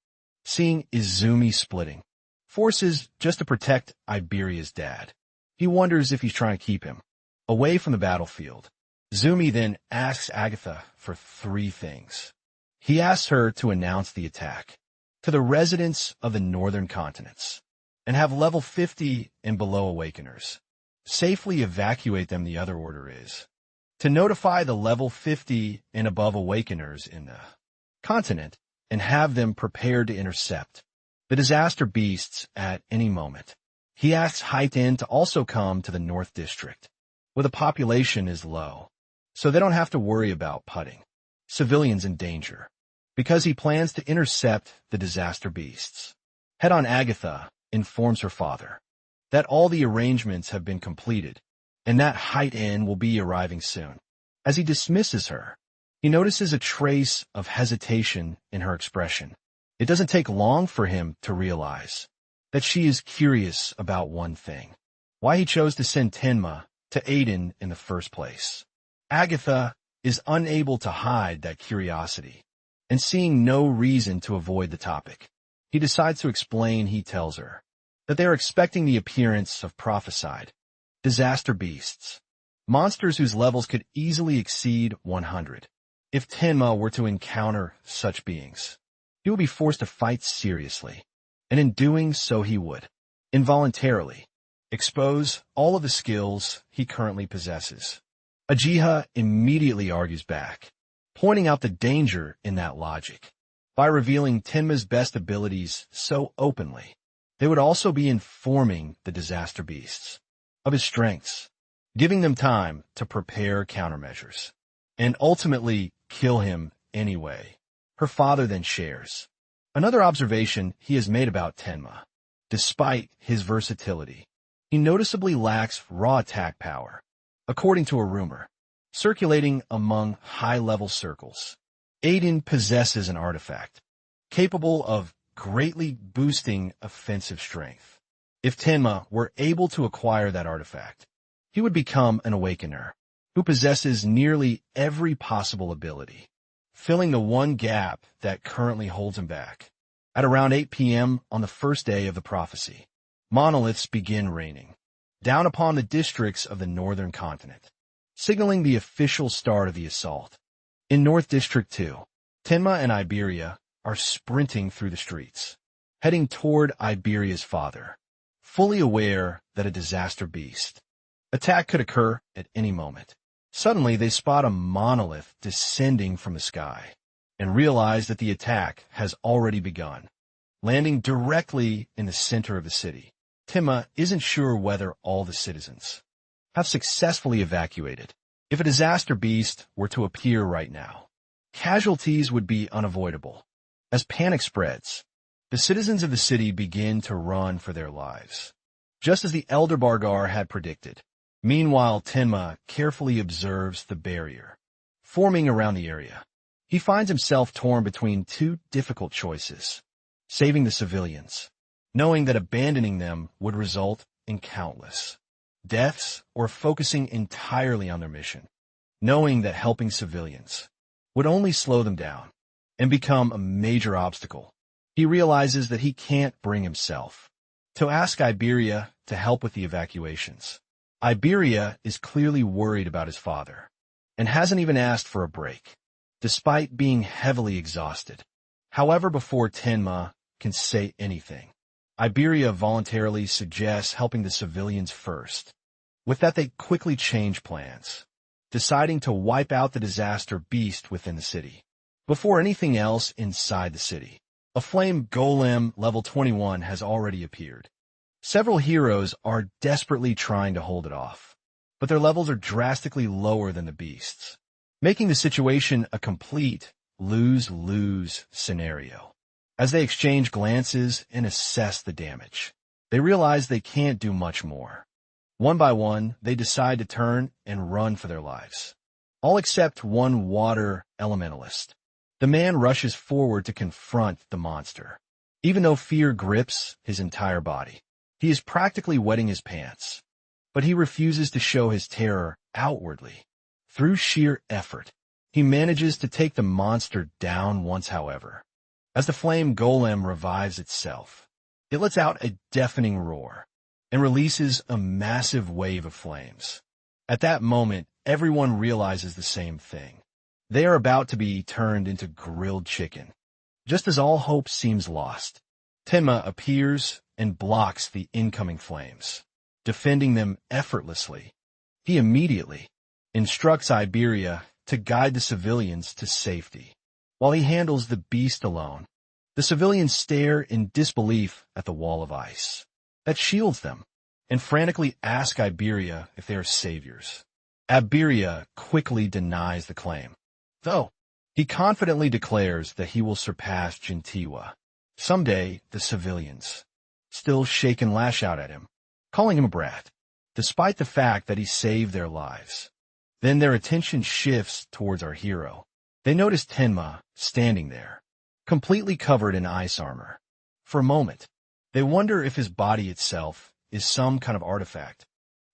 Seeing Izumi splitting forces just to protect Iberia's dad, he wonders if he's trying to keep him away from the battlefield. Izumi then asks Agatha for 3 things. He asks her to announce the attack to the residents of the northern continents and have level 50 and below awakeners safely evacuate them. The other order is to notify the level 50 and above awakeners in the continent and have them prepared to intercept the disaster beasts at any moment. He asks Haiten to also come to the North District, where the population is low, so they don't have to worry about putting civilians in danger, because he plans to intercept the disaster beasts. Head-on Agatha informs her father that all the arrangements have been completed and that Haiten will be arriving soon. As he dismisses her, he notices a trace of hesitation in her expression. It doesn't take long for him to realize that she is curious about one thing: why he chose to send Tenma to Aiden in the first place. Agatha is unable to hide that curiosity, and seeing no reason to avoid the topic, he decides to explain. He tells her that they are expecting the appearance of prophesied disaster beasts, monsters whose levels could easily exceed 100. If Tenma were to encounter such beings, he would be forced to fight seriously, and in doing so he would involuntarily expose all of the skills he currently possesses. Ajiha immediately argues back, pointing out the danger in that logic. By revealing Tenma's best abilities so openly, they would also be informing the disaster beasts of his strengths, giving them time to prepare countermeasures, and ultimately kill him anyway. Her father then shares another observation he has made about Tenma. Despite his versatility, he noticeably lacks raw attack power, according to a rumor circulating among high-level circles. Aiden possesses an artifact capable of greatly boosting offensive strength. If Tenma were able to acquire that artifact, he would become an awakener who possesses nearly every possible ability, filling the one gap that currently holds him back. At around 8 p.m. on the first day of the prophecy, monoliths begin raining down upon the districts of the northern continent, signaling the official start of the assault. In North District 2, Tenma and Iberia are sprinting through the streets, heading toward Iberia's father, fully aware that a disaster beast attack could occur at any moment. Suddenly, they spot a monolith descending from the sky and realize that the attack has already begun, landing directly in the center of the city. Tenma isn't sure whether all the citizens have successfully evacuated. If a disaster beast were to appear right now, casualties would be unavoidable. As panic spreads, the citizens of the city begin to run for their lives, just as the elder Bargar had predicted. Meanwhile, Tenma carefully observes the barrier forming around the area. He finds himself torn between 2 difficult choices: saving the civilians, knowing that abandoning them would result in countless deaths, or focusing entirely on their mission, knowing that helping civilians would only slow them down and become a major obstacle. He realizes that he can't bring himself to ask Iberia to help with the evacuations. Iberia is clearly worried about his father and hasn't even asked for a break, despite being heavily exhausted. However, before Tenma can say anything, Iberia voluntarily suggests helping the civilians first. With that, they quickly change plans, deciding to wipe out the disaster beast within the city. Before anything else inside the city, a flame golem level 21 has already appeared. Several heroes are desperately trying to hold it off, but their levels are drastically lower than the beasts, making the situation a complete lose-lose scenario. As they exchange glances and assess the damage, they realize they can't do much more. One by one, they decide to turn and run for their lives. All except one water elementalist. The man rushes forward to confront the monster. Even though fear grips his entire body, he is practically wetting his pants. But he refuses to show his terror outwardly. Through sheer effort, he manages to take the monster down once, however. As the flame golem revives itself, it lets out a deafening roar and releases a massive wave of flames. At that moment, everyone realizes the same thing. They are about to be turned into grilled chicken. Just as all hope seems lost, Tenma appears and blocks the incoming flames, defending them effortlessly. He immediately instructs Iberia to guide the civilians to safety. While he handles the beast alone, the civilians stare in disbelief at the wall of ice that shields them and frantically ask Iberia if they are saviors. Iberia quickly denies the claim, though he confidently declares that he will surpass Jintiwa. Someday, the civilians still shake and lash out at him, calling him a brat, despite the fact that he saved their lives. Then their attention shifts towards our hero. They notice Tenma standing there, completely covered in ice armor. For a moment, they wonder if his body itself is some kind of artifact.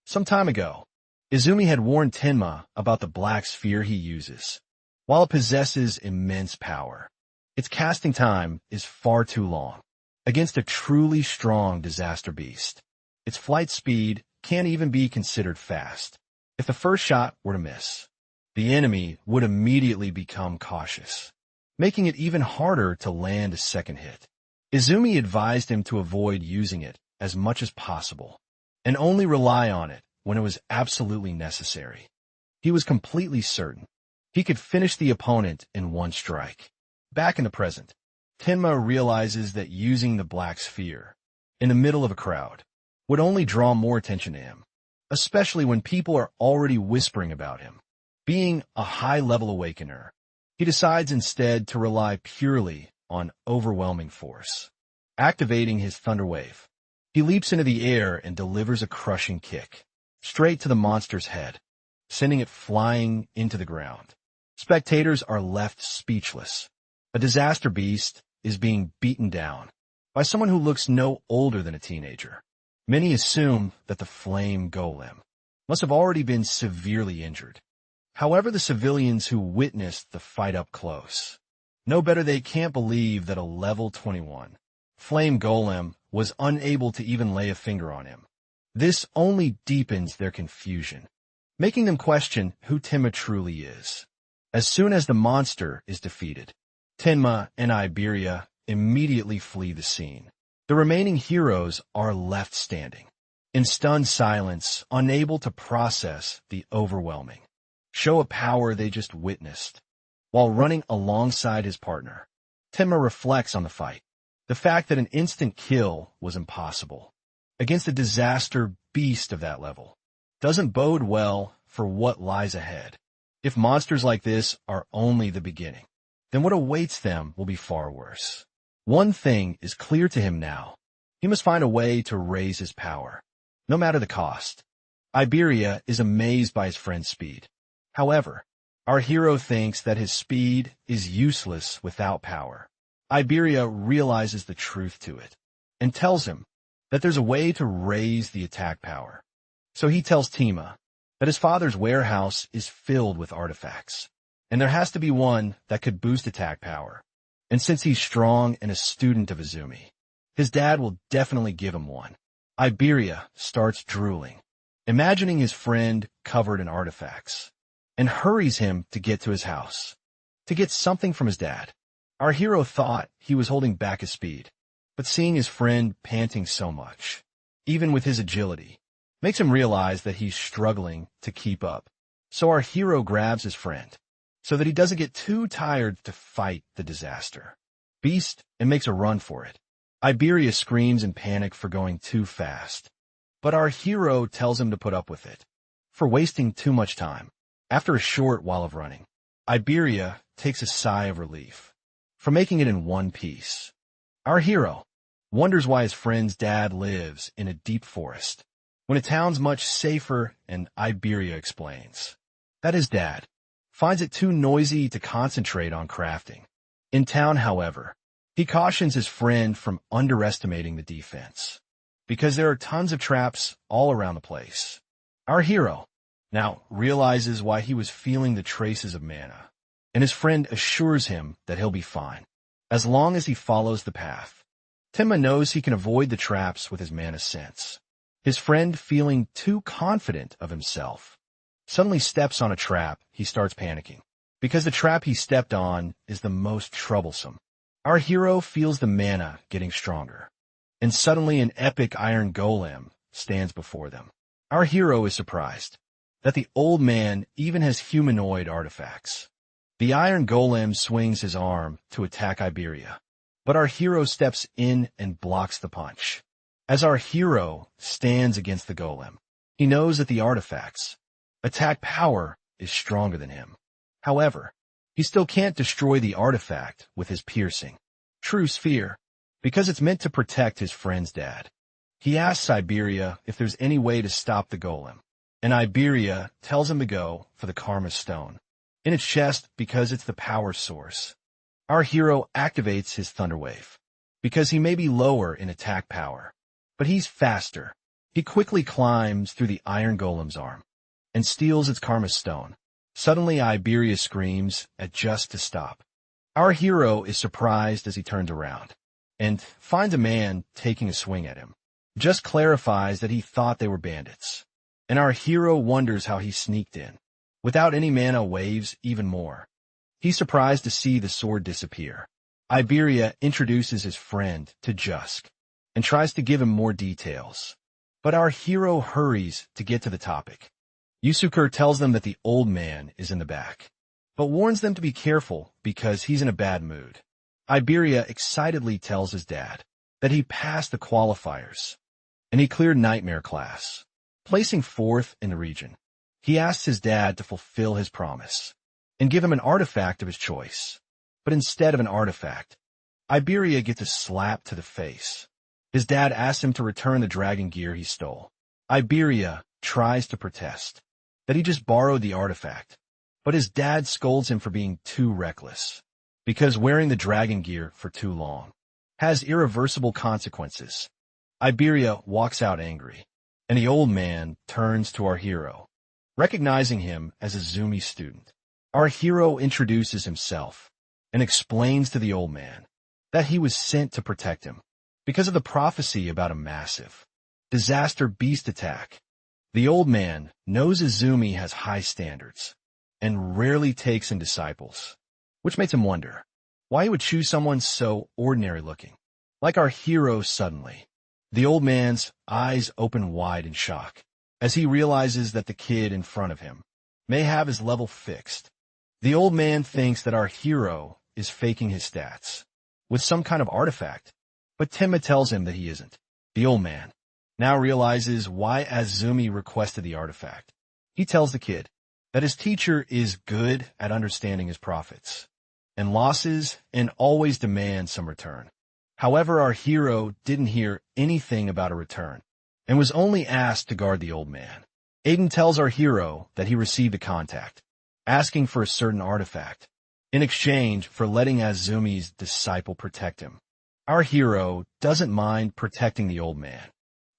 Some time ago, Izumi had warned Tenma about the black sphere he uses. While it possesses immense power, its casting time is far too long. Against a truly strong disaster beast, its flight speed can't even be considered fast. If the first shot were to miss, the enemy would immediately become cautious, making it even harder to land a second hit. Izumi advised him to avoid using it as much as possible, and only rely on it when it was absolutely necessary. He was completely certain he could finish the opponent in one strike. Back in the present, Tenma realizes that using the black sphere in the middle of a crowd would only draw more attention to him, especially when people are already whispering about him. Being a high-level awakener, he decides instead to rely purely on overwhelming force. Activating his Thunder Wave, he leaps into the air and delivers a crushing kick, straight to the monster's head, sending it flying into the ground. Spectators are left speechless. A disaster beast is being beaten down by someone who looks no older than a teenager. Many assume that the flame golem must have already been severely injured. However, the civilians who witnessed the fight up close know better. They can't believe that a level 21 flame golem was unable to even lay a finger on him. This only deepens their confusion, making them question who Tenma truly is. As soon as the monster is defeated, Tenma and Iberia immediately flee the scene. The remaining heroes are left standing, in stunned silence, unable to process the overwhelming show of power they just witnessed. While running alongside his partner, Tenma reflects on the fight. The fact that an instant kill was impossible against a disaster beast of that level doesn't bode well for what lies ahead. If monsters like this are only the beginning, then what awaits them will be far worse. One thing is clear to him now. He must find a way to raise his power, no matter the cost. Iberia is amazed by his friend's speed. However, our hero thinks that his speed is useless without power. Iberia realizes the truth to it and tells him that there's a way to raise the attack power. So he tells Tenma that his father's warehouse is filled with artifacts, and there has to be one that could boost attack power. And since he's strong and a student of Izumi, his dad will definitely give him one. Iberia starts drooling, imagining his friend covered in artifacts, and hurries him to get to his house, to get something from his dad. Our hero thought he was holding back his speed, but seeing his friend panting so much, even with his agility, makes him realize that he's struggling to keep up. So our hero grabs his friend, so that he doesn't get too tired to fight the disaster beast and makes a run for it. Iberia screams in panic for going too fast, but our hero tells him to put up with it, for wasting too much time. After a short while of running, Iberia takes a sigh of relief for making it in one piece. Our hero wonders why his friend's dad lives in a deep forest, when a town's much safer, and Iberia explains that his dad finds it too noisy to concentrate on crafting. In town, however, he cautions his friend from underestimating the defense, because there are tons of traps all around the place. Our hero now realizes why he was feeling the traces of mana, and his friend assures him that he'll be fine, as long as he follows the path. Tenma knows he can avoid the traps with his mana sense. His friend, feeling too confident of himself, suddenly steps on a trap. He starts panicking, because the trap he stepped on is the most troublesome. Our hero feels the mana getting stronger, and suddenly an epic iron golem stands before them. Our hero is surprised that the old man even has humanoid artifacts. The iron golem swings his arm to attack Iberia, but our hero steps in and blocks the punch. As our hero stands against the golem, he knows that the artifact's attack power is stronger than him. However, he still can't destroy the artifact with his piercing true sphere, because it's meant to protect his friend's dad. He asks Iberia if there's any way to stop the golem, and Iberia tells him to go for the Karma Stone in its chest because it's the power source. Our hero activates his Thunderwave, because he may be lower in attack power, but he's faster. He quickly climbs through the iron golem's arm and steals its Karma Stone. Suddenly, Iberia screams at just to stop. Our hero is surprised as he turns around and finds a man taking a swing at him. Just clarifies that he thought they were bandits, and our hero wonders how he sneaked in without any mana waves even more. He's surprised to see the sword disappear. Iberia introduces his friend to Jusk and tries to give him more details, but our hero hurries to get to the topic. Yusuke tells them that the old man is in the back, but warns them to be careful because he's in a bad mood. Iberia excitedly tells his dad that he passed the qualifiers, and he cleared Nightmare class, placing 4th in the region. He asks his dad to fulfill his promise and give him an artifact of his choice, but instead of an artifact, Iberia gets a slap to the face. His dad asks him to return the dragon gear he stole. Iberia tries to protest that he just borrowed the artifact, but his dad scolds him for being too reckless, because wearing the dragon gear for too long has irreversible consequences. Iberia walks out angry, and the old man turns to our hero, recognizing him as a Zumi student. Our hero introduces himself and explains to the old man that he was sent to protect him because of the prophecy about a massive disaster beast attack. The old man knows Izumi has high standards and rarely takes in disciples, which makes him wonder why he would choose someone so ordinary looking. Like our hero suddenly, the old man's eyes open wide in shock as he realizes that the kid in front of him may have his level fixed. The old man thinks that our hero is faking his stats with some kind of artifact, but Tenma tells him that he isn't. The old man now realizes why Azumi requested the artifact. He tells the kid that his teacher is good at understanding his profits and losses and always demands some return. However, our hero didn't hear anything about a return and was only asked to guard the old man. Aiden tells our hero that he received a contact asking for a certain artifact in exchange for letting Azumi's disciple protect him. Our hero doesn't mind protecting the old man,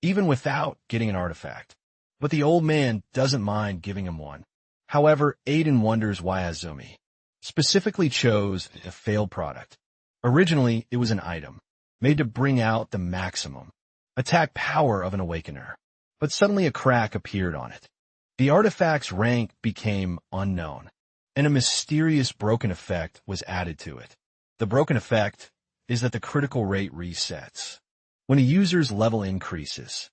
even without getting an artifact, but the old man doesn't mind giving him one. However, Aiden wonders why Azumi specifically chose a failed product. Originally, it was an item made to bring out the maximum attack power of an awakener, but suddenly a crack appeared on it. The artifact's rank became unknown, and a mysterious broken effect was added to it. The broken effect is that the critical rate resets when a user's level increases,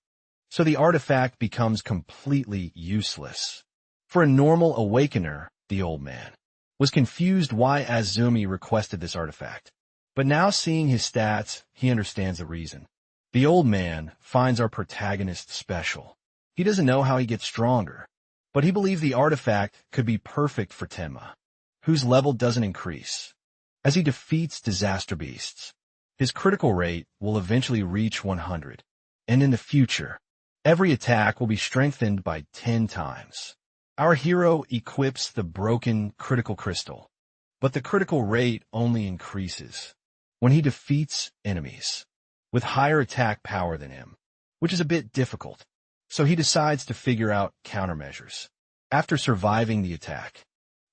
so the artifact becomes completely useless For a normal awakener, the old man was confused why Azumi requested this artifact. But now seeing his stats, he understands the reason. The old man finds our protagonist special. He doesn't know how he gets stronger, but he believes the artifact could be perfect for Tenma, whose level doesn't increase. As he defeats disaster beasts, his critical rate will eventually reach 100, and in the future, every attack will be strengthened by 10 times. Our hero equips the broken critical crystal, but the critical rate only increases when he defeats enemies with higher attack power than him, which is a bit difficult, so he decides to figure out countermeasures. After surviving the attack,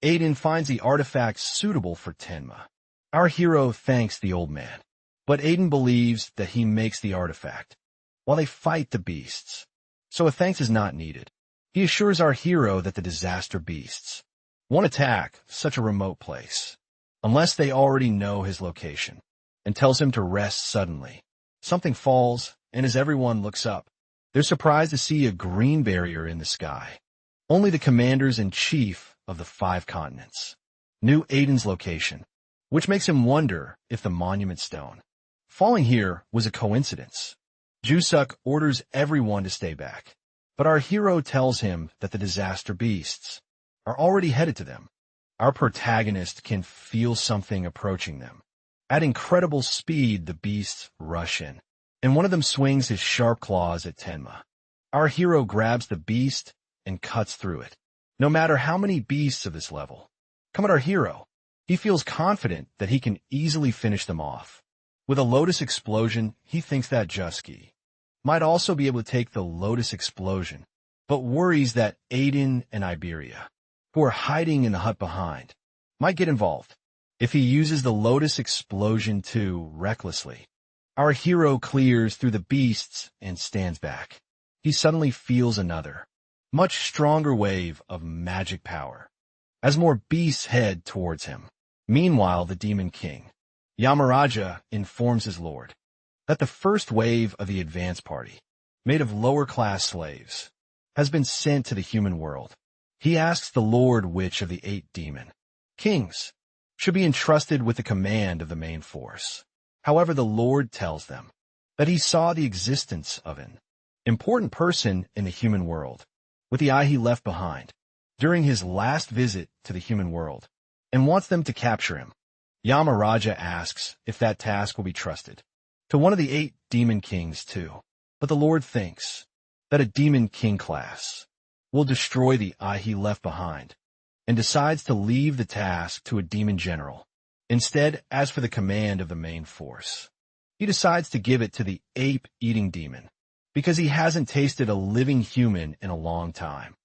Aiden finds the artifact suitable for Tenma. Our hero thanks the old man, but Aiden believes that he makes the artifact while they fight the beasts, so a thanks is not needed. He assures our hero that the disaster beasts won't attack such a remote place unless they already know his location, and tells him to rest suddenly. Something falls, and as everyone looks up, they're surprised to see a green barrier in the sky. Only the commanders-in-chief of the 5 continents knew Aiden's location, which makes him wonder if the monument stone falling here was a coincidence. Jusuk orders everyone to stay back, but our hero tells him that the disaster beasts are already headed to them. Our protagonist can feel something approaching them. At incredible speed, the beasts rush in, and one of them swings his sharp claws at Tenma. Our hero grabs the beast and cuts through it. No matter how many beasts of this level come at our hero, he feels confident that he can easily finish them off. With a Lotus Explosion, he thinks that Jusky might also be able to take the Lotus Explosion, but worries that Aiden and Iberia, who are hiding in the hut behind, might get involved if he uses the Lotus Explosion too recklessly. Our hero clears through the beasts and stands back. He suddenly feels another, much stronger wave of magic power as more beasts head towards him. Meanwhile, the Demon King, Yamaraja, informs his lord that the first wave of the advance party, made of lower-class slaves, has been sent to the human world. He asks the lord which of the 8 demon kings should be entrusted with the command of the main force. However, the lord tells them that he saw the existence of an important person in the human world with the eye he left behind during his last visit to the human world, and wants them to capture him. Yamaraja asks if that task will be trusted to one of the 8 demon kings too, but the lord thinks that a demon king class will destroy the eye he left behind, and decides to leave the task to a demon general. Instead, as for the command of the main force, he decides to give it to the ape-eating demon, because he hasn't tasted a living human in a long time.